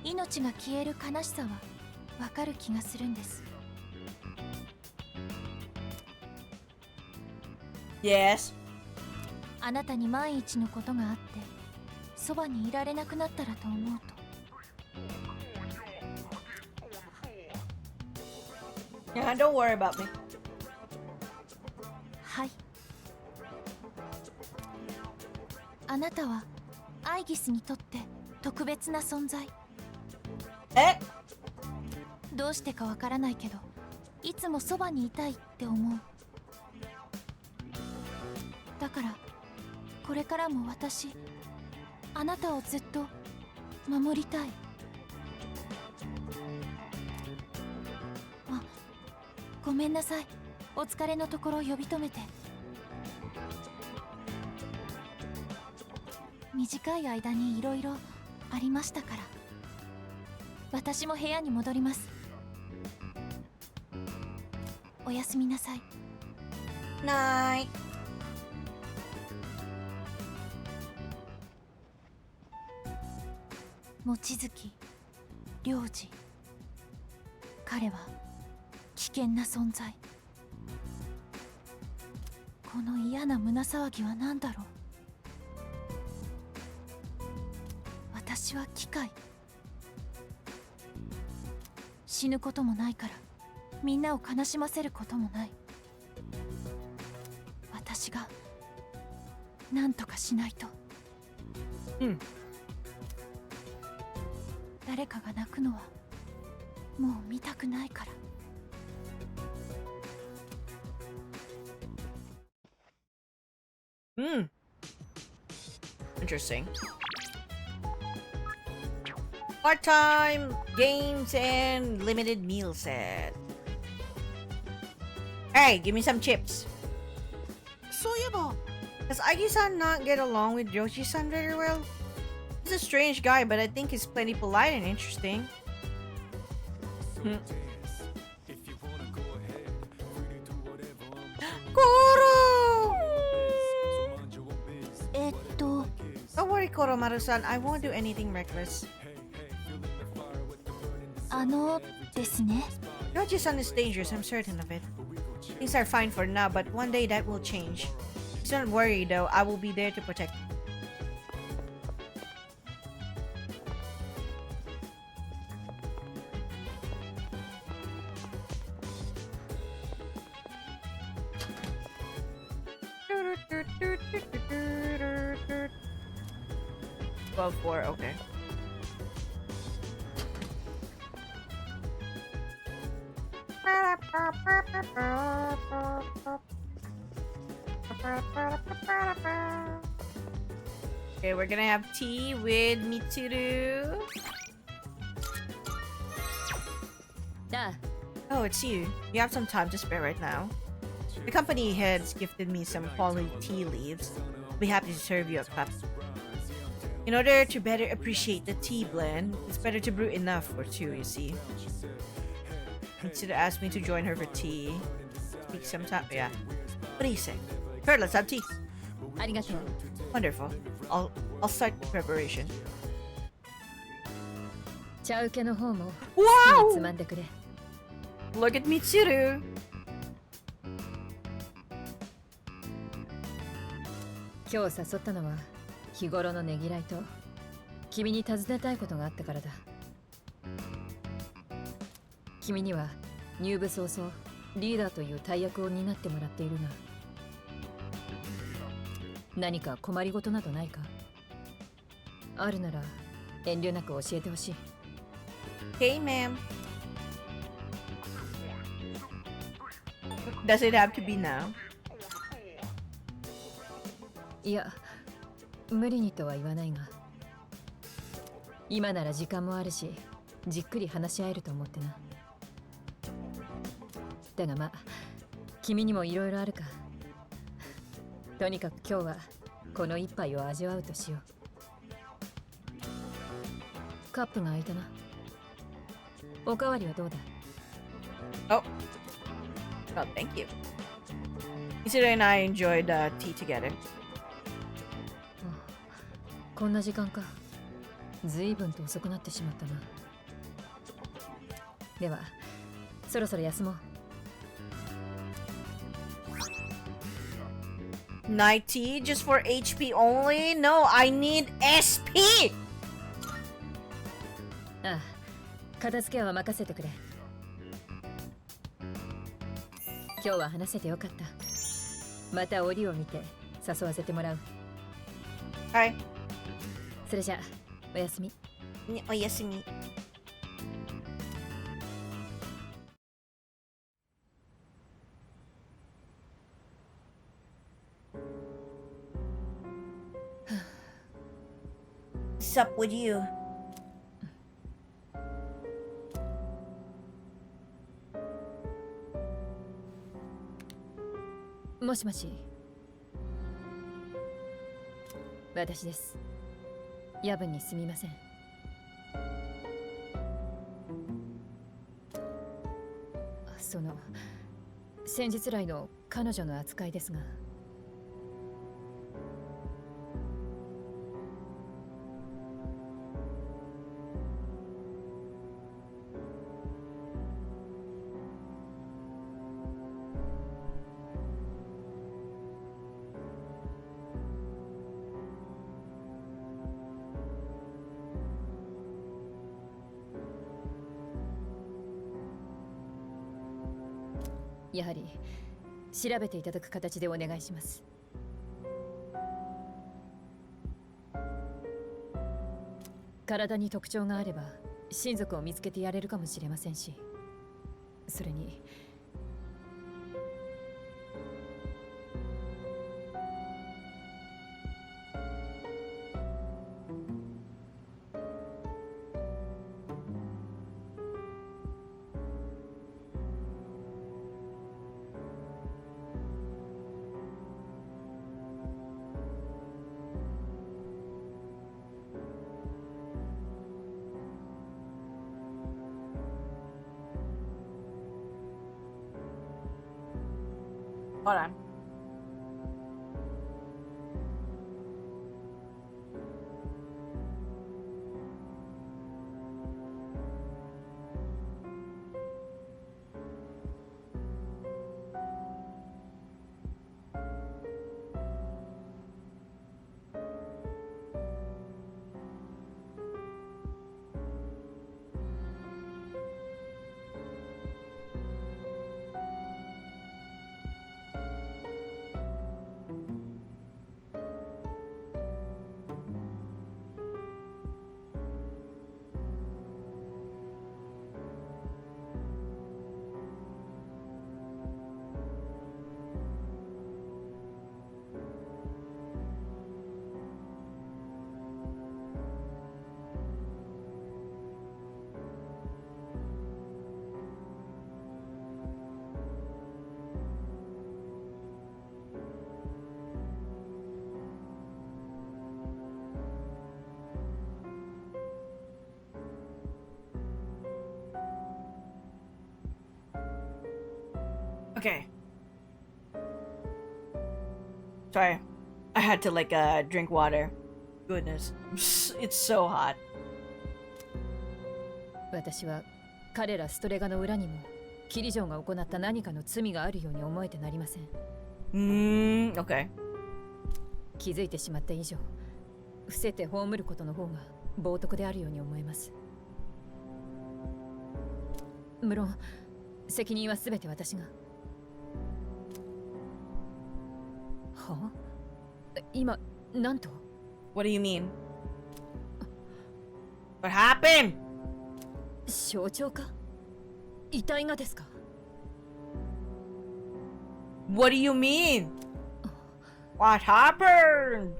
命が消える悲しさはわかる気がするんです。 Yes. あなたに万一のことがあってそばにいられなくなったらと思うと。Yeah, don't worry about me. はい。あなたはアイギスにとって特別な存在。え？どうしてかわからないけどいつもそばにいたいって思う。だからこれからも私あなたをずっと守りたい。あ、ごめんなさい。お疲れのところ呼び止めて。短い間にいろいろありましたから。私も部屋に戻ります。おやすみなさい。Night. 望月良二、彼は危険な存在。この嫌な胸騒ぎは何だろう。私は機械。死ぬこともないからみんなを悲しませることもない。私が何とかしないと。誰かが泣くのはもう見たくないから。Interesting. Part-time games and limited meal set. Hey, give me some chips. そういえば Does Aiki-san not get along with Yoshi-san very well? He's a strange guy, but I think he's plenty polite and interesting. Koro! Don't worry, Koromaru-san. I won't do anything reckless. ですね。Yoshi-san is dangerous, I'm certain of it. Things are fine for now, but one day that will change. Please don't worry, though. I will be there to protect you. Well, 4, okay. Okay, we're gonna have tea with Mitsuru. Oh, it's you. You have some time to spare right now. The company heads gifted me some quality tea leaves. I'll be happy to serve you a cup. In order to better appreciate the tea blend, it's better to brew enough for two, you see. Mitsuru asked me to join her for tea. Take some time. Yeah. What do you say? Sure, let's have tea. Wonderful. I'll start the preparation. Wow! Look at Mitsuru. 今日誘ったのは日頃のねぎらいと君に尋ねたいことがあったからだ。君には入部早々リーダーという大役を担ってもらっているが、何か困りごとなどないか？あるなら遠慮なく教えてほしい。Hey, ma'am. Does it have to be now? いや、無理にとは言わないが、今なら時間もあるし、じっくり話し合えると思ってな。だがまあ、君にもいろいろあるか。とにかく今日はこの一杯を味わうとしよう。カップが空いたな。おかわりはどうだ？ Oh. Oh, thank you. Mitsuru and I enjoyed tea together. こんな時間か。ずいぶんと遅くなってしまったな。では、そろそろ休もう。Night tea just for HP only? No, I need SP! ああ、片付けは任せてくれ。今日は話せてよかった。また折を見て誘わせてもらう。はい。それじゃあ、おやすみ。おやすみ。What's up with you? もしもし。私です。夜分にすみません。その先日来の彼女の扱いですが。やはり調べていただく形でお願いします。体に特徴があれば親族を見つけてやれるかもしれませんし、それにHold on. Okay. Sorry. I had to like drink water. Goodness. It's so hot. 私は彼らストレガの裏にもキリジョンが行った何かの罪があるように思えてなりません。Okay. 気づいてしまった以上、伏せて葬ることの方が冒涜であるように思えます。無論、責任はすべて私が。は？今、なんと？ What do you mean? What happened? 象徴か？遺体がですか？ What do you mean? What happened?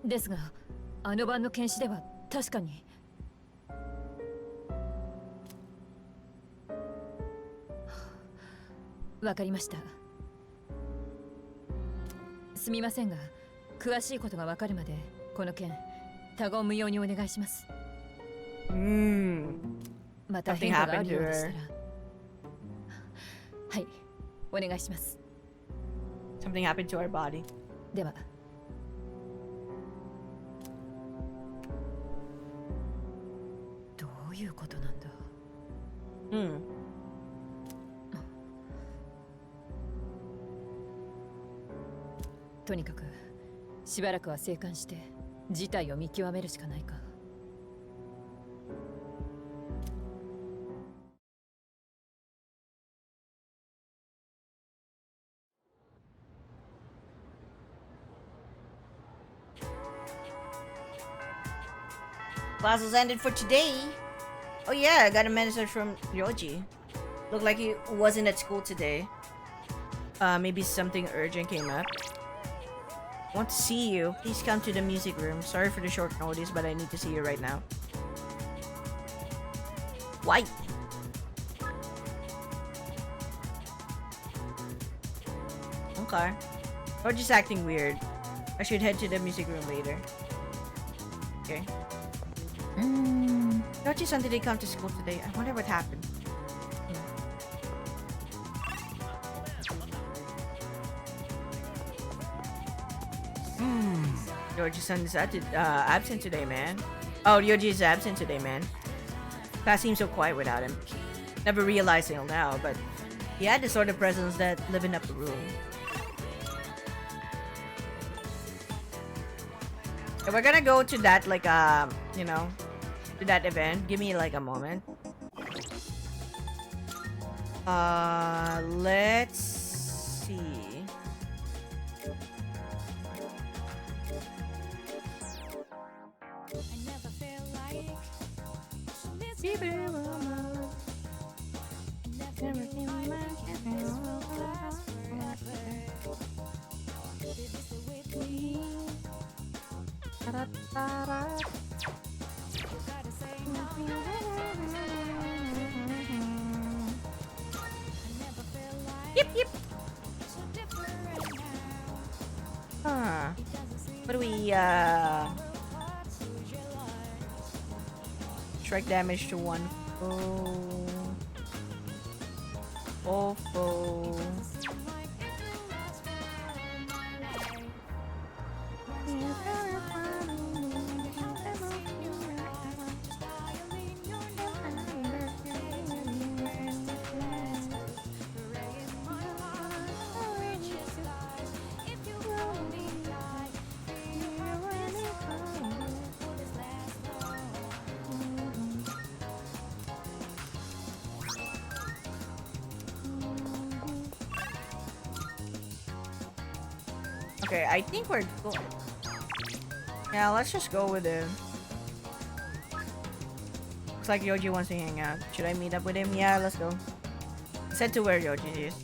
ですが、あの晩の検視では確かに。わかりました。すみませんが、詳しいことがわかるまでこの件他言無用にお願いします。また変化があるようでしたら、はい、お願いします。Something happened to our body. では。どういうことなんだ？とにかくしばらくは静観して事態を見極めるしかないか。Classes ended for today. Oh yeah, I got a message from Ryoji. Looked like he wasn't at school today. Maybe something urgent came up. Want to see you. Please come to the music room. Sorry for the short notice, but I need to see you right now. Why? Okay. Or just acting weird. I should head to the music room later. Okay. Nochi-san didn't come to school today. I wonder what happened. Yoji-san is absent today, man. Oh, Yoji is absent today, man. Class seems so quiet without him. Never realized till now, but he had the sort of presence that livened up the room. And we're gonna go to that, like, you know, to that event. Give me, like, a moment. Let's see. Yep, yep. Huh. What do we, strike damage to one foe. All foe. Okay, I think we're good. Yeah, let's just go with him. Looks like Yoji wants to hang out. Should I meet up with him? Yeah, let's go. Said to where Yoji is.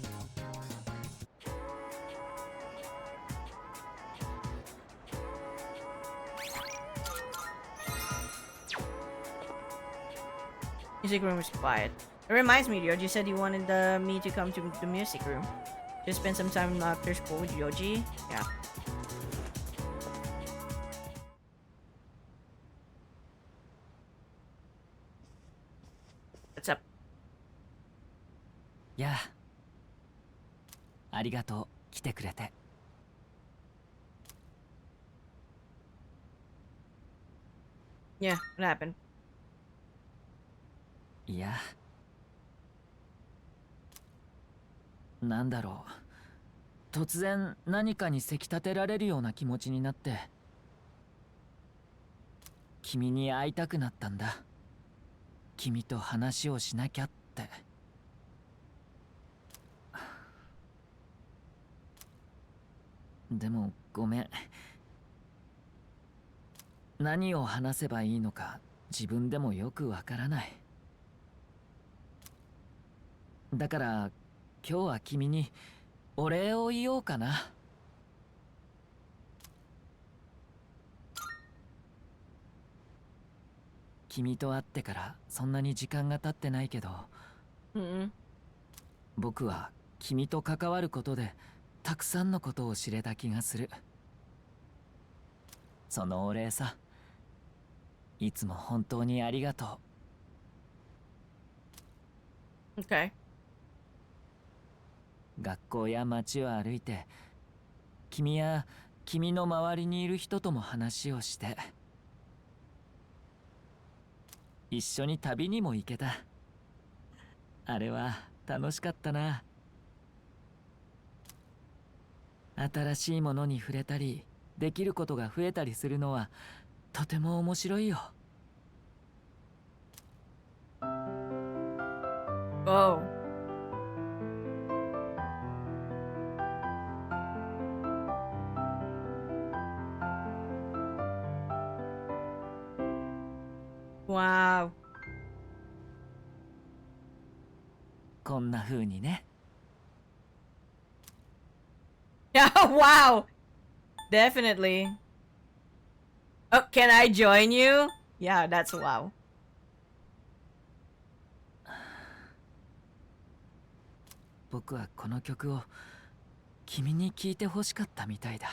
Music room is quiet. It reminds me, Yoji said he wanted me to come to the music room. Just spend some time after school with Yoji. Yeah. What's up? やあ、ありがとう来てくれて。Yeah, what happened? いや、なんだろう。突然何かにせき立てられるような気持ちになって、君に会いたくなったんだ。君と話をしなきゃって。でもごめん。何を話せばいいのか自分でもよくわからない。だから今日は君にお礼を言おうかな。君と会ってからそんなに時間が経ってないけど、僕は君と関わることでたくさんのことを知れた気がする。そのお礼さ。いつも本当にありがとう。Okay. 学校や街を歩いて、君や君の周りにいる人とも話をして、一緒に旅にも行けた。あれは楽しかったな。新しいものに触れたり、できることが増えたりするのはとても面白いよ。Oh. Wow. こんな風にね。Yeah, wow. Definitely. Oh, can I join you? Yeah, that's wow. 僕はこの曲を君に聴いてほしかったみたいだ。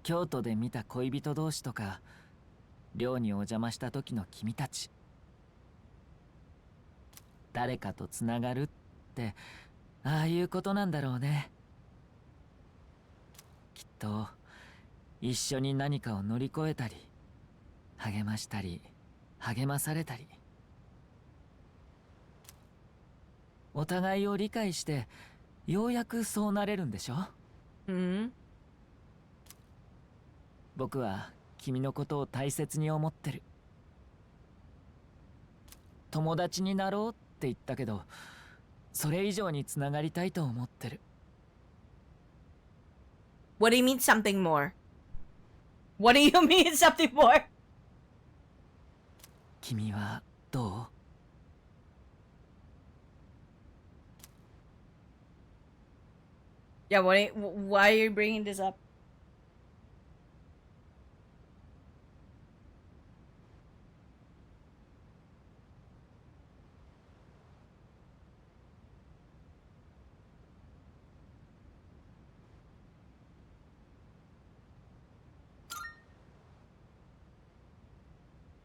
京都で見た恋人同士とか、寮にお邪魔した時の君たち。誰かとつながるって、ああいうことなんだろうね。きっと一緒に何かを乗り越えたり励ましたり励まされたりお互いを理解してようやくそうなれるんでしょ。僕は君のことを大切に思ってる。友達になろうって言ったけどそれ以上につながりたいと思ってる。 What do you mean something more? What do you mean something more? 君はどう？ Yeah, why are you bringing this up?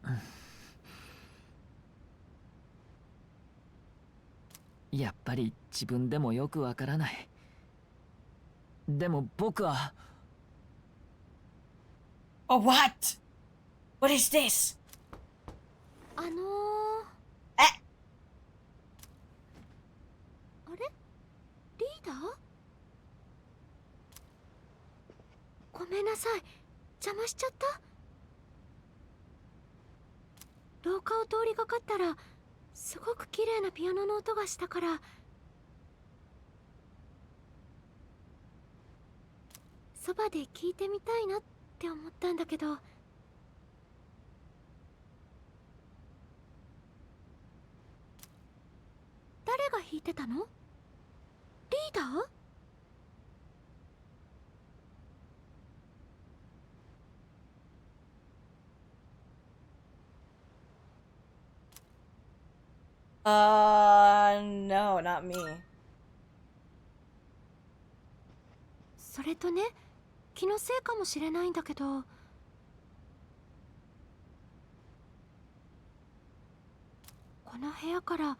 Mm. やっぱり自分でもよくわからない。でも僕は Oh, what? What is this? え、あれリーダー？ごめんなさい、邪魔しちゃった。廊下を通りがかったらすごく綺麗なピアノの音がしたから、そばで聞いてみたいなって思ったんだけど。誰が弾いてたの？リーダー？No, not me. それとね、気のせいかもしれないんだけど、この部屋から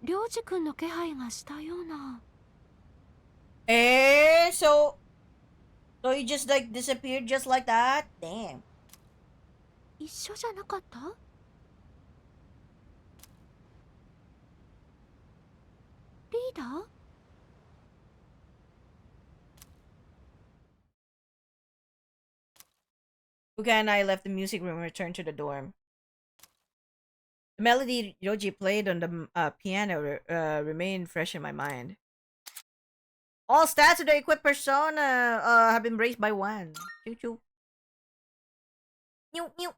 りょうじくんの気配がしたような。So you just like disappeared just like that? Damn. 一緒じゃなかった？リーダーUka and I left the music room and returned to the dorm. The melody Yoji played on the piano remained fresh in my mind. All stats of the equipped persona have been raised by 1. Choo choo. Mew mew.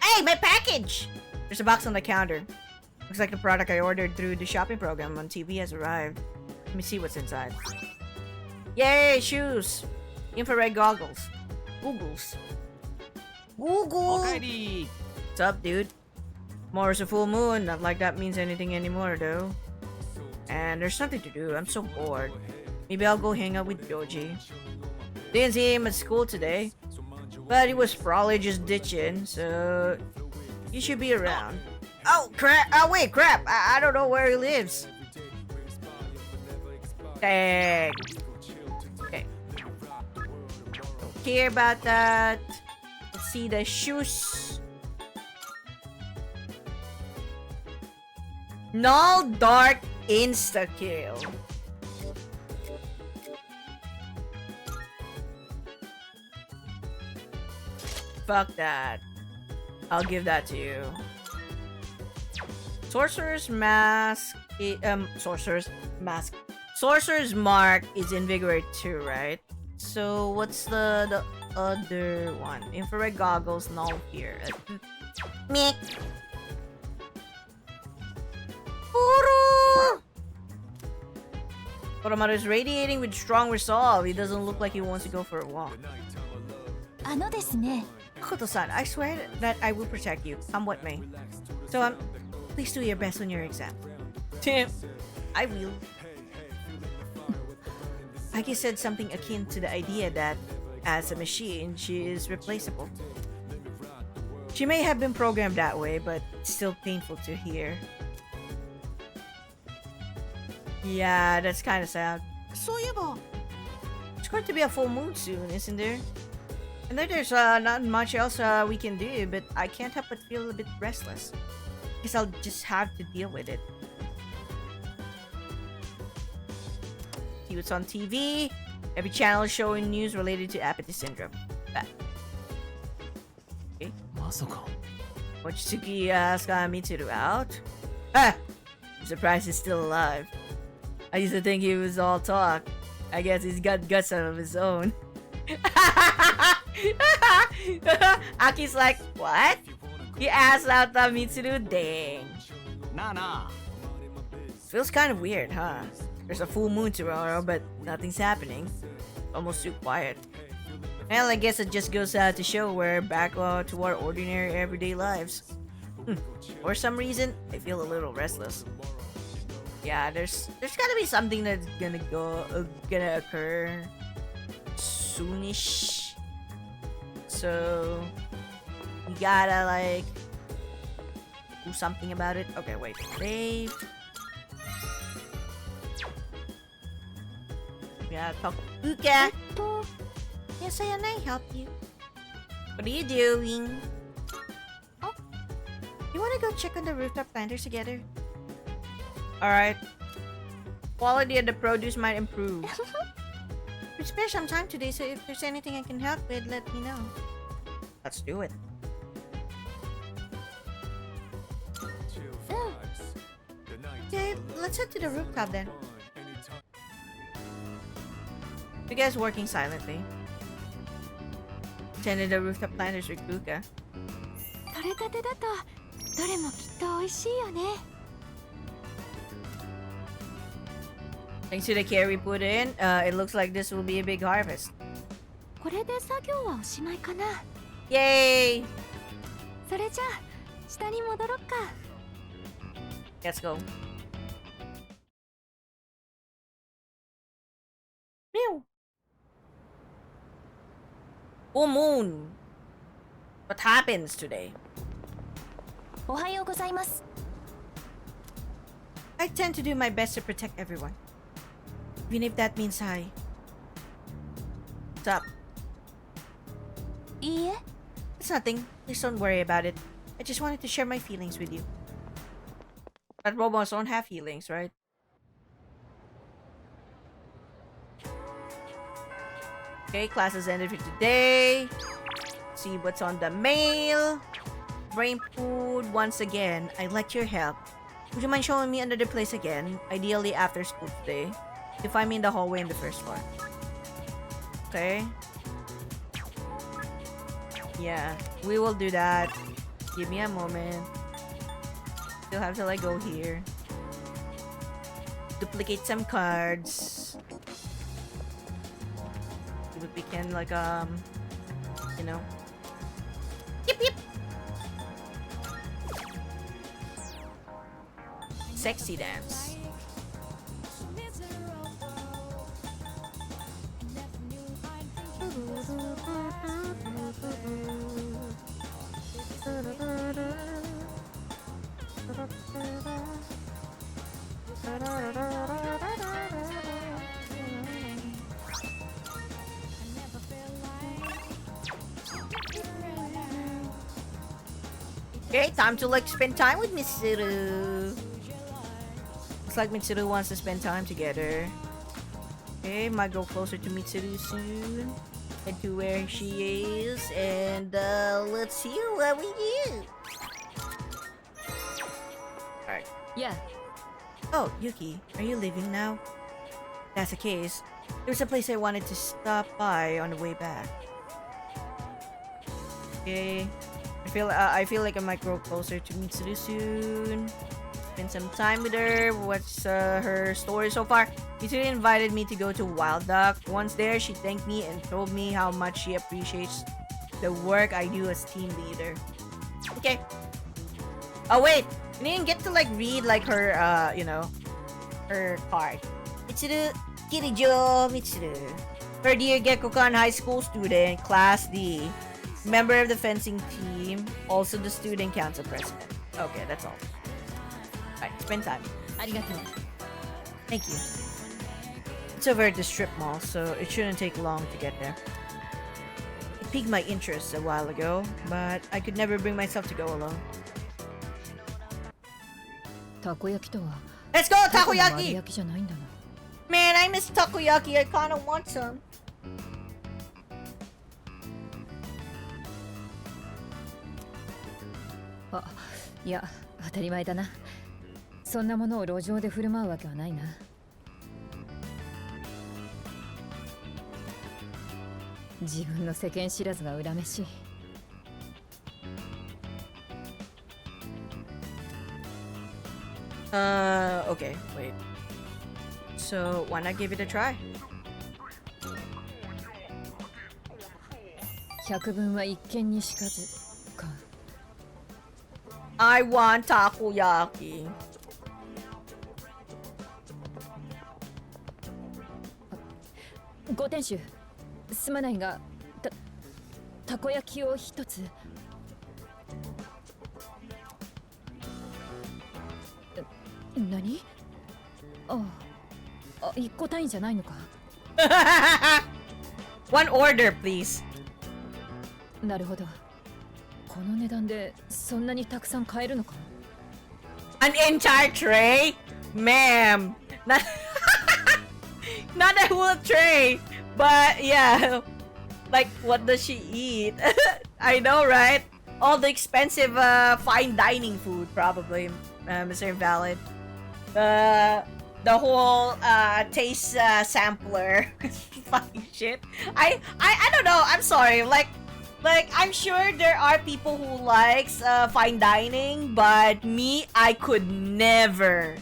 Hey, my package! There's a box on the counter. Looks like the product I ordered through the shopping program on TV has arrived. Let me see what's inside. Yay, shoes! Infrared goggles. Googles. Google! What's up, dude? Tomorrow's a full moon. Not like that means anything anymore, though. And there's nothing to do. I'm so bored. Maybe I'll go hang out with Joji. Didn't see him at school today. But he was probably just ditching, so... he should be around. Oh, crap! Oh, wait, crap! I don't know where he lives. Dang. Okay. Don't care about that. Let's see the shoes. Null Dark Insta-kill. Fuck that. I'll give that to you. Sorcerer's Mask... Sorcerer's Mark is Invigorate 2, right? So what's the other one? Infrared goggles, null here. Meh. Oromaru is radiating with strong resolve. He doesn't look like he wants to go for a walk. あのですね。 Koto-san, I swear that I will protect you, come what may. So, please do your best on your exam. Tim, I will. Aki said something akin to the idea that, as a machine, she is replaceable. She may have been programmed that way, but it's still painful to hear. Yeah, that's kind of sad. そういえば It's going to be a full moon soon, isn't there? And then there's not much else we can do, but I can't help but feel a bit restless. Guess I'll just have to deal with it. See what's on TV. Every channel is showing news related to apathy syndrome. Okay. まさか Mochitsuki asked Mitsuru out. Ah! I'm surprised he's still alive. I used to think he was all talk. I guess he's got guts of his own. Aki's like, what? He asked out Mitsuru? Dang. Nah. Feels kind of weird, huh? There's a full moon tomorrow, but nothing's happening. Almost too quiet. Well, I guess it just goes out to show we're back to our ordinary everyday lives. For some reason, I feel a little restless. Yeah, there's gotta be something that's gonna occur soonish. So we gotta like do something about it. Okay, wait. Save. Yeah, talk. Uka. Yes, I can help you. What are you doing? Oh, you wanna go check on the rooftop planters together? Alright. Quality of the produce might improve. We spare some time today, so if there's anything I can help with, let me know. Let's do it. Okay, let's head to the rooftop then. You guys working silently. Tended the rooftop planters with Kuka. 取れたてだとどれもきっと美味しいよね。 Thanks to the care we put in, it looks like this will be a big harvest. これで作業はおしまいかな。 Yay! それじゃあ下に戻ろっか。 Let's go. Meow. Full moon. What happens today? おはようございます。 I tend to do my best to protect everyone. Even if that means I... What's up? いいえ。 It's nothing. Please don't worry about it. I just wanted to share my feelings with you. But robots don't have feelings, right? Okay, class has ended for today. See what's on the mail. Brain food once again. I'd like your help. Would you mind showing me another place again? Ideally after school today. You find me in the hallway in the first floor. Okay. Yeah, we will do that. Give me a moment. Still have to like go here. Duplicate some cards. See what we can like you know. Yep. Sexy dance. Okay, time to like spend time with Mitsuru. Looks like Mitsuru wants to spend time together. Okay, might go closer to Mitsuru soon. Head to where she is, and let's see what we do. Alright. Yeah. Oh, Yuki, are you leaving now? If that's the case, there's a place I wanted to stop by on the way back. Okay. I feel like I might grow closer to Mitsuru soon. Spend some time with her. What's her story so far? Mitsuru invited me to go to Wild Duck. Once there, she thanked me and told me how much she appreciates the work I do as team leader. Okay. Oh wait, we didn't get to like read like her you know, her card. Mitsuru Kirijo Mitsuru. Third year Gekkokan High School student, Class D. Member of the fencing team, also the student council president. Okay, that's all. Alright, spend time. ありがとう。Thank you. It's over at the strip mall, so it shouldn't take long to get there. It piqued my interest a while ago, but I could never bring myself to go alone. たこ焼きとは Let's go, たこの丸 takoyaki! 焼きじゃないんだな。 Man, I miss takoyaki. I kinda want some. あ、いや当たり前だな。そんなものを路上で振る舞うわけはないな。自分の世間知らずが恨めしい。Okay, wait. So, why not give it a try? 百聞は一見にしかずか。 I want takoyaki. ご店主、すまないが、たこ焼きを一つ。何？一個単位じゃないのか。One order, please. なるほど。この値段でそんなにたくさん買えるのか。 An entire tray? Ma'am. Not, not a whole tray. But yeah. Like, what does she eat? I know, right? All the expensive fine dining food, probably. Mr. Invalid. The whole taste sampler. Fucking shit. I don't know. I'm sorry. Like I'm sure there are people who likes fine dining, but me, I could never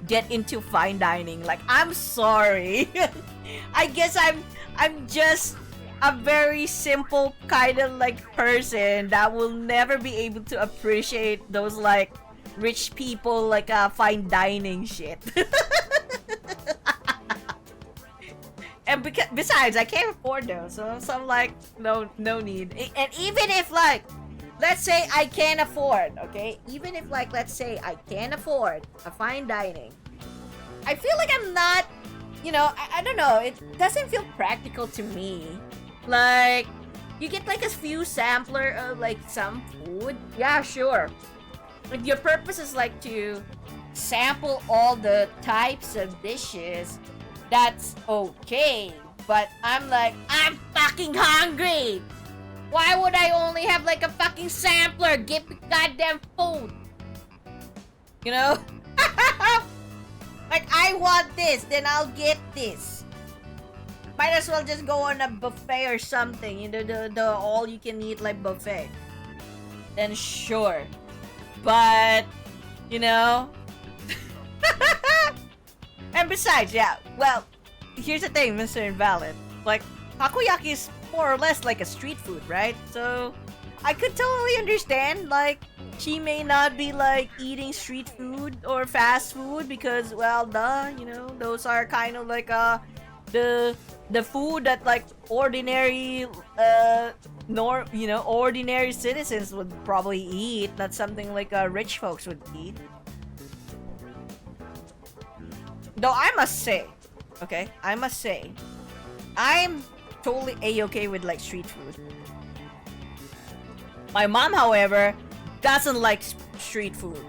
get into fine dining. Like, I'm sorry. I guess I'm just a very simple kind of like person that will never be able to appreciate those like rich people like fine dining shit. And besides, I can't afford those, so I'm like, no need. And even if like, let's say I can afford, okay? Even if like, let's say I can afford a fine dining, I feel like I'm not, you know, I don't know, it doesn't feel practical to me. Like, you get like a few sampler of like some food, yeah, sure. If your purpose is like to sample all the types of dishes, that's okay. But I'm like, I'm fucking hungry. Why would I only have like a fucking sampler? Give me goddamn food. You know? Like, I want this, then I'll get this. Might as well just go on a buffet or something. You know, the all you can eat like buffet. Then sure. But, you know? And besides, yeah, well, here's the thing, Mr. Invalid. Like, takoyaki is more or less like a street food, right? So, I could totally understand, like, she may not be, like, eating street food or fast food because, well, duh, you know, those are kind of like, the food that, like, ordinary, ordinary citizens would probably eat, not something like, rich folks would eat. Though I must say, okay, I'm totally a-okay with like street food. My mom, however, doesn't like street food.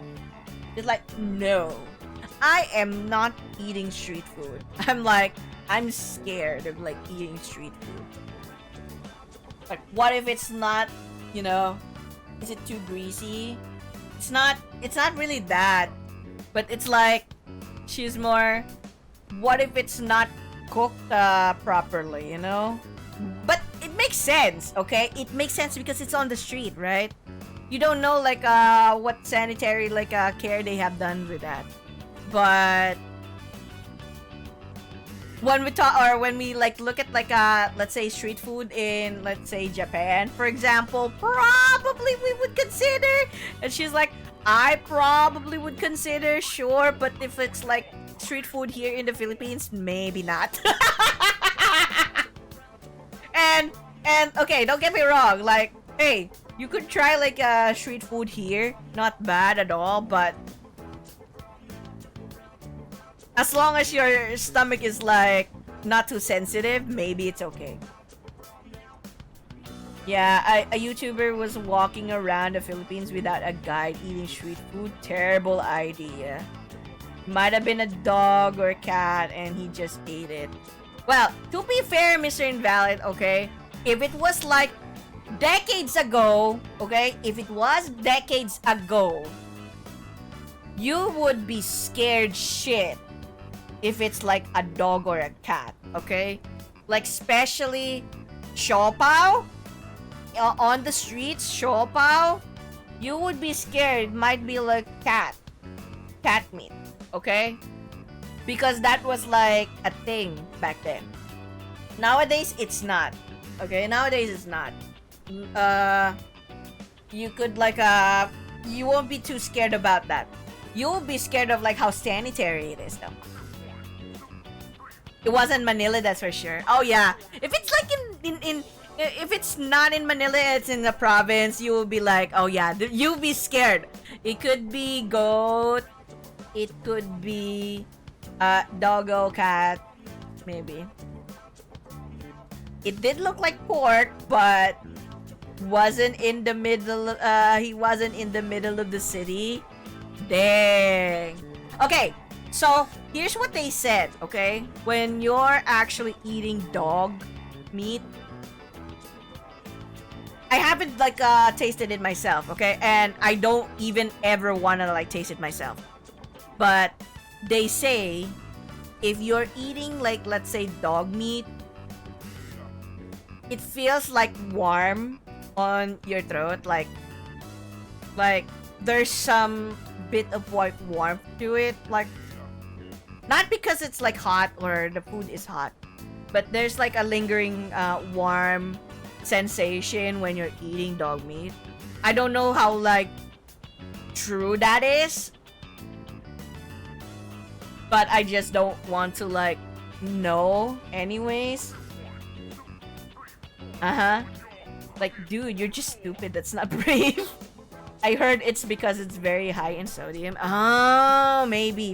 It's like, no, I am not eating street food. I'm scared of like eating street food. Like, what if it's not, you know, is it too greasy? It's not really that, but it's like, she's more, what if it's not cooked properly, you know? But it makes sense, okay? It makes sense because it's on the street, right? You don't know like what sanitary like care they have done with that. But when we talk, or when we like look at like let's say street food in, let's say, Japan, for example, probably we would consider. And she's like, I probably would consider, sure, but if it's like street food here in the Philippines, maybe not. and okay, don't get me wrong, like, hey, you could try like street food here, not bad at all, but As long as your stomach is like not too sensitive, maybe it's okay. Yeah, a YouTuber was walking around the Philippines without a guide eating street food. Terrible idea. Might have been a dog or a cat and he just ate it. Well, to be fair, Mr. Invalid, okay? If it was like decades ago, okay? If it was decades ago, you would be scared shit if it's like a dog or a cat, okay? Like, especially Siopao on the streets, Siopao, you would be scared. It might be like cat meat, okay? Because that was like a thing back then. Nowadays, it's not. Okay, nowadays it's not. You could like you won't be too scared about that. You will be scared of like how sanitary it is though. It wasn't Manila, that's for sure. Oh yeah, if it's like in if it's not in Manila, it's in the province, you will be like, oh yeah, you'll be scared. It could be goat, it could be doggo, cat, maybe. It did look like pork, but wasn't in the middle. He wasn't in the middle of the city. Dang. Okay, so here's what they said. Okay, when you're actually eating dog meat, I haven't like tasted it myself. Okay, and I don't even ever wanna like taste it myself. But they say if you're eating like, let's say, dog meat, it feels like warm on your throat, like there's some bit of like warmth to it, like not because it's like hot or the food is hot, but there's like a lingering warm sensation when you're eating dog meat. I don't know how like true that is, but I just don't want to like know anyways. Like, dude, you're just stupid. That's not brave. I heard it's because it's very high in sodium. Oh, maybe.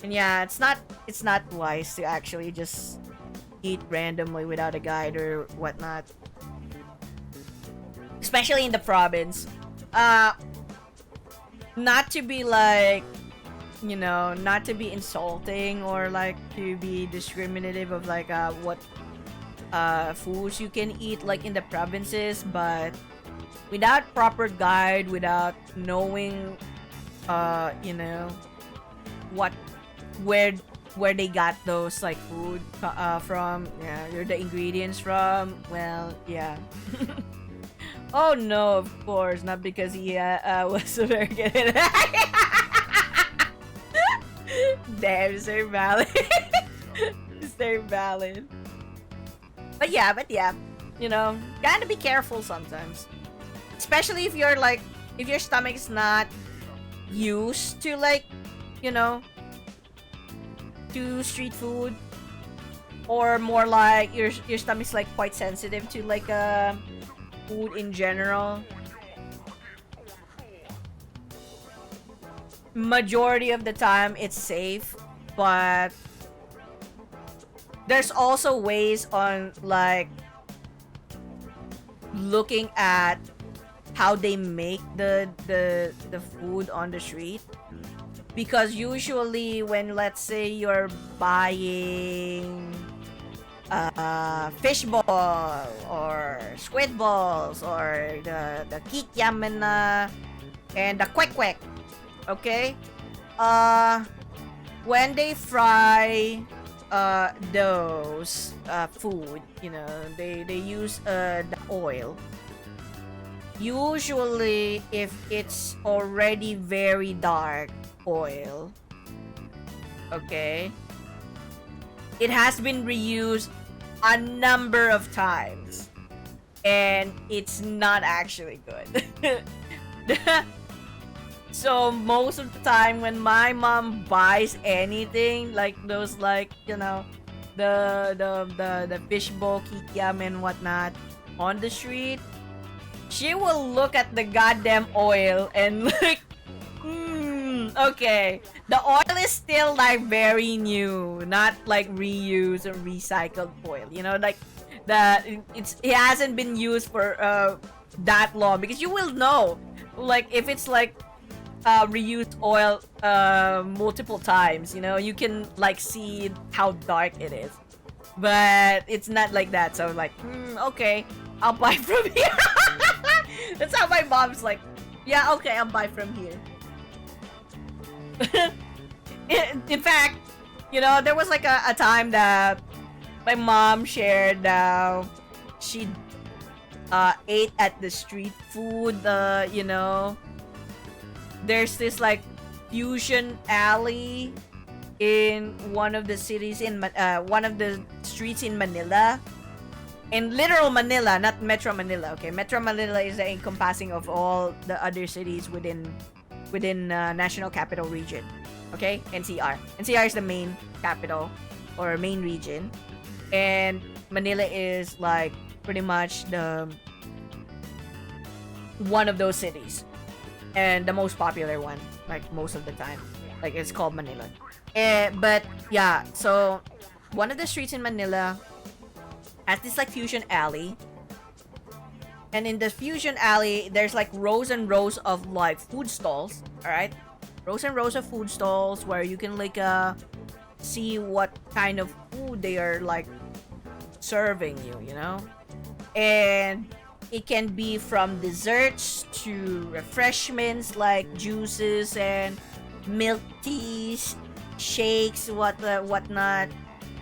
And yeah, it's not wise to actually just eat randomly without a guide or whatnot. Especially in the province. Not to be like, you know, not to be insulting or like to be discriminative of like what foods you can eat like in the provinces, but without proper guide, without knowing you know where they got those like food from, yeah, where the ingredients from, well, yeah. Oh no, of course not, because he was American. Damn, Sir Valid. Sir Valid. But yeah, you know, gotta be careful sometimes. Especially if you're like, if your stomach's not used to like, you know, to street food, or more like your stomach's like quite sensitive to like food in general. Majority of the time it's safe, but there's also ways on like looking at how they make the food on the street, because usually when, let's say, you're buying fish ball or squid balls or the kikiam and the kwek, okay, when they fry those food, you know, they use the oil. Usually if it's already very dark oil, okay, it has been reused a number of times and it's not actually good. So most of the time when my mom buys anything like those, like, you know, the fishbowl, kikiam and whatnot on the street, she will look at the goddamn oil and like, Okay. The oil is still like very new, not like reused or recycled oil. You know, like it hasn't been used for that long, because you will know, like if it's like reused oil multiple times. You know, you can like see how dark it is. But it's not like that. So like, okay, I'll buy from here. That's how my mom's like, yeah, okay, I'll buy from here. In fact, you know, there was like a time that my mom shared she ate at the street food. You know, there's this like fusion alley in one of the cities in one of the streets in Manila. In literal Manila, not Metro Manila. Okay, Metro Manila is the encompassing of all the other cities within National Capital Region. Okay, NCR. NCR is the main capital or main region, and Manila is like pretty much the one of those cities, and the most popular one, like most of the time. Like it's called Manila. But yeah, so one of the streets in Manila has this like fusion alley, and in the fusion alley there's like rows and rows of like food stalls. All right, rows and rows of food stalls where you can like see what kind of food they are like serving you, you know, and it can be from desserts to refreshments like juices and milk teas, shakes, whatnot,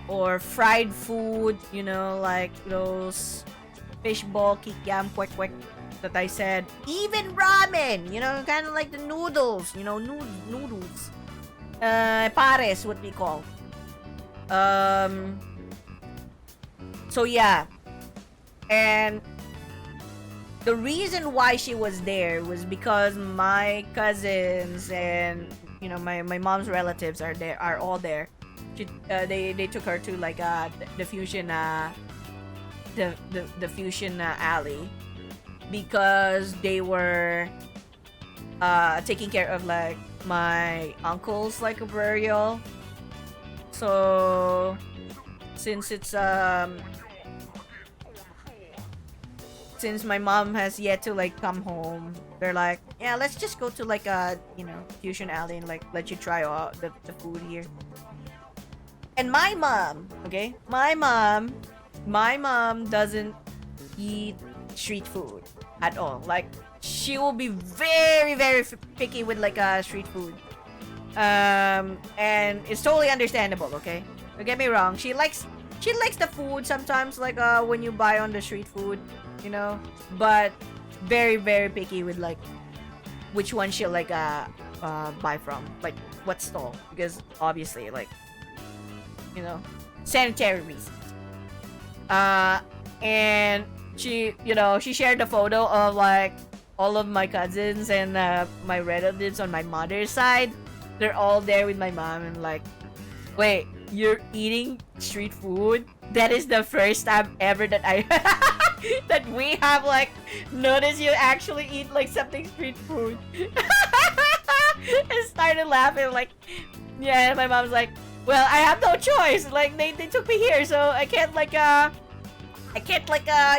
or fried food, you know, like those fishball, kikiam, kwek kwek that I said. Even ramen, you know, kind of like the noodles, you know, noodles. Pares, what we call. So yeah, and the reason why she was there was because my cousins and, you know, my mom's relatives are all there. They took her to like the fusion the fusion alley because they were taking care of like my uncle's like a burial. So since it's since my mom has yet to like come home, they're like, yeah, let's just go to like a, you know, fusion alley and like let you try out the food here. And my mom, okay, my mom doesn't eat street food at all. Like she will be very picky with like street food, and it's totally understandable. Okay, don't get me wrong, she likes the food sometimes, like when you buy on the street food, you know, but very picky with like which one she'll like buy from, like what stall, because obviously, like, you know, sanitary reasons. And she, you know, she shared a photo of like all of my cousins and my relatives on my mother's side. They're all there with my mom, and like, wait, you're eating street food? That is the first time ever that I that we have like noticed you actually eat like something street food. And started laughing, like, yeah. And my mom's like, well, I have no choice. Like they took me here, so I can't like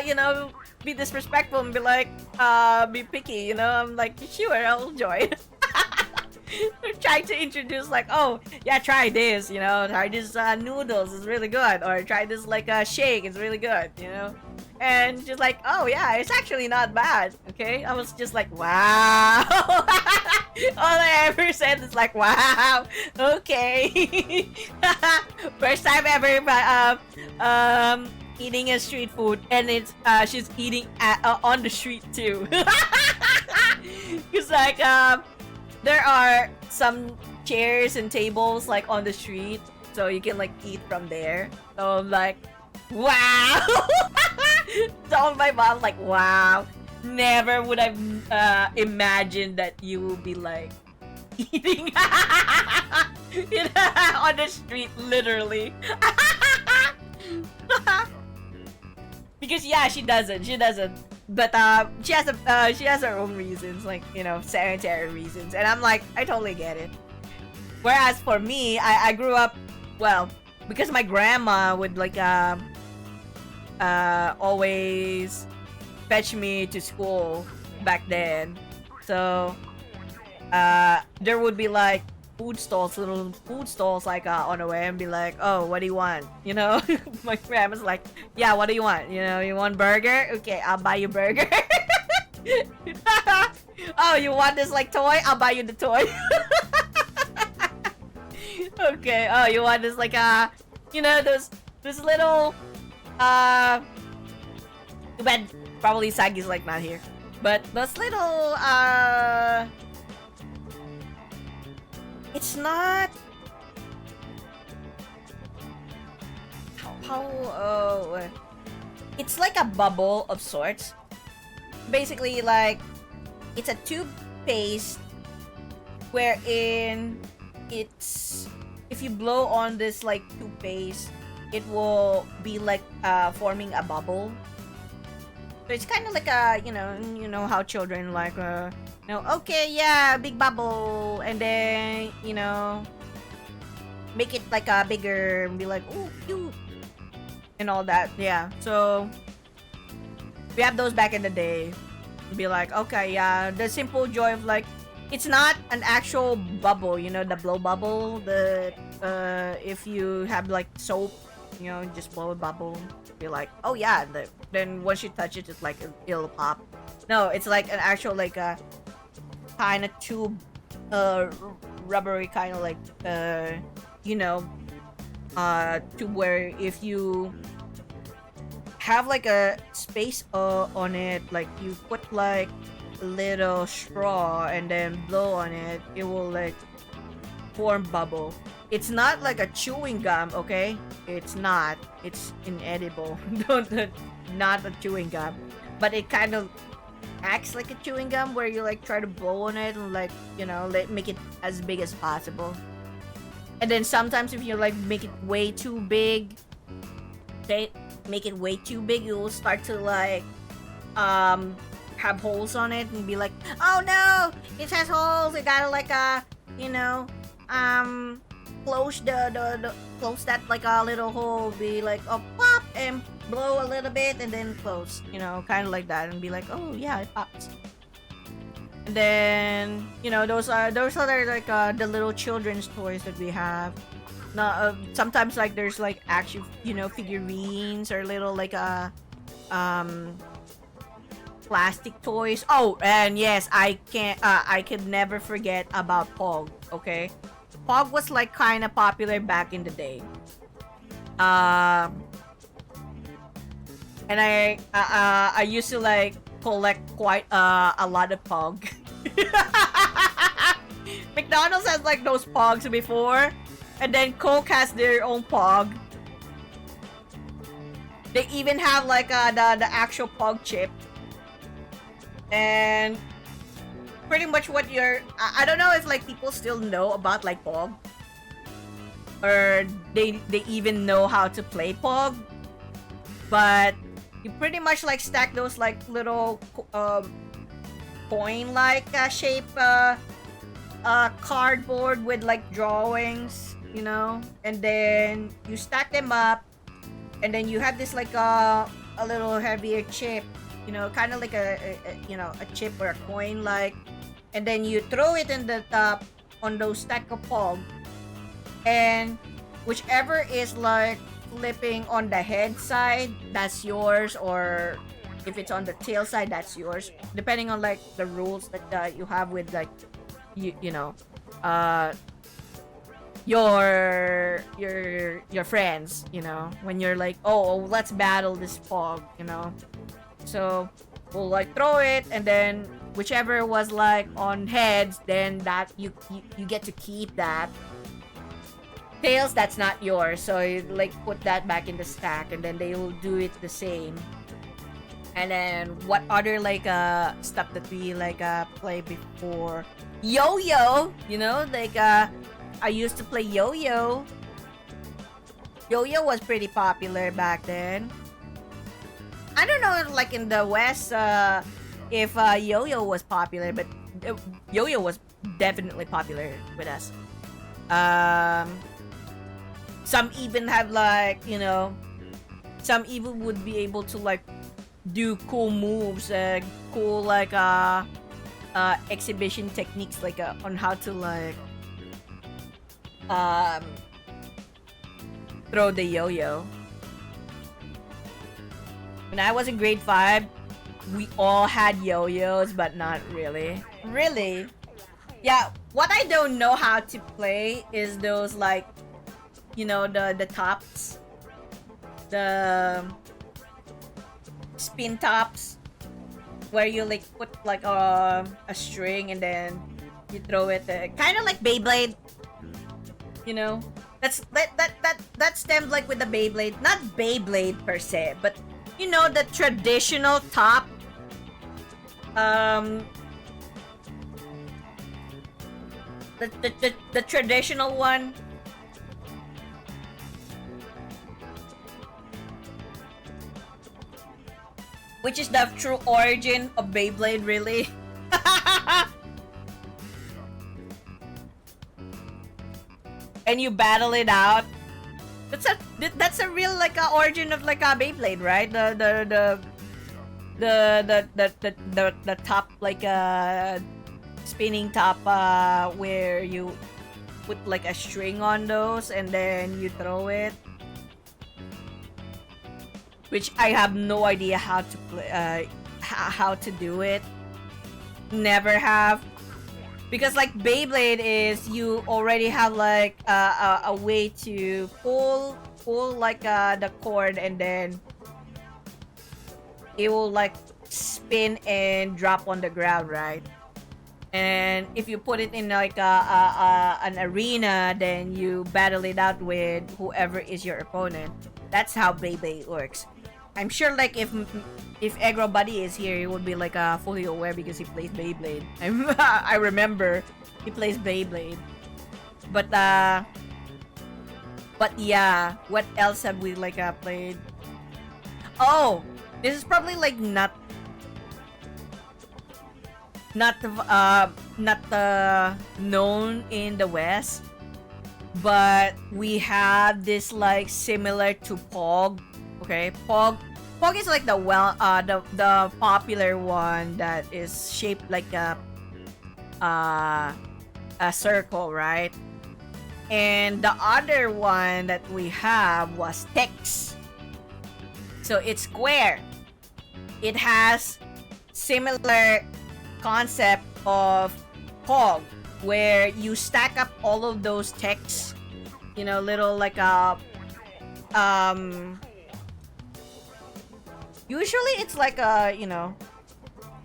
you know, be disrespectful and be like be picky, you know. I'm like, sure, I'll join. They're trying to introduce like, oh yeah, try this, you know, try this noodles, it's really good, or try this like shake, it's really good, you know. And just like, oh yeah, it's actually not bad. Okay, I was just like, wow. All I ever said is like, wow, okay. First time ever eating a street food, and it's she's eating on the street too. Cause like there are some chairs and tables like on the street, so you can like eat from there. So I'm like, wow. So my mom's like, wow, never would have imagined that you will be like eating on the street, literally. Because yeah, she doesn't But she has her own reasons, like, you know, sanitary reasons, and I'm like, I totally get it. Whereas for me, I grew up, well, because my grandma would like always fetch me to school back then. So there would be like little food stalls like on the way, and be like, oh, what do you want? You know, my grandma's like, yeah, what do you want? You know, you want burger? Okay, I'll buy you burger. Oh, you want this like toy? I'll buy you the toy. Okay. Oh, you want this like you know, those little too bad probably Sagi's like not here, but those little it's not it's like a bubble of sorts. Basically, like, it's a tube paste wherein it's, if you blow on this like toothpaste, it will be like forming a bubble. So it's kind of like a, you know how children like you know, okay, yeah, big bubble, and then, you know, make it like a bigger and be like, oh, cute, and all that. Yeah, so we have those back in the day. Be like, okay, yeah, the simple joy of like, it's not an actual bubble, you know, the blow bubble, the if you have like soap, you know, just blow a bubble, be like, oh yeah, then once you touch it, it's like it'll pop. No, it's like an actual like a kind of tube, rubbery kind of like you know, tube where if you have like a space on it, like you put like a little straw and then blow on it, it will like form bubble. It's not like a chewing gum, okay? It's not. It's inedible. Not a chewing gum, but it kind of acts like a chewing gum where you like try to blow on it and like, you know, make it as big as possible. And then sometimes if you like make it way too big, it will start to like have holes on it and be like, oh no, it has holes, it gotta like you know, close close that like a little hole, be like, oh, pop, and blow a little bit and then close, you know, kind of like that, and be like, oh yeah, it pops. And then, you know, those are like the little children's toys that we have. No, sometimes like there's like actual, you know, figurines or little like plastic toys. Oh, and yes, I could never forget about Pog. Okay, Pog was like kind of popular back in the day. And I used to like collect quite a lot of Pog. McDonald's has like those Pogs before. And then Coke has their own Pog. They even have like the actual Pog chip. And pretty much what I don't know if like people still know about like Pog. Or they even know how to play Pog. But you pretty much like stack those like little coin like shape cardboard with like drawings, you know, and then you stack them up, and then you have this like a little heavier chip, you know, kind of like a you know, a chip or a coin like, and then you throw it in the top on those stack of Pog, and whichever is like flipping on the head side, that's yours, or if it's on the tail side, that's yours, depending on like the rules that you have with like you know, your friends, you know, when you're like, oh, let's battle this Pog, you know. So we'll like throw it, and then whichever was like on heads, then that you get to keep that. Tails, that's not yours, so you like put that back in the stack, and then they will do it the same. And then what other like stuff that we like play before? Yo-yo, you know, like I used to play yo-yo. Yo-yo was pretty popular back then. I don't know, like in the West, if yo-yo was popular, but yo-yo was definitely popular with us. Some even have like, you know, some even would be able to like do cool moves, cool like exhibition techniques, like on how to like throw the yo-yo. When I was in grade 5, we all had yo-yos, but not really. Really? Yeah, what I don't know how to play is those like, you know, the tops. The spin tops. Where you like put like a string and then you throw it. Kind of like Beyblade. You know? That stemmed like with the Beyblade. Not Beyblade per se, but you know, the traditional top. The traditional one. Which is the true origin of Beyblade, really. And you battle it out. That's a real like origin of like a Beyblade, right? The top like spinning top where you put like a string on those and then you throw it. Which I have no idea how to play, how to do it. Never have. Because like Beyblade is you already have like a way to pull like the cord and then it will like spin and drop on the ground, right? And if you put it in like an arena, then you battle it out with whoever is your opponent. That's how Beyblade works. I'm sure like if Egro Buddy is here, he would be like fully aware because he plays Beyblade. I remember he plays Beyblade. But yeah, what else have we like played? Oh, this is probably like not known in the West, but we have this like similar to Pog. Okay, Pog is like the popular one that is shaped like a circle, right? And the other one that we have was Tex. So it's square. It has similar concept of Pog, where you stack up all of those texts, you know, little like usually it's like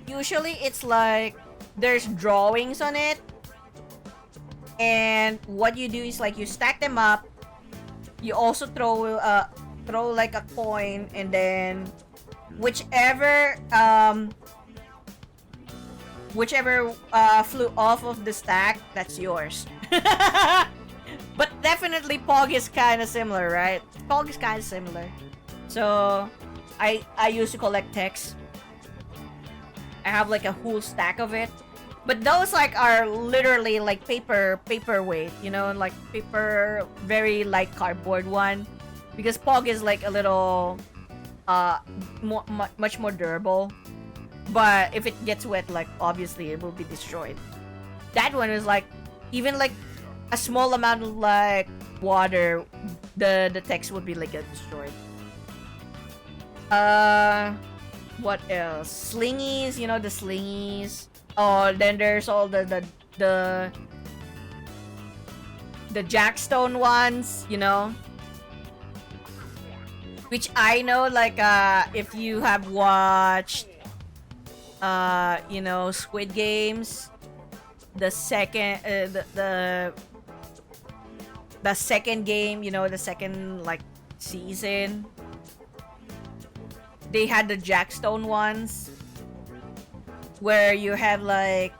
usually it's like there's drawings on it, and what you do is like you stack them up. You also throw like a coin, and then whichever flew off of the stack, that's yours. But definitely Pog is kind of similar, right? Pog is kind of similar. So I used to collect text. I have like a whole stack of it. But those like are literally like paperweight, you know, like paper, very light cardboard one. Because Pog is like a little much more durable. But if it gets wet, like obviously it will be destroyed. That one is like even like a small amount of like water, the text would be like destroyed. What else? Slingies, you know, the slingies. Oh, then there's all the jackstone ones, you know. Which I know, like, if you have watched, you know, Squid Games, the second, the second game, you know, the second like season, they had the jackstone ones, where you have like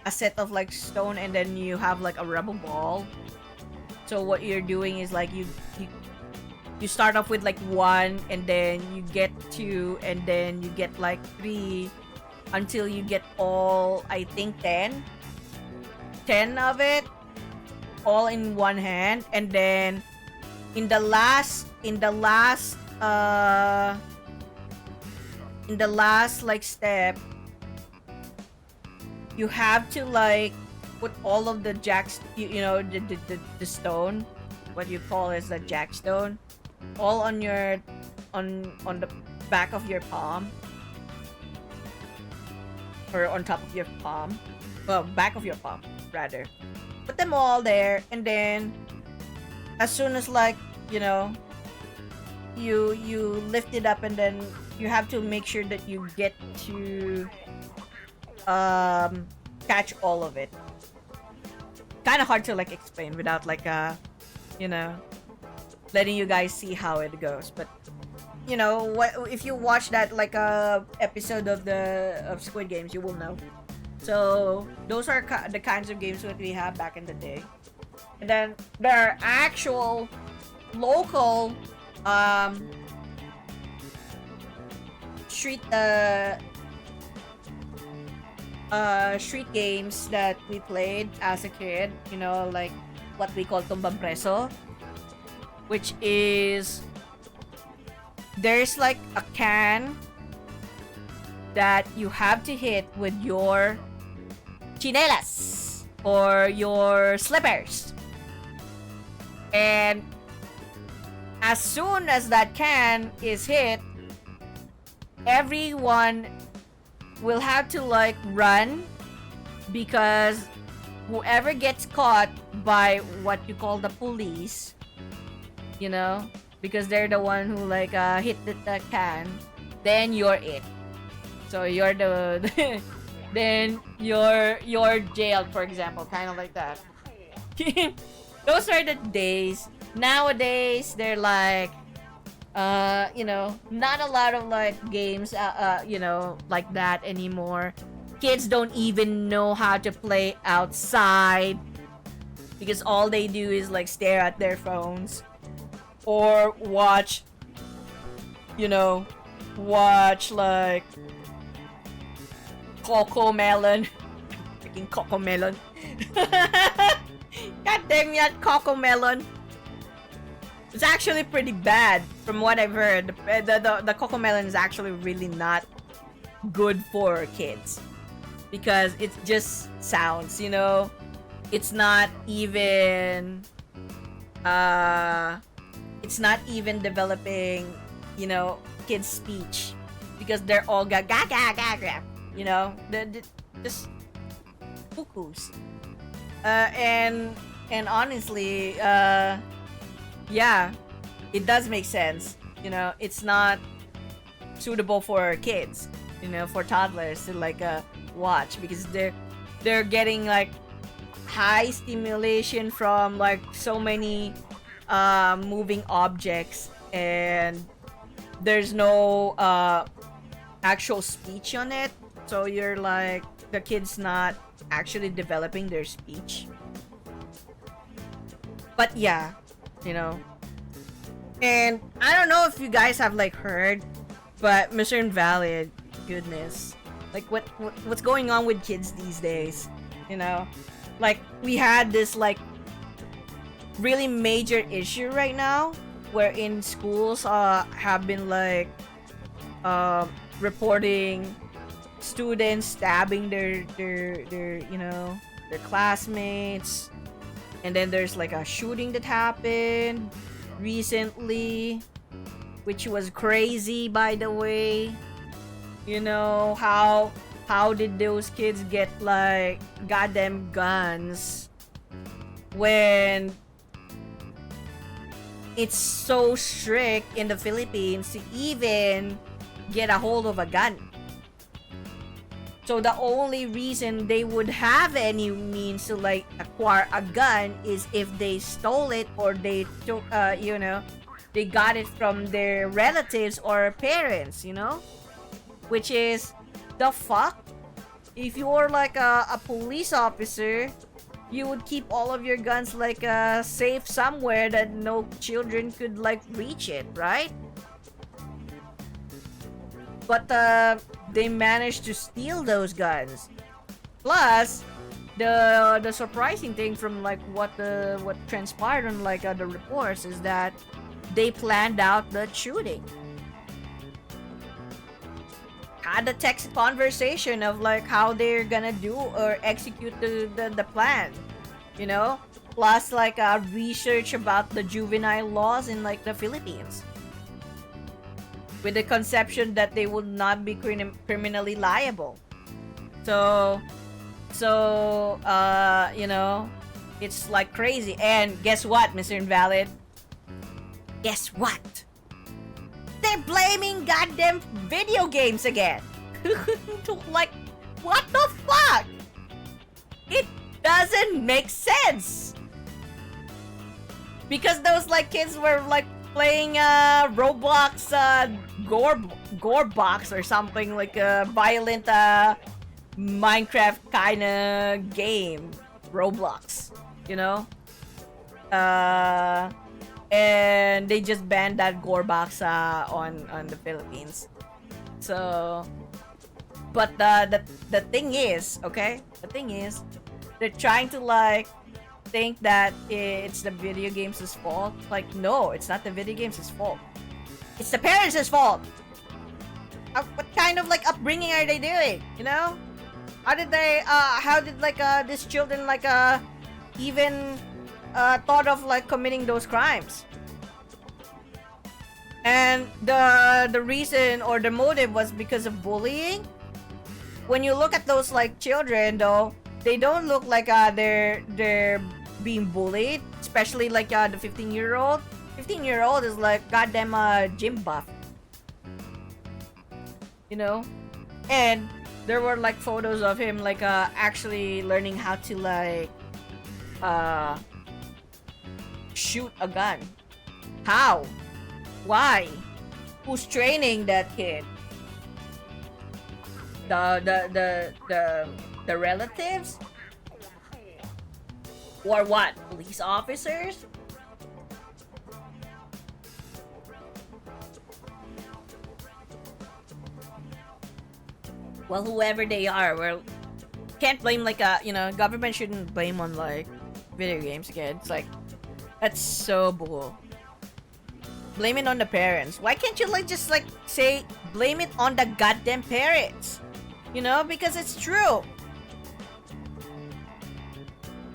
a set of like stone, and then you have like a rubber ball. So what you're doing is like you start off with like 1, and then you get 2, and then you get like 3, until you get all, I think, 10 of it all in one hand. And then in the last like step, you have to like put all of the jacks, you know, the stone, what you call as the jack stone, all on your on the back of your palm, or on top of your palm, well, back of your palm rather. Put them all there, and then as soon as like, you know, you lift it up, and then you have to make sure that you get to catch all of it. Kind of hard to like explain without like you know, letting you guys see how it goes. But you know what, if you watch that like episode of Squid Games, you will know. So those are the kinds of games that we have back in the day. And then there are actual local street games that we played as a kid, you know, like what we call tumbang preso, which is there's like a can that you have to hit with your chinelas or your slippers, and as soon as that can is hit, everyone will have to like run, because whoever gets caught by what you call the police, you know, because they're the one who like hit the can, then you're it. So you're the then you're jailed, for example, kind of like that. Those are the days. Nowadays they're like you know, not a lot of like games you know, like that anymore. Kids don't even know how to play outside, because all they do is like stare at their phones or watch, you know, like Coco Melon. Freaking Coco Melon. God damn it, Coco Melon. It's actually pretty bad from what I've heard. The Coco Melon is actually really not good for kids, because it just sounds, you know, it's not even developing, you know, kids' speech, because they're all ga ga ga ga ga, you know, just cuckoos. And honestly, yeah, it does make sense. You know, it's not suitable for kids, you know, for toddlers to like watch, because they're getting like high stimulation from like so many moving objects, and there's no actual speech on it. So you're like, the kid's not actually developing their speech. But yeah, you know. And I don't know if you guys have like heard, but Mr. Invalid, goodness, like what's going on with kids these days, you know? Like, we had this like really major issue right now, wherein schools have been like reporting students stabbing their you know, their classmates. And then there's like a shooting that happened recently, which was crazy, by the way. You know, how did those kids get like goddamn guns when it's so strict in the Philippines to even get a hold of a gun? So the only reason they would have any means to like acquire a gun is if they stole it, or they took you know, they got it from their relatives or parents, you know? Which is the fuck? If you're like a police officer, you would keep all of your guns like safe somewhere that no children could like reach it, right? But they managed to steal those guns. Plus, the surprising thing from like what transpired on like the reports is that they planned out the shooting. Had a text conversation of like how they're gonna do or execute the plan, you know? Plus like research about the juvenile laws in like the Philippines, with the conception that they would not be criminally liable. So you know, it's like crazy. And guess what, Mr. Invalid? Guess what? They're blaming goddamn video games again. Like, what the fuck? It doesn't make sense. Because those like kids were like playing Roblox gore box or something, like a violent Minecraft kind of game, Roblox, you know? And they just banned that gore box on the Philippines. So, but the thing is, okay? The thing is, they're trying to like think that it's the video games' fault. Like, no, it's not the video games' fault. It's the parents' fault. What kind of like upbringing are they doing? You know? How did like these children like even thought of like committing those crimes? And the reason or the motive was because of bullying. When you look at those like children though, they don't look like they're being bullied, especially like the 15-year-old. 15-year-old is like goddamn gym buff, you know? And there were like photos of him like actually learning how to like shoot a gun. How? Why? Who's training that kid? The relatives? Or what? Police officers? Well, whoever they are, well, can't blame like government shouldn't blame on like video games again. It's like, that's so bull. Blame it on the parents. Why can't you like just like say blame it on the goddamn parents? You know, because it's true.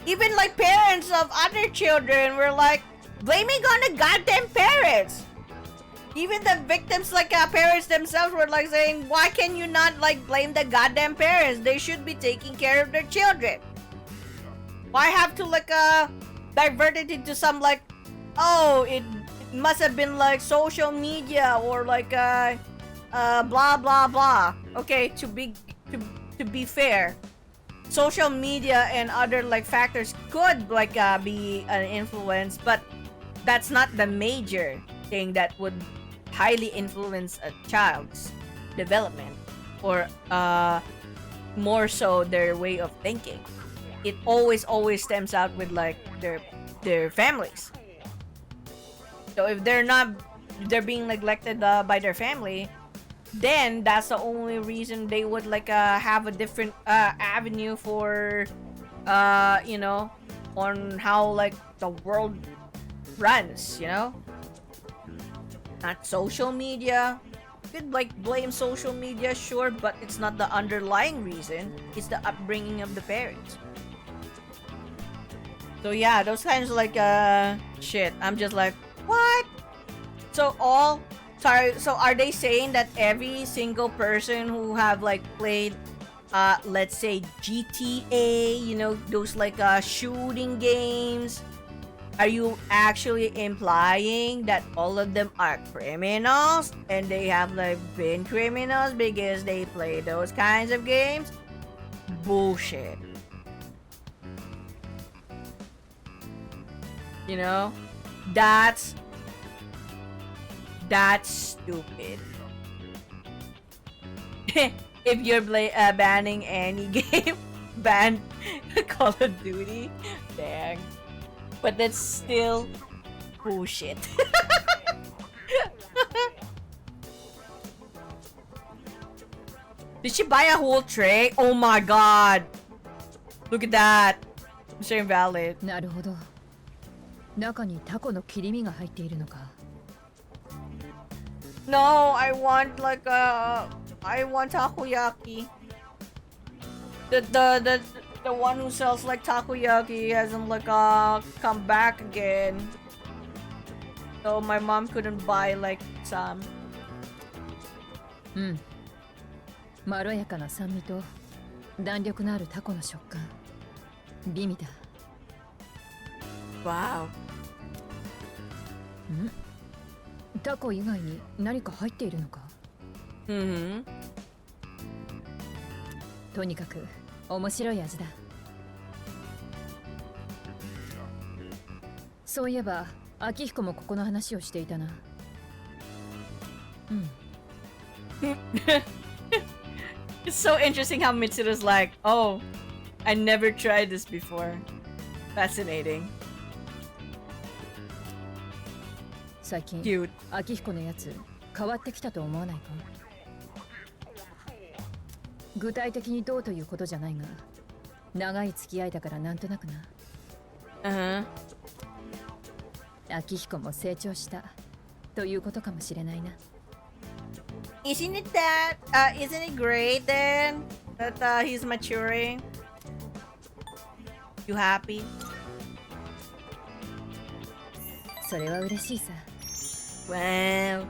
Even like parents of other children were like blaming on the goddamn parents. Even the victims like parents themselves were like saying, why can you not like blame the goddamn parents? They should be taking care of their children. Why have to like divert it into some like, oh, it must have been like social media or like blah blah blah. Okay, to be fair, social media and other like factors could like be an influence, but that's not the major thing that would highly influence a child's development or more so their way of thinking. It always stems out with like their families. So if they're being neglected by their family, then that's the only reason they would like have a different avenue for you know, on how like the world runs, you know? Not social media. You could like blame social media, sure, but it's not the underlying reason. It's the upbringing of the parents. So yeah, those kinds of like shit. I'm just like, what? So are they saying that every single person who have like played let's say GTA, you know, those like shooting games, are you actually implying that all of them are criminals and they have like been criminals because they play those kinds of games? Bullshit. You know, that's stupid. If you're banning any game banned Call of Duty. Dang. But that's still bullshit. Did she buy a whole tray? Oh my god. Look at that. Mr. Invalid. なるほど。中にタコの切り身が入っているのか。No, I want like I want takoyaki. The one who sells like takoyaki hasn't like come back again. So my mom couldn't buy like some. うん。まろやかな酸味と弾力のあるタコの食感。美味だ。Wow. ん？タコ以外に何か入っているのか？とにかく面白い味だ。そういえば、秋彦もここの話をしていたな。うん。It's so interesting how Mitsuru's like, oh, I never tried this before. Fascinating. 最近、 Cute. 秋彦のやつ変わってきたと思わないか？具体的にどうということじゃないが、長い付き合いだからなんとなくな。秋彦も成長したということかもしれないな。Isn't it great then that he's maturing? You happy? それは嬉しいさ。Well,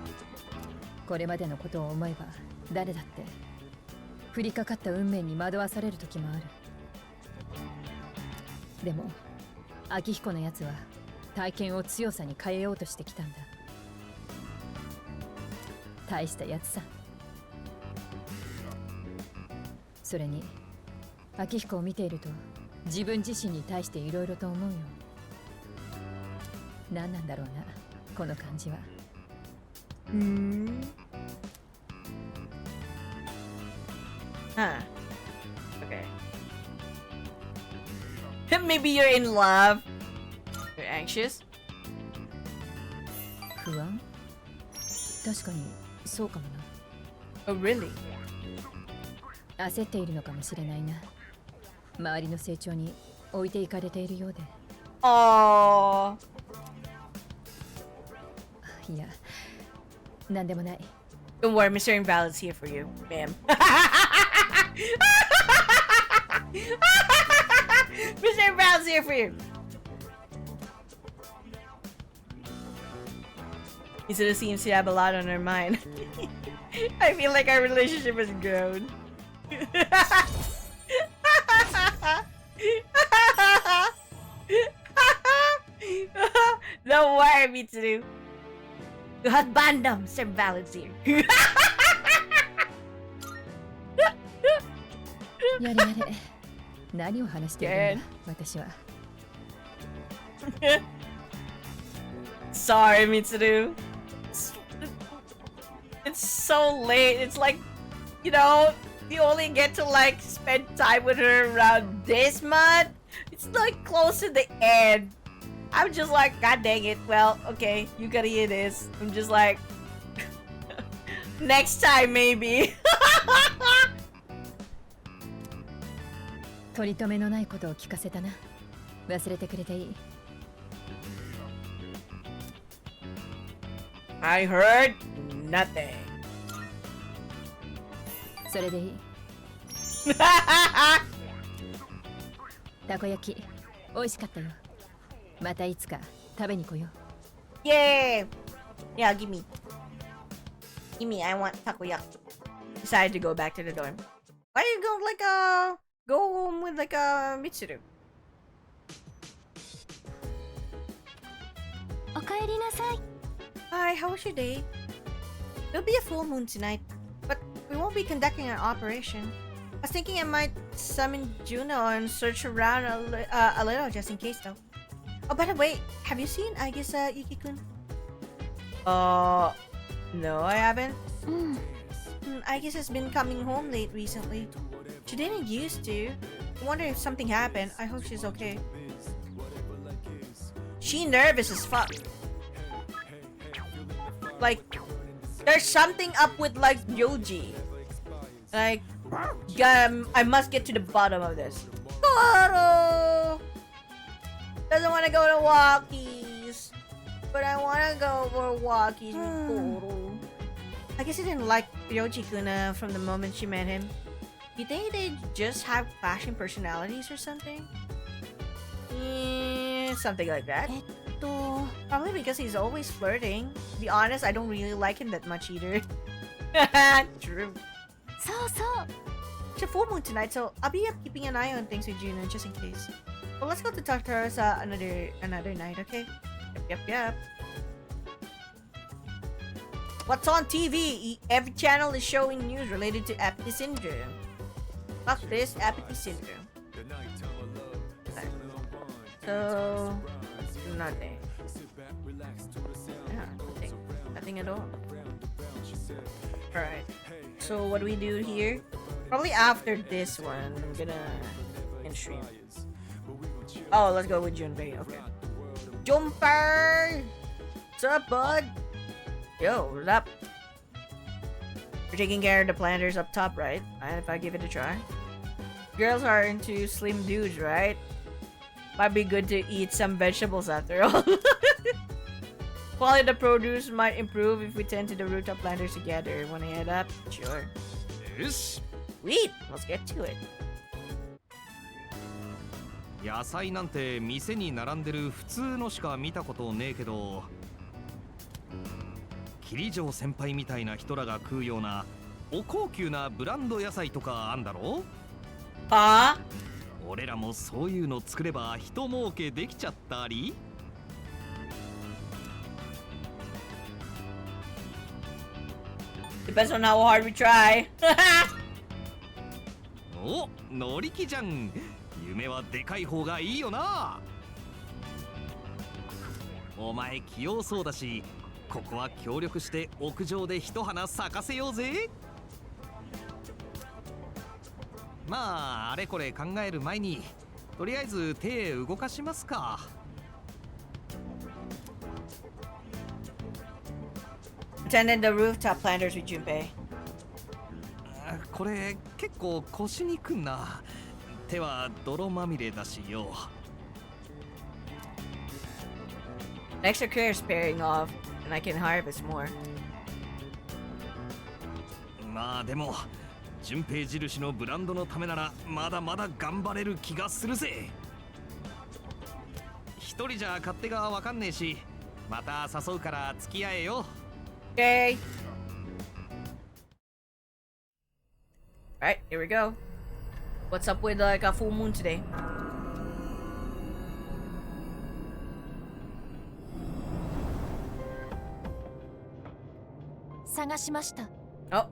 これまでのことを思えば誰だって降りかかった運命に惑わされる時もある。でも秋彦のやつは体験を強さに変えようとしてきたんだ。大したやつさ。それに秋彦を見ていると自分自身に対していろいろと思うよ。何なんだろうな、この感じは。Huh. Okay. Maybe you're in love. You're anxious? 不安？確かにそうかもな。 Oh, really? 焦っているのかもしれないな。周りの成長に置いていかれているようで。Oh. いや、なんでもない。 Don't worry, Mr. Invalid's here for you, ma'am. Mr. Invalid's here for you. Isura seems to have a lot on her mind. I feel like our relationship has grown. Don't worry, Mitsuru. You have bandom, Mr. Invalid's here. やれやれ。何を話しているんだ、私は。Sorry, Mitsuru. It's so late. It's like, you know, you only get to like spend time with her around this month. It's like close to the end. I'm just like, god dang it. Well, okay, you gotta hear this. I'm just like, next time maybe. 取り留めのないことを聞かせたな。忘れてくれていい。I heard nothing. それでいい。たこ焼き、美味しかったよ。またいつか食べに来よう。Yay! Yeah, give me. Give me, I want takoyaki. Decided to go back to the dorm. Why you go like go home with like Mitsuru? おかえりなさい。 Hi, how was your day? There'll be a full moon tonight, but we won't be conducting an operation. I was thinking I might summon Juno and search around a little just in case though. Oh, by the way, have you seen Aigisa Yuki-kun? No, I haven't. Aigis has been coming home late recently. She didn't used to. I wonder if something happened. I hope she's okay. She nervous as fuck. Like, there's something up with like Yoji. Like, I must get to the bottom of this. Koro doesn't want to go to walkies, but I want to go for walkies with Koro. I guess he didn't like Yoji-kun from the moment she met him. You think they just have clashing personalities or something? Yeah, something like that. Probably because he's always flirting. To be honest, I don't really like him that much either. True. So. It's a full moon tonight, so I'll be up keeping an eye on things with Juno just in case. Well, let's go to Tartarossa another night, okay? Yep. What's on TV? Every channel is showing news related to Apathy Syndrome. Fuck this, Apathy Syndrome. Okay. So, nothing. Yeah, nothing at all. Alright. So what do we do here? Probably after this one, I'm gonna end stream. Oh, let's go with Junpei. Okay. Jumper! What's up, bud? Yo, what's up? We're taking care of the planters up top, right? Mind if I give it a try? Girls are into slim dudes, right? Might be good to eat some vegetables after all. Quality of the produce might improve if we tend to the rooftop planters together. Wanna head up? Sure. Yes. Sweet! Let's get to it. 野菜なんて店に並んでる普通のしか見たことねえけど、桐城先輩みたいな人らが食うようなお高級なブランド野菜とかあんだろ？はあ？俺らもそういうの作れば人儲けできちゃったり？Depends on how hard we try. お、乗り気じゃん。夢はでかい方がいいよな。お前器用そうだし、ここは協力して屋上で一花咲かせようぜ。まああれこれ考える前に、とりあえず手動かしますか。Attended the rooftop planters with Junpei. これ結構腰にくんな。手は泥まみれだしよ。Next career is pairing off, and I can harvest more. まあでも、順平印のブランドのためならまだまだ頑張れる気がするぜ。一人じゃ勝手がわかんねえし、また誘うから付き合えよ。Okay. Alright, here we go. What's up with like a full moon today? Oh.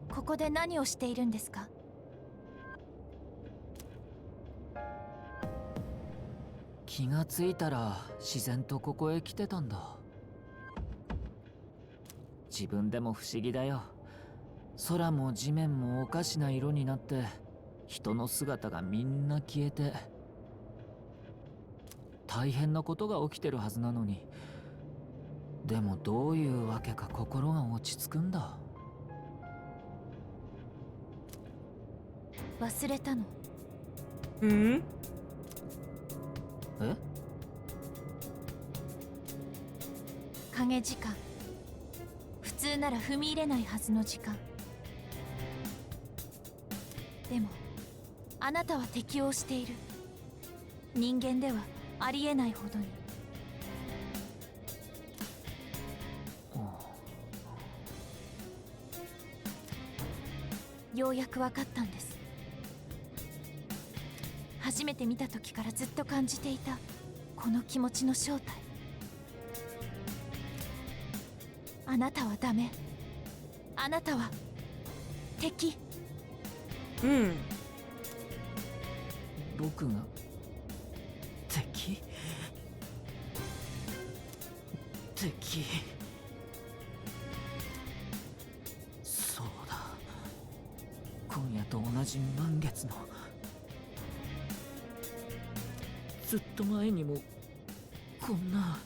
ここで何をしているんですか？気がついたら自然とここへ来てたんだ。自分でも不思議だよ。空も地面もおかしな色になって人の姿がみんな消えて大変なことが起きてるはずなのに、でもどういうわけか心が落ち着くんだ。忘れたの？え？影時間。普通なら踏み入れないはずの時間。でもあなたは適応している。人間ではありえないほどに。ようやく分かったんです。初めて見た時からずっと感じていたこの気持ちの正体。あなたはダメ。あなたは敵。僕が敵？そうだ。今夜と同じ満月のずっと前にもこんな。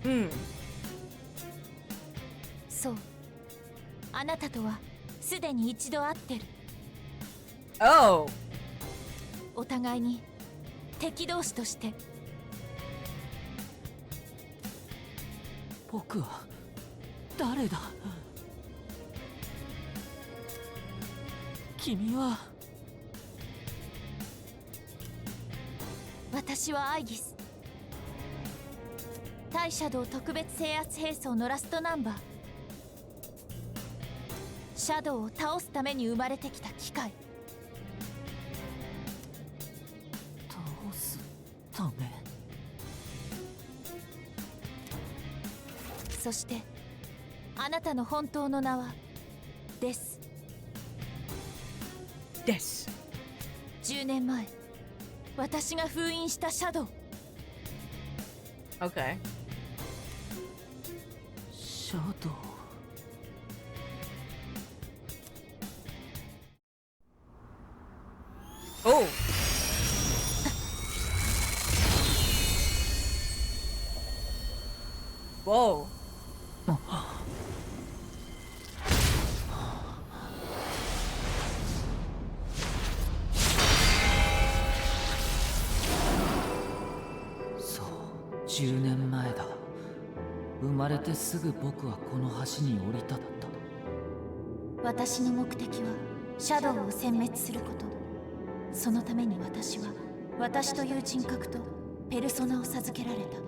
うん。そう。あなたとはすでに一度会ってる。Oh。お互いに敵同士として。僕は誰だ？君は？私はアイギス。対シャドウ特別制圧兵装のラストナンバー。シャドウを倒すために生まれてきた機械。倒すため。そしてあなたの本当の名はです。です。10年前私が封印したシャドウ。Okay。シャドウ。Oh。Whoa。そう、10年前だ。生まれてすぐ僕はこの橋に降り立った。私の目的はシャドウを殲滅すること。そのために私は私という人格とペルソナを授けられた。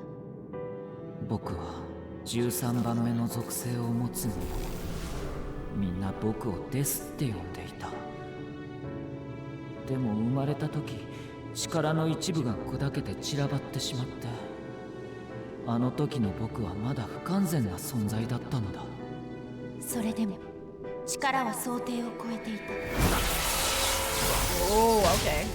僕は13番目の属性を持つ者。みんな僕をデスって呼んでいた。でも生まれた時、力の一部が砕けて散らばってしまって、あの時の僕はまだ不完全な存在だったのだ。それでも力は想定を超えていた。Oh, okay。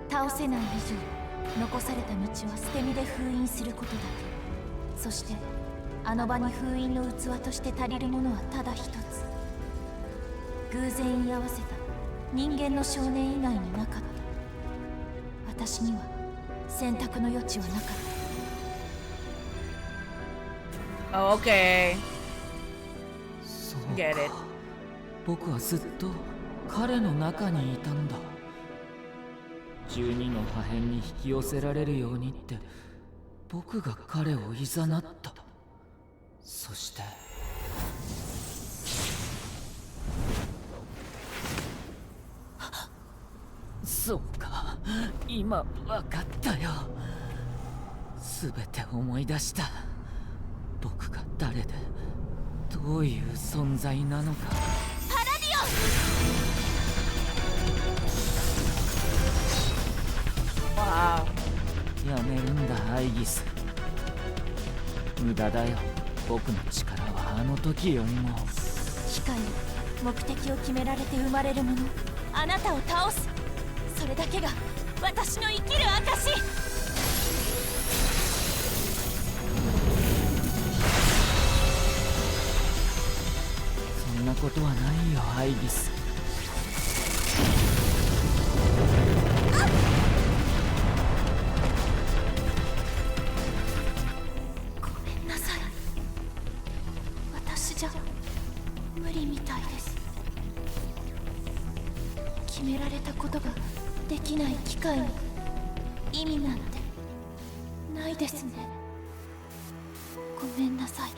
倒せない以上、残された道は捨て身で封印することだけ。そしてあの場に封印の器として足りるものはただ一つ。偶然居合わせた人間の少年以外になかった。私には選択の余地はなかった。Oh, okay。そうか。 Get it。僕はずっと彼の中にいたんだ。12の破片に引き寄せられるようにって僕が彼をいざなった。そしてそうか、今わかったよ。すべて思い出した。僕が誰でどういう存在なのか。パラディオン。わやめるんだアイギス。無駄だよ。僕の力はあの時よりも。機械、目的を決められて生まれるもの。あなたを倒す。それだけが私の生きる証。そんなことはないよアイギス。ごめんなさい。私じゃ無理みたいです。決められたことができない機械に意味なんてないですね。ごめんなさい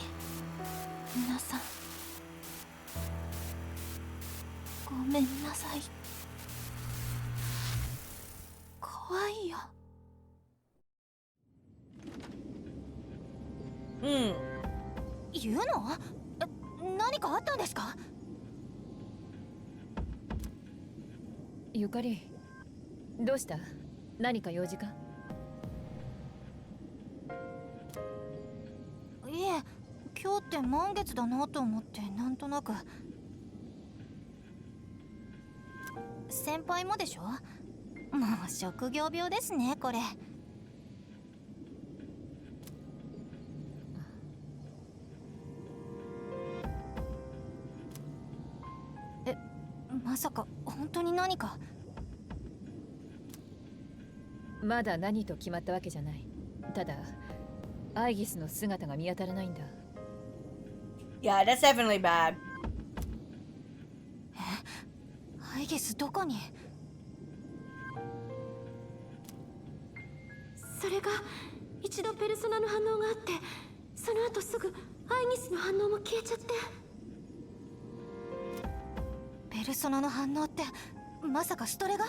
皆さん。ごめんなさい。怖いよ。うん。言うの？何かあったんですか？ゆかり、どうした？何か用事か？いえ、今日って満月だなと思ってなんとなく。先輩もでしょ？もう職業病ですねこれ。まさか本当に何か。まだ何と決まったわけじゃない。ただアイギスの姿が見当たらないんだ。Yeah, that's definitely bad. アイギスどこに？それが一度ペルソナの反応があって、その後すぐアイギスの反応も消えちゃって。ペルソナの反応ってまさかストレガ？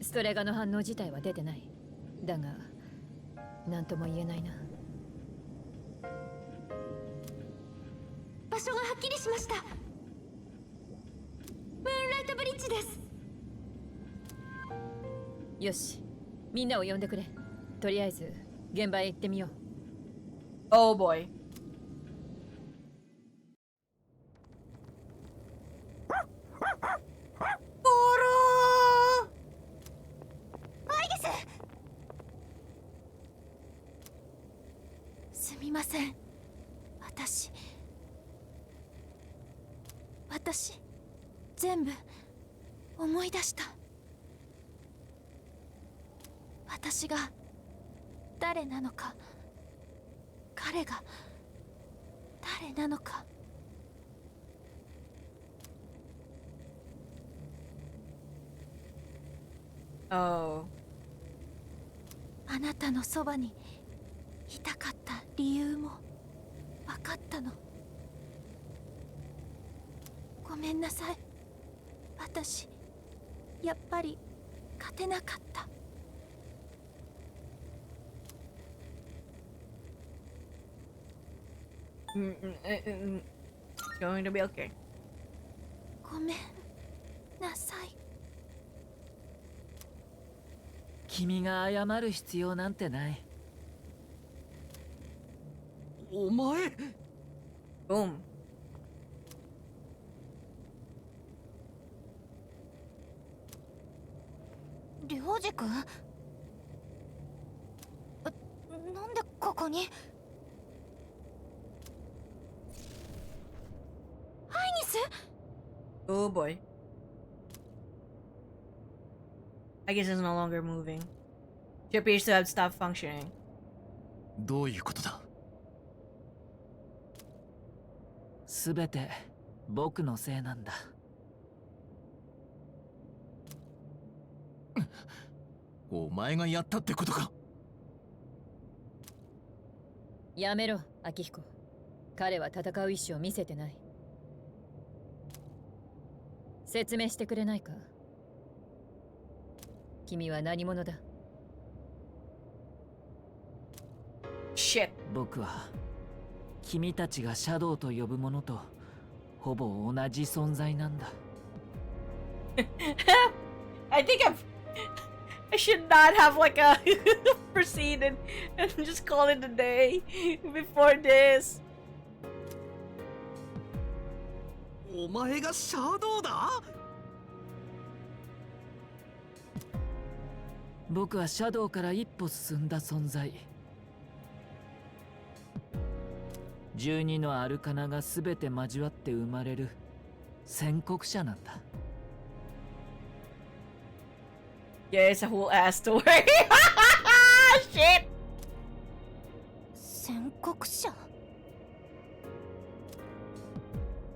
ストレガの反応自体は出てない。だが何とも言えないな。場所がはっきりしました。ムーンライトブリッジです。よし、みんなを呼んでくれ。とりあえず現場へ行ってみよう。Oh boy. アイギス、すみません。私全部思い出した。私が誰なのか、彼が誰なのか。Oh. あなたのそばにいたかった理由も分かったの。ごめんなさい。私やっぱり勝てなかった。It's going to be okay. ごめんなさい。君が謝る必要なんてない。お前。Boom. りょうじくん？なんでここに？アイニス？ Oh boy. I guess it's no longer moving. She appears to have stopped functioning. どういうことだ？すべて僕のせいなんだ。お前がやったってことか？やめろ、秋彦。彼は戦う意志を見せてない。説明してくれないか？君は何者だ？ Shit. 僕は君たちがシャドウと呼ぶものとほぼ同じ存在なんだ。I think I should not have like a proceeded and just call it a day before this. お前がシャドウだ？僕はシャドウから一歩進んだ存在。12のアルカナが全て交わって生まれる宣告者なんだ。Yeah, it's a whole ass story. Shit. 宣告者？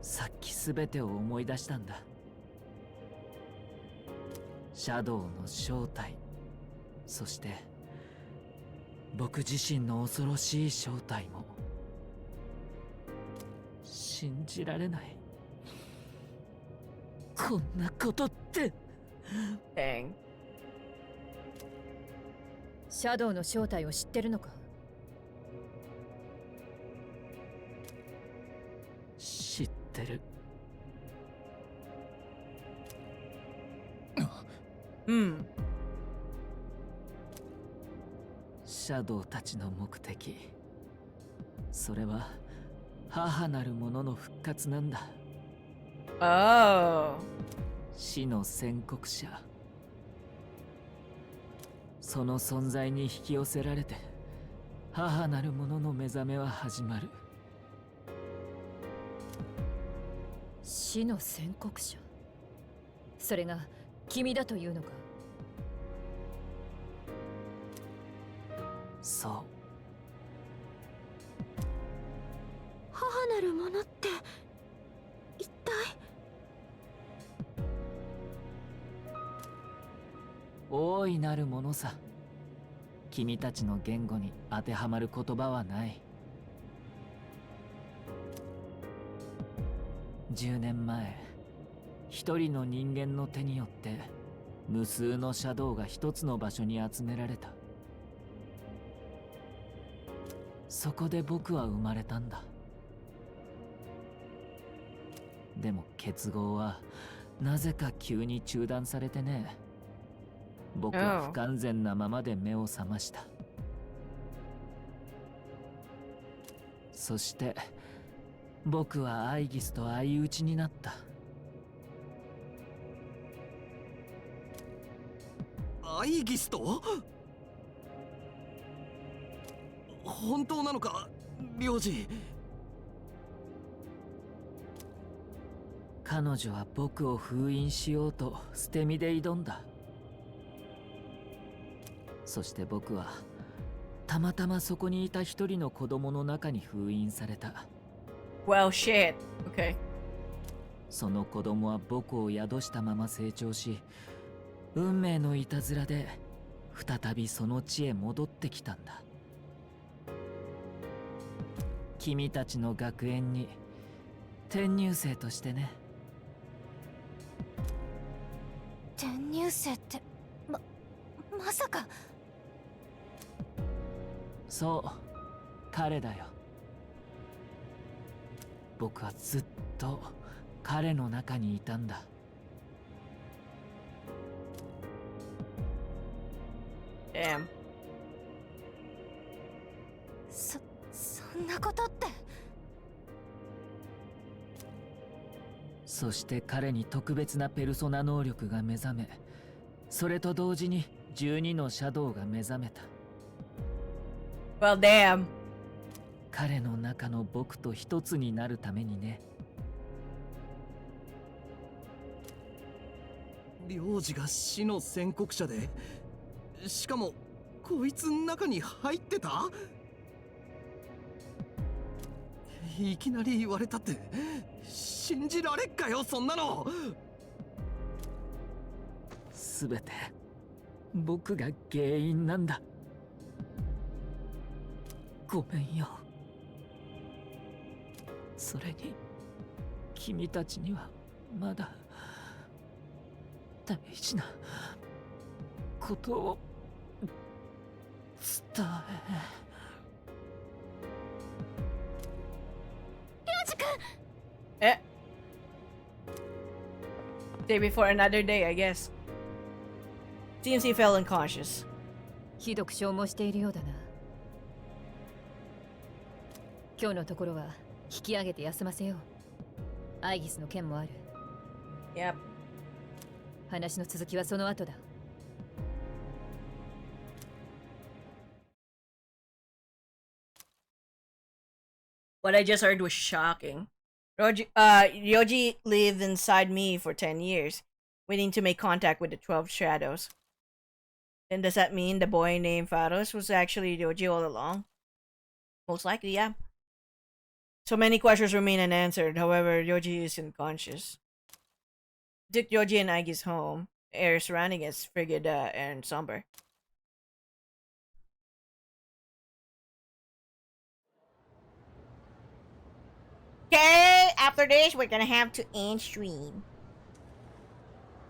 さっき全てを思い出したんだ。シャドウの正体、そして僕自身の恐ろしい正体も。信じられない。こんなことって。Dang. シャドウの正体を知ってるのか？知ってる。うん。シャドウたちの目的、それは母なる者の復活なんだ。Oh. 死の宣告者。その存在に引き寄せられて母なる者の目覚めは始まる。死の宣告者。それが君だというのか。そう。母なるものって一体。大いなるものさ。君たちの言語に当てはまる言葉はない。10年前、一人の人間の手によって無数のシャドウが一つの場所に集められた。そこで僕は生まれたんだ。でも結合はなぜか急に中断されてね。僕は不完全なままで目を覚ました。そして僕はアイギスと相打ちになった。アイギスと？本当なのか、領事？彼女は僕を封印しようと捨て身で挑んだ。そして僕はたまたまそこにいた一人の子供の中に封印された。Well, shit. Okay. その子供は僕を宿したまま成長し、運命のいたずらで再びその地へ戻ってきたんだ。君たちの学園に転入生としてね。転入生ってまさか。そう、彼だよ。僕はずっと彼の中にいたんだ。Damn. そんなことって。そして彼に特別なペルソナ能力が目覚め、それと同時に12のシャドウが目覚めた。Well, damn. 彼の中の僕と一つになるためにね。領事が死の宣告者で、しかもこいつの中に入ってた？いきなり言われたって信じられっかよ、そんなの。すべて僕が原因なんだ。ごめんよ。それに君たちにはまだ大事なことを伝Eh. Day before another day, I guess. Seems he fell unconscious. ひどく消耗しているようだな。今日のところは引き上げて休ませよう。アイギスの件もある。Yep. 話の続きはその後だ。What I just heard was shocking. Yoji lived inside me for 10 years, waiting to make contact with the 12 shadows. Then does that mean the boy named Faros was actually Yoji all along? Most likely, yeah. So many questions remain unanswered, however, Yoji is unconscious. Took Yoji and Aigis home. The air surrounding it is frigid and somber. Okay, after this, we're gonna have to end stream.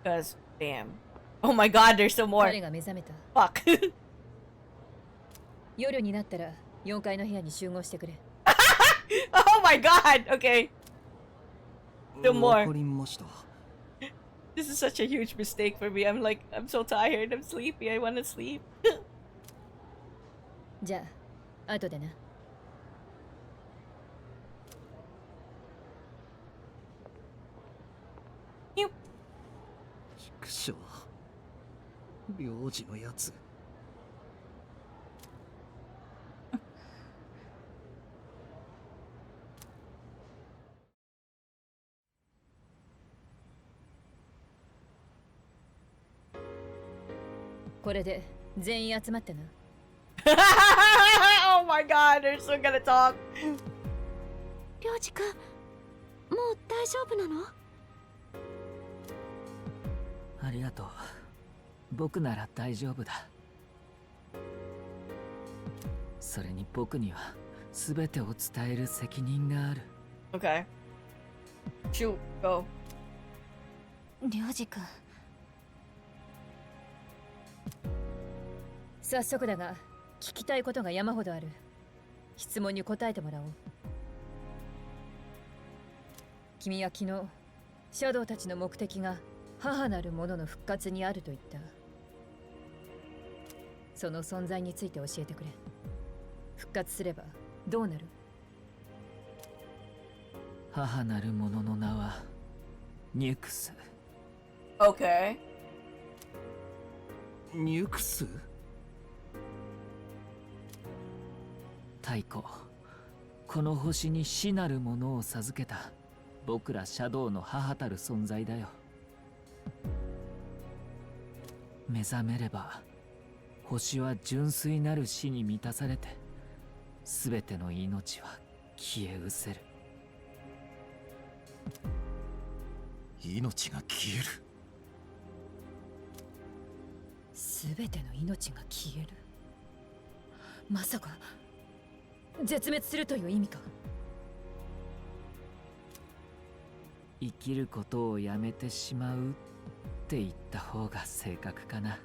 Cause, damn. Oh my god, there's some more. 彼が目覚めた。Fuck. 夜になったら4階の部屋に集合してくれ。Oh my god, okay. Still more. わかりました。This is such a huge mistake for me. I'm so tired. I'm sleepy. I wanna sleep. じゃあ、後でな。畜生、領事のやつ。これで全員集まってな。Oh my god, they're still gonna talk. りょうじくん、もう大丈夫なの？ありがとう。僕なら大丈夫だ。それに僕には全てを伝える責任がある。Okay. Shoot, go. りょうじくん、早速だが聞きたいことが山ほどある。質問に答えてもらおう。君は昨日シャドウたちの目的が母なるものの復活にあると言った。その存在について教えてくれ。復活すればどうなる？母なるものの名はニュクス。Okay. ニュクス？太古、この星に死なるものを授けた僕らシャドウの母たる存在だよ。目覚めれば星は純粋なる死に満たされて、すべての命は消え失せる。命が消える。すべての命が消える。まさか絶滅するという意味か？生きることをやめてしまうって言った方が正確かな。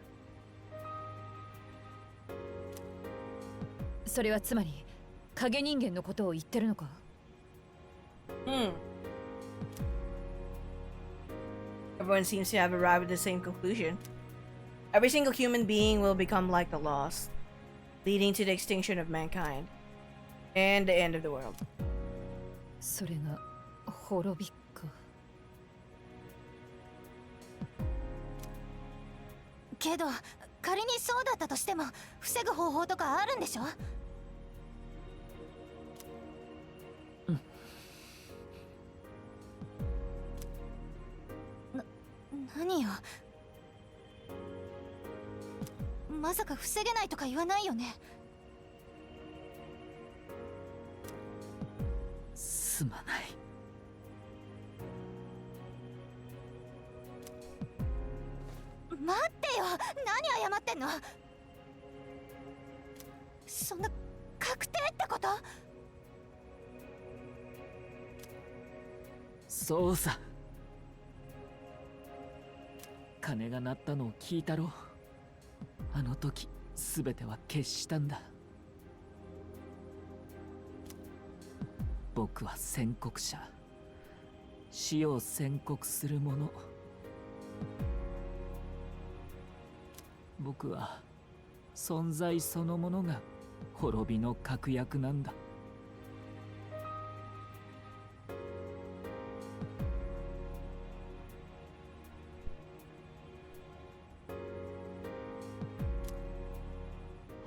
それはつまり影人間のことを言ってるのか？Everyone seems to have arrived at the same conclusion. Every single human being will become like the lost, leading to the extinction of mankind and the end of the world. それが滅びか。けど仮にそうだったとしても防ぐ方法とかあるんでしょ？何よ、まさか防げないとか言わないよね？すまない。待ってよ、何謝ってんの？そんな確定ってこと？そうさ。鐘が鳴ったのを聞いたろう。あの時全ては決したんだ。僕は宣告者、死を宣告する者。僕は存在そのものが滅びの確約なんだ。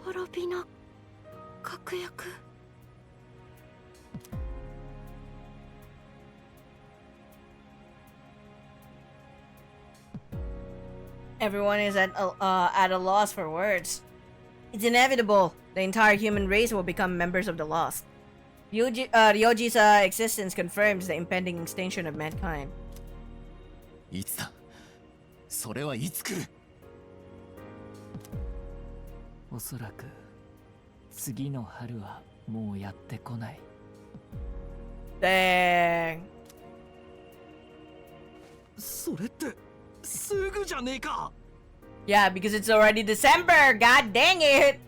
滅びの確約。Everyone is at a loss for words. It's inevitable. The entire human race will become members of the lost. Ryoji's existence confirms the impending extinction of mankind. いつだ？それはいつ来る？おそらく次の春はもうやってこない。Dang. それってすぐじゃねえか。 Yeah, because it's already December. God dang it.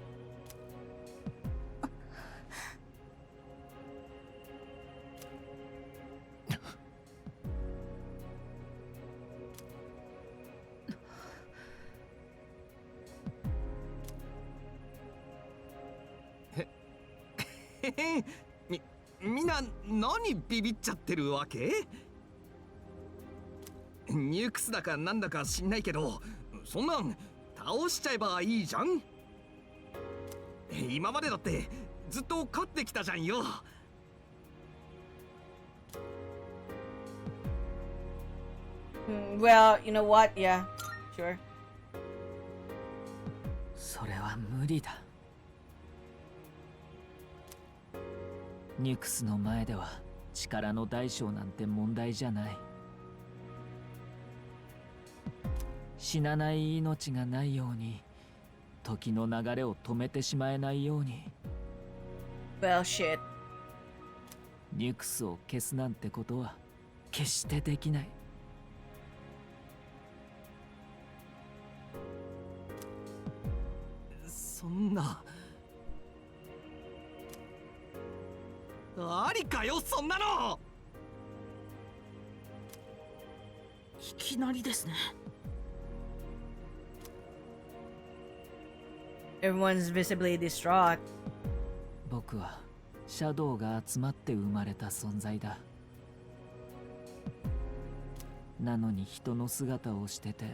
みんな何ビビっちゃってるわけ？ニュークスだかなんだか知んないけど、そんなん倒しちゃえばいいじゃん。今までだってずっと勝ってきたじゃんよ。Well, you know what? Yeah, sure. それは無理だ。ニュクスの前では力の大小なんて問題じゃない。死なない命がないように、時の流れを止めてしまえないように。Well, shit. ニュクスを消すなんてことは決してできない。そんなありかよ、そんなの。いきなりですね。Everyone's visibly distraught. 僕はシャドウが集まって生まれた存在だ。なのに人の姿をしてて、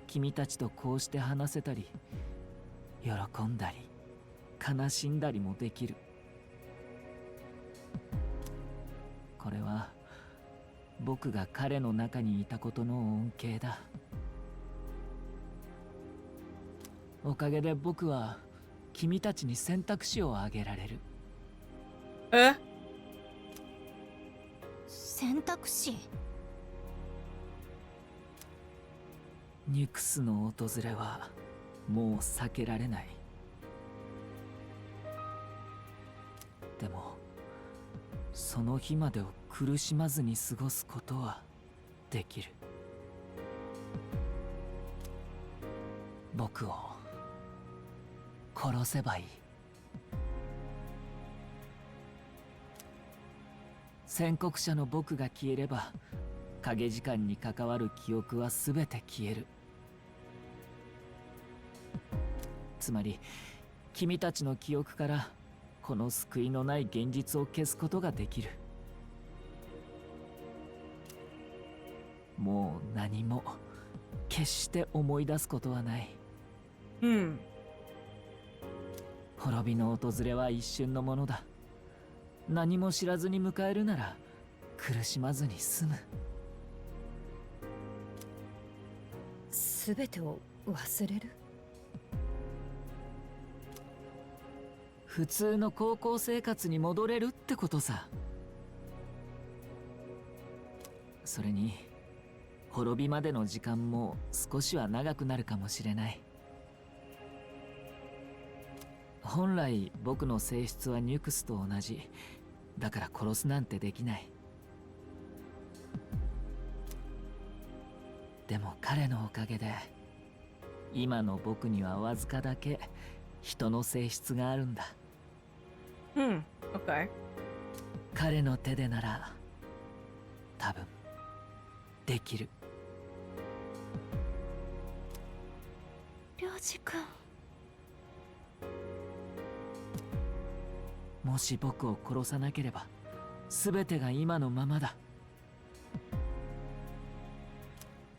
君たちとこうして話せたり、喜んだり悲しんだりもできる。これは僕が彼の中にいたことの恩恵だ。おかげで僕は君たちに選択肢をあげられる。え？選択肢？ニュクスの訪れはもう避けられない。でもその日までを苦しまずに過ごすことはできる。僕を殺せばいい。宣告者の僕が消えれば、影時間に関わる記憶は全て消える。つまり君たちの記憶からこの救いのない現実を消すことができる。もう何も決して思い出すことはない。滅びの訪れは一瞬のものだ。何も知らずに迎えるなら苦しまずに済む。すべてを忘れる？普通の高校生活に戻れるってことさ。それに滅びまでの時間も少しは長くなるかもしれない。本来僕の性質はニュクスと同じだから、殺すなんてできない。でも彼のおかげで今の僕にはわずかだけ人の性質があるんだ。Okay. 彼の手でなら多分できる。涼次君。もし僕を殺さなければ全てが今のままだ。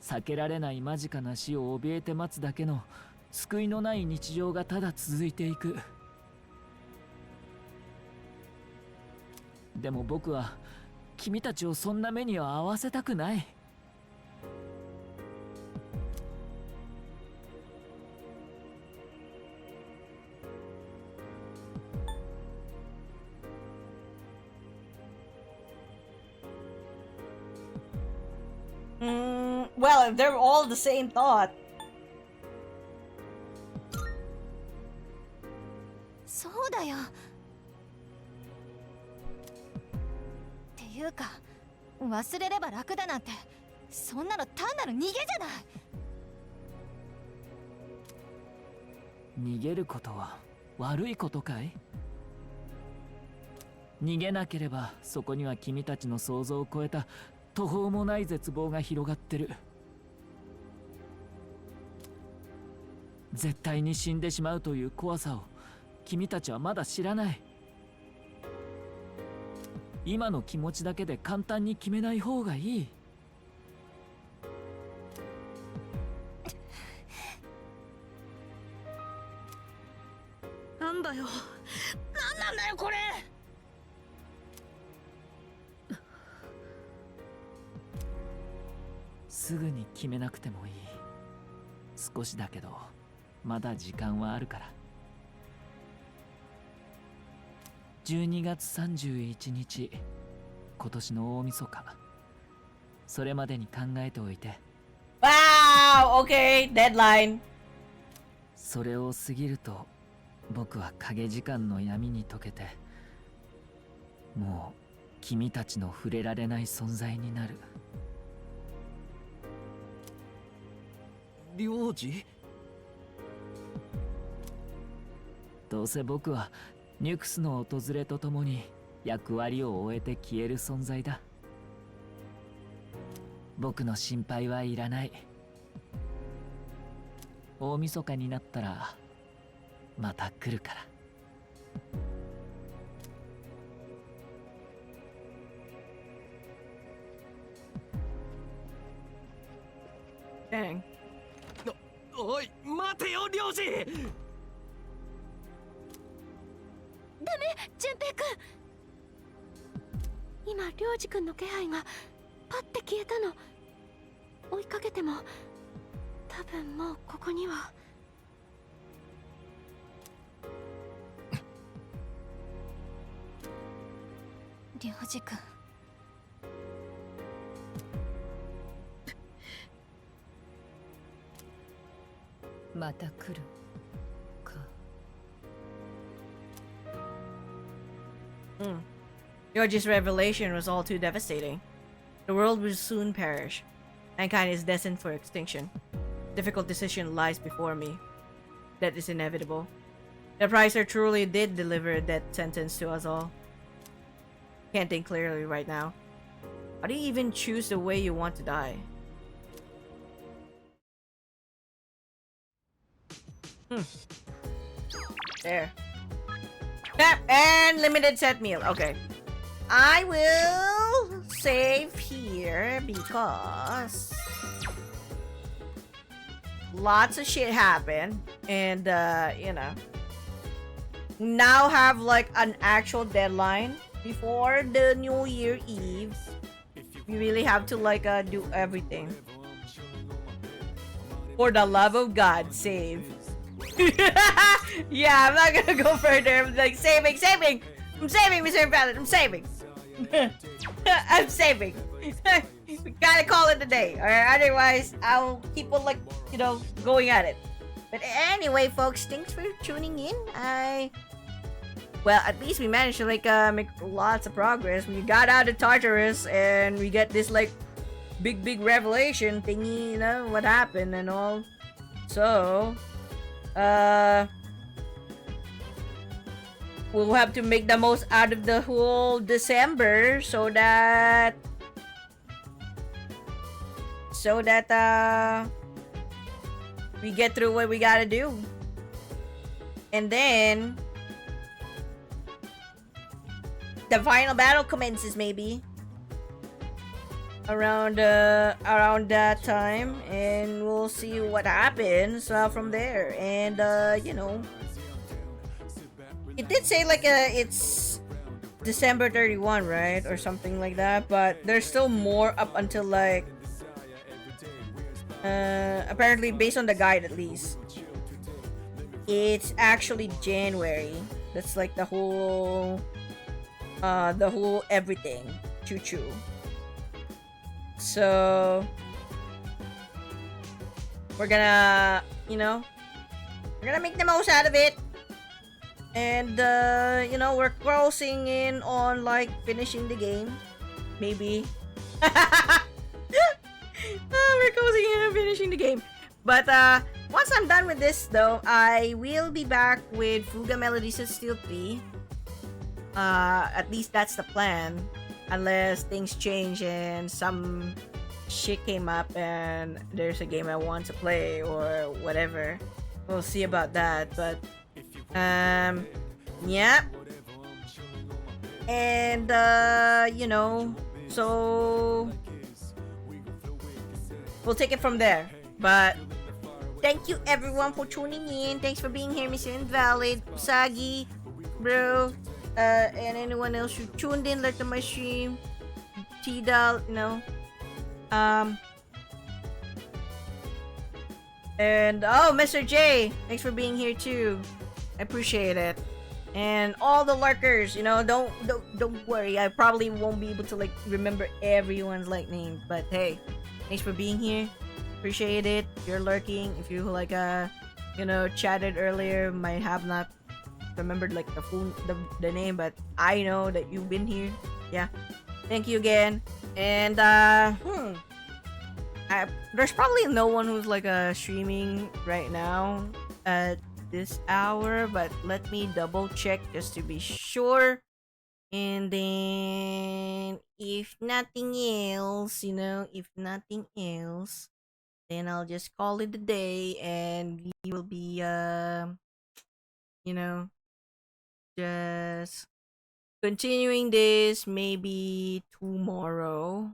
避けられない間近な死を怯えて待つだけの救いのない日常がただ続いていく。でも僕は君たちをそんな目には合わせたくない。Well, if they're all the same thought. そうだよ。っていうか、忘れれば楽だなんて、そんなの単なる逃げじゃない。逃げることは悪いことかい？逃げなければそこには君たちの想像を超えた途方もない絶望が広がってる。絶対に死んでしまうという怖さを君たちはまだ知らない。今の気持ちだけで簡単に決めない方がいい。なんだよ、なんなんだよこれ。すぐに決めなくてもいい。少しだけどまだ時間はあるから。12月31日、今年の大晦日。それまでに考えておいて。Wow! Okay, deadline. それを過ぎると、僕は影時間の闇に溶けて、もう君たちの触れられない存在になる。領事？どうせ僕はニュクスの訪れとともに役割を終えて消える存在だ。僕の心配はいらない。大晦日になったらまた来るから。Dang. おい、待てよ、領事！ダメ、純平くん。今、領事くんの気配がパッて消えたの。追いかけても多分もうここには。領事くん。また来るか。George's revelation was all too devastating. The world will soon perish. Mankind is destined for extinction. Difficult decision lies before me. That is inevitable. The Pricer truly did deliver a death sentence to us all. Can't think clearly right now. How do you even choose the way you want to die? There. Yep, and limited set meal. Okay. I will save here because lots of shit happened, and you know, now have like an actual deadline before the New Year Eve. We really have to like do everything. For the love of God, save. Yeah, I'm not gonna go further. I'm like saving. I'm saving, Mr. Valid. I'm saving. I'm saving. We gotta call it a day, alright? Otherwise, I'll keep on like, you know, going at it. But anyway, folks, thanks for tuning in. Well, at least we managed to like make lots of progress. We got out of Tartarus and we get this like big revelation thingy, you know, what happened and all. So, we'll have to make the most out of the whole December so that we get through what we gotta do. And then the final battle commences maybe around that time, and we'll see what happens from there. And you know, it did say like it's December 31, right, or something like that, but there's still more up until like apparently based on the guide at least it's actually January. That's like the whole everything choo-choo. So we're gonna, you know, we're gonna make the most out of it. And you know, we're closing in on like finishing the game. Maybe. We're closing in on finishing the game. But once I'm done with this though, I will be back with Fuga Melodies of Steel 3. At least that's the plan. Unless things change and some shit came up and there's a game I want to play or whatever. We'll see about that. But yeah. And you know, so we'll take it from there. But thank you everyone for tuning in. Thanks for being here, Mr. Invalid, Usagi, bro, and anyone else who tuned in like to my stream, T-Dal, you know. And oh, Mr. J, thanks for being here too. I appreciate it. And all the lurkers, you know, don't worry. I probably won't be able to like remember everyone's like name, but hey, thanks for being here. Appreciate it. If you're lurking, if you like you know, chatted earlier, might have not remembered like the full the name, but I know that you've been here. Yeah, thank you again. And there's probably no one who's like streaming right now at this hour, but let me double check just to be sure. And then if nothing else, you know, if nothing else, then I'll just call it a day, and we will be you know, just continuing this maybe tomorrow.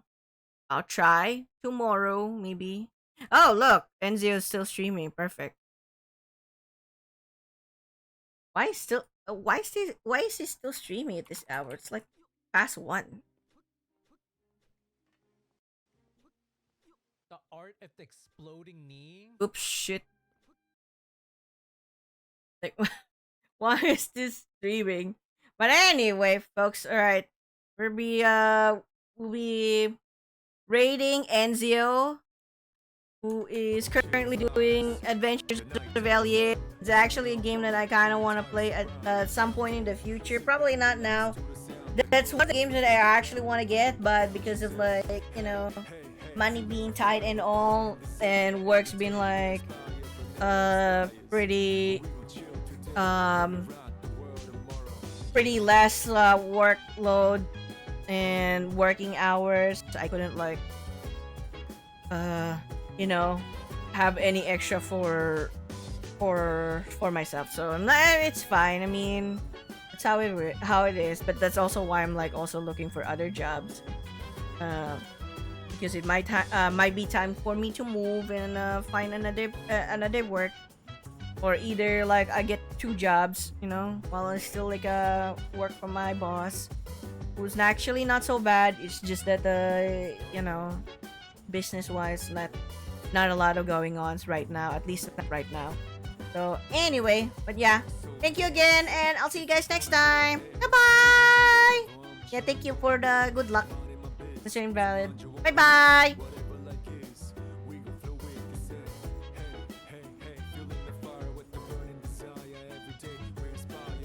I'll try tomorrow, maybe. Oh, look, Enzio's still streaming. Perfect. Why is he still streaming at this hour? It's like past 1. The art of the exploding knee. Oops, shit. Like, why is this streaming? But anyway, folks, all right, we'll be rating Enzio, who is currently doing Adventures of Elliot. It's actually a game that I kind of want to play at some point in the future. Probably not now. That's one of the games that I actually want to get, but because of like, you know, money being tight and all, and work's been like pretty pretty less workload and working hours, I couldn't like you know, have any extra for myself. So it's fine. I mean, that's how it is. But that's also why I'm like also looking for other jobs, because it might be time for me to move and find another work, or either like I get 2 jobs, you know, while I still like work for my boss, who's actually not so bad. It's just that you know, business wise, not a lot of going ons right now, at least not right now. So anyway, but yeah, thank you again, and I'll see you guys next time. Bye-bye. Yeah, thank you for the good luck, Mr. Invalid. Bye-bye.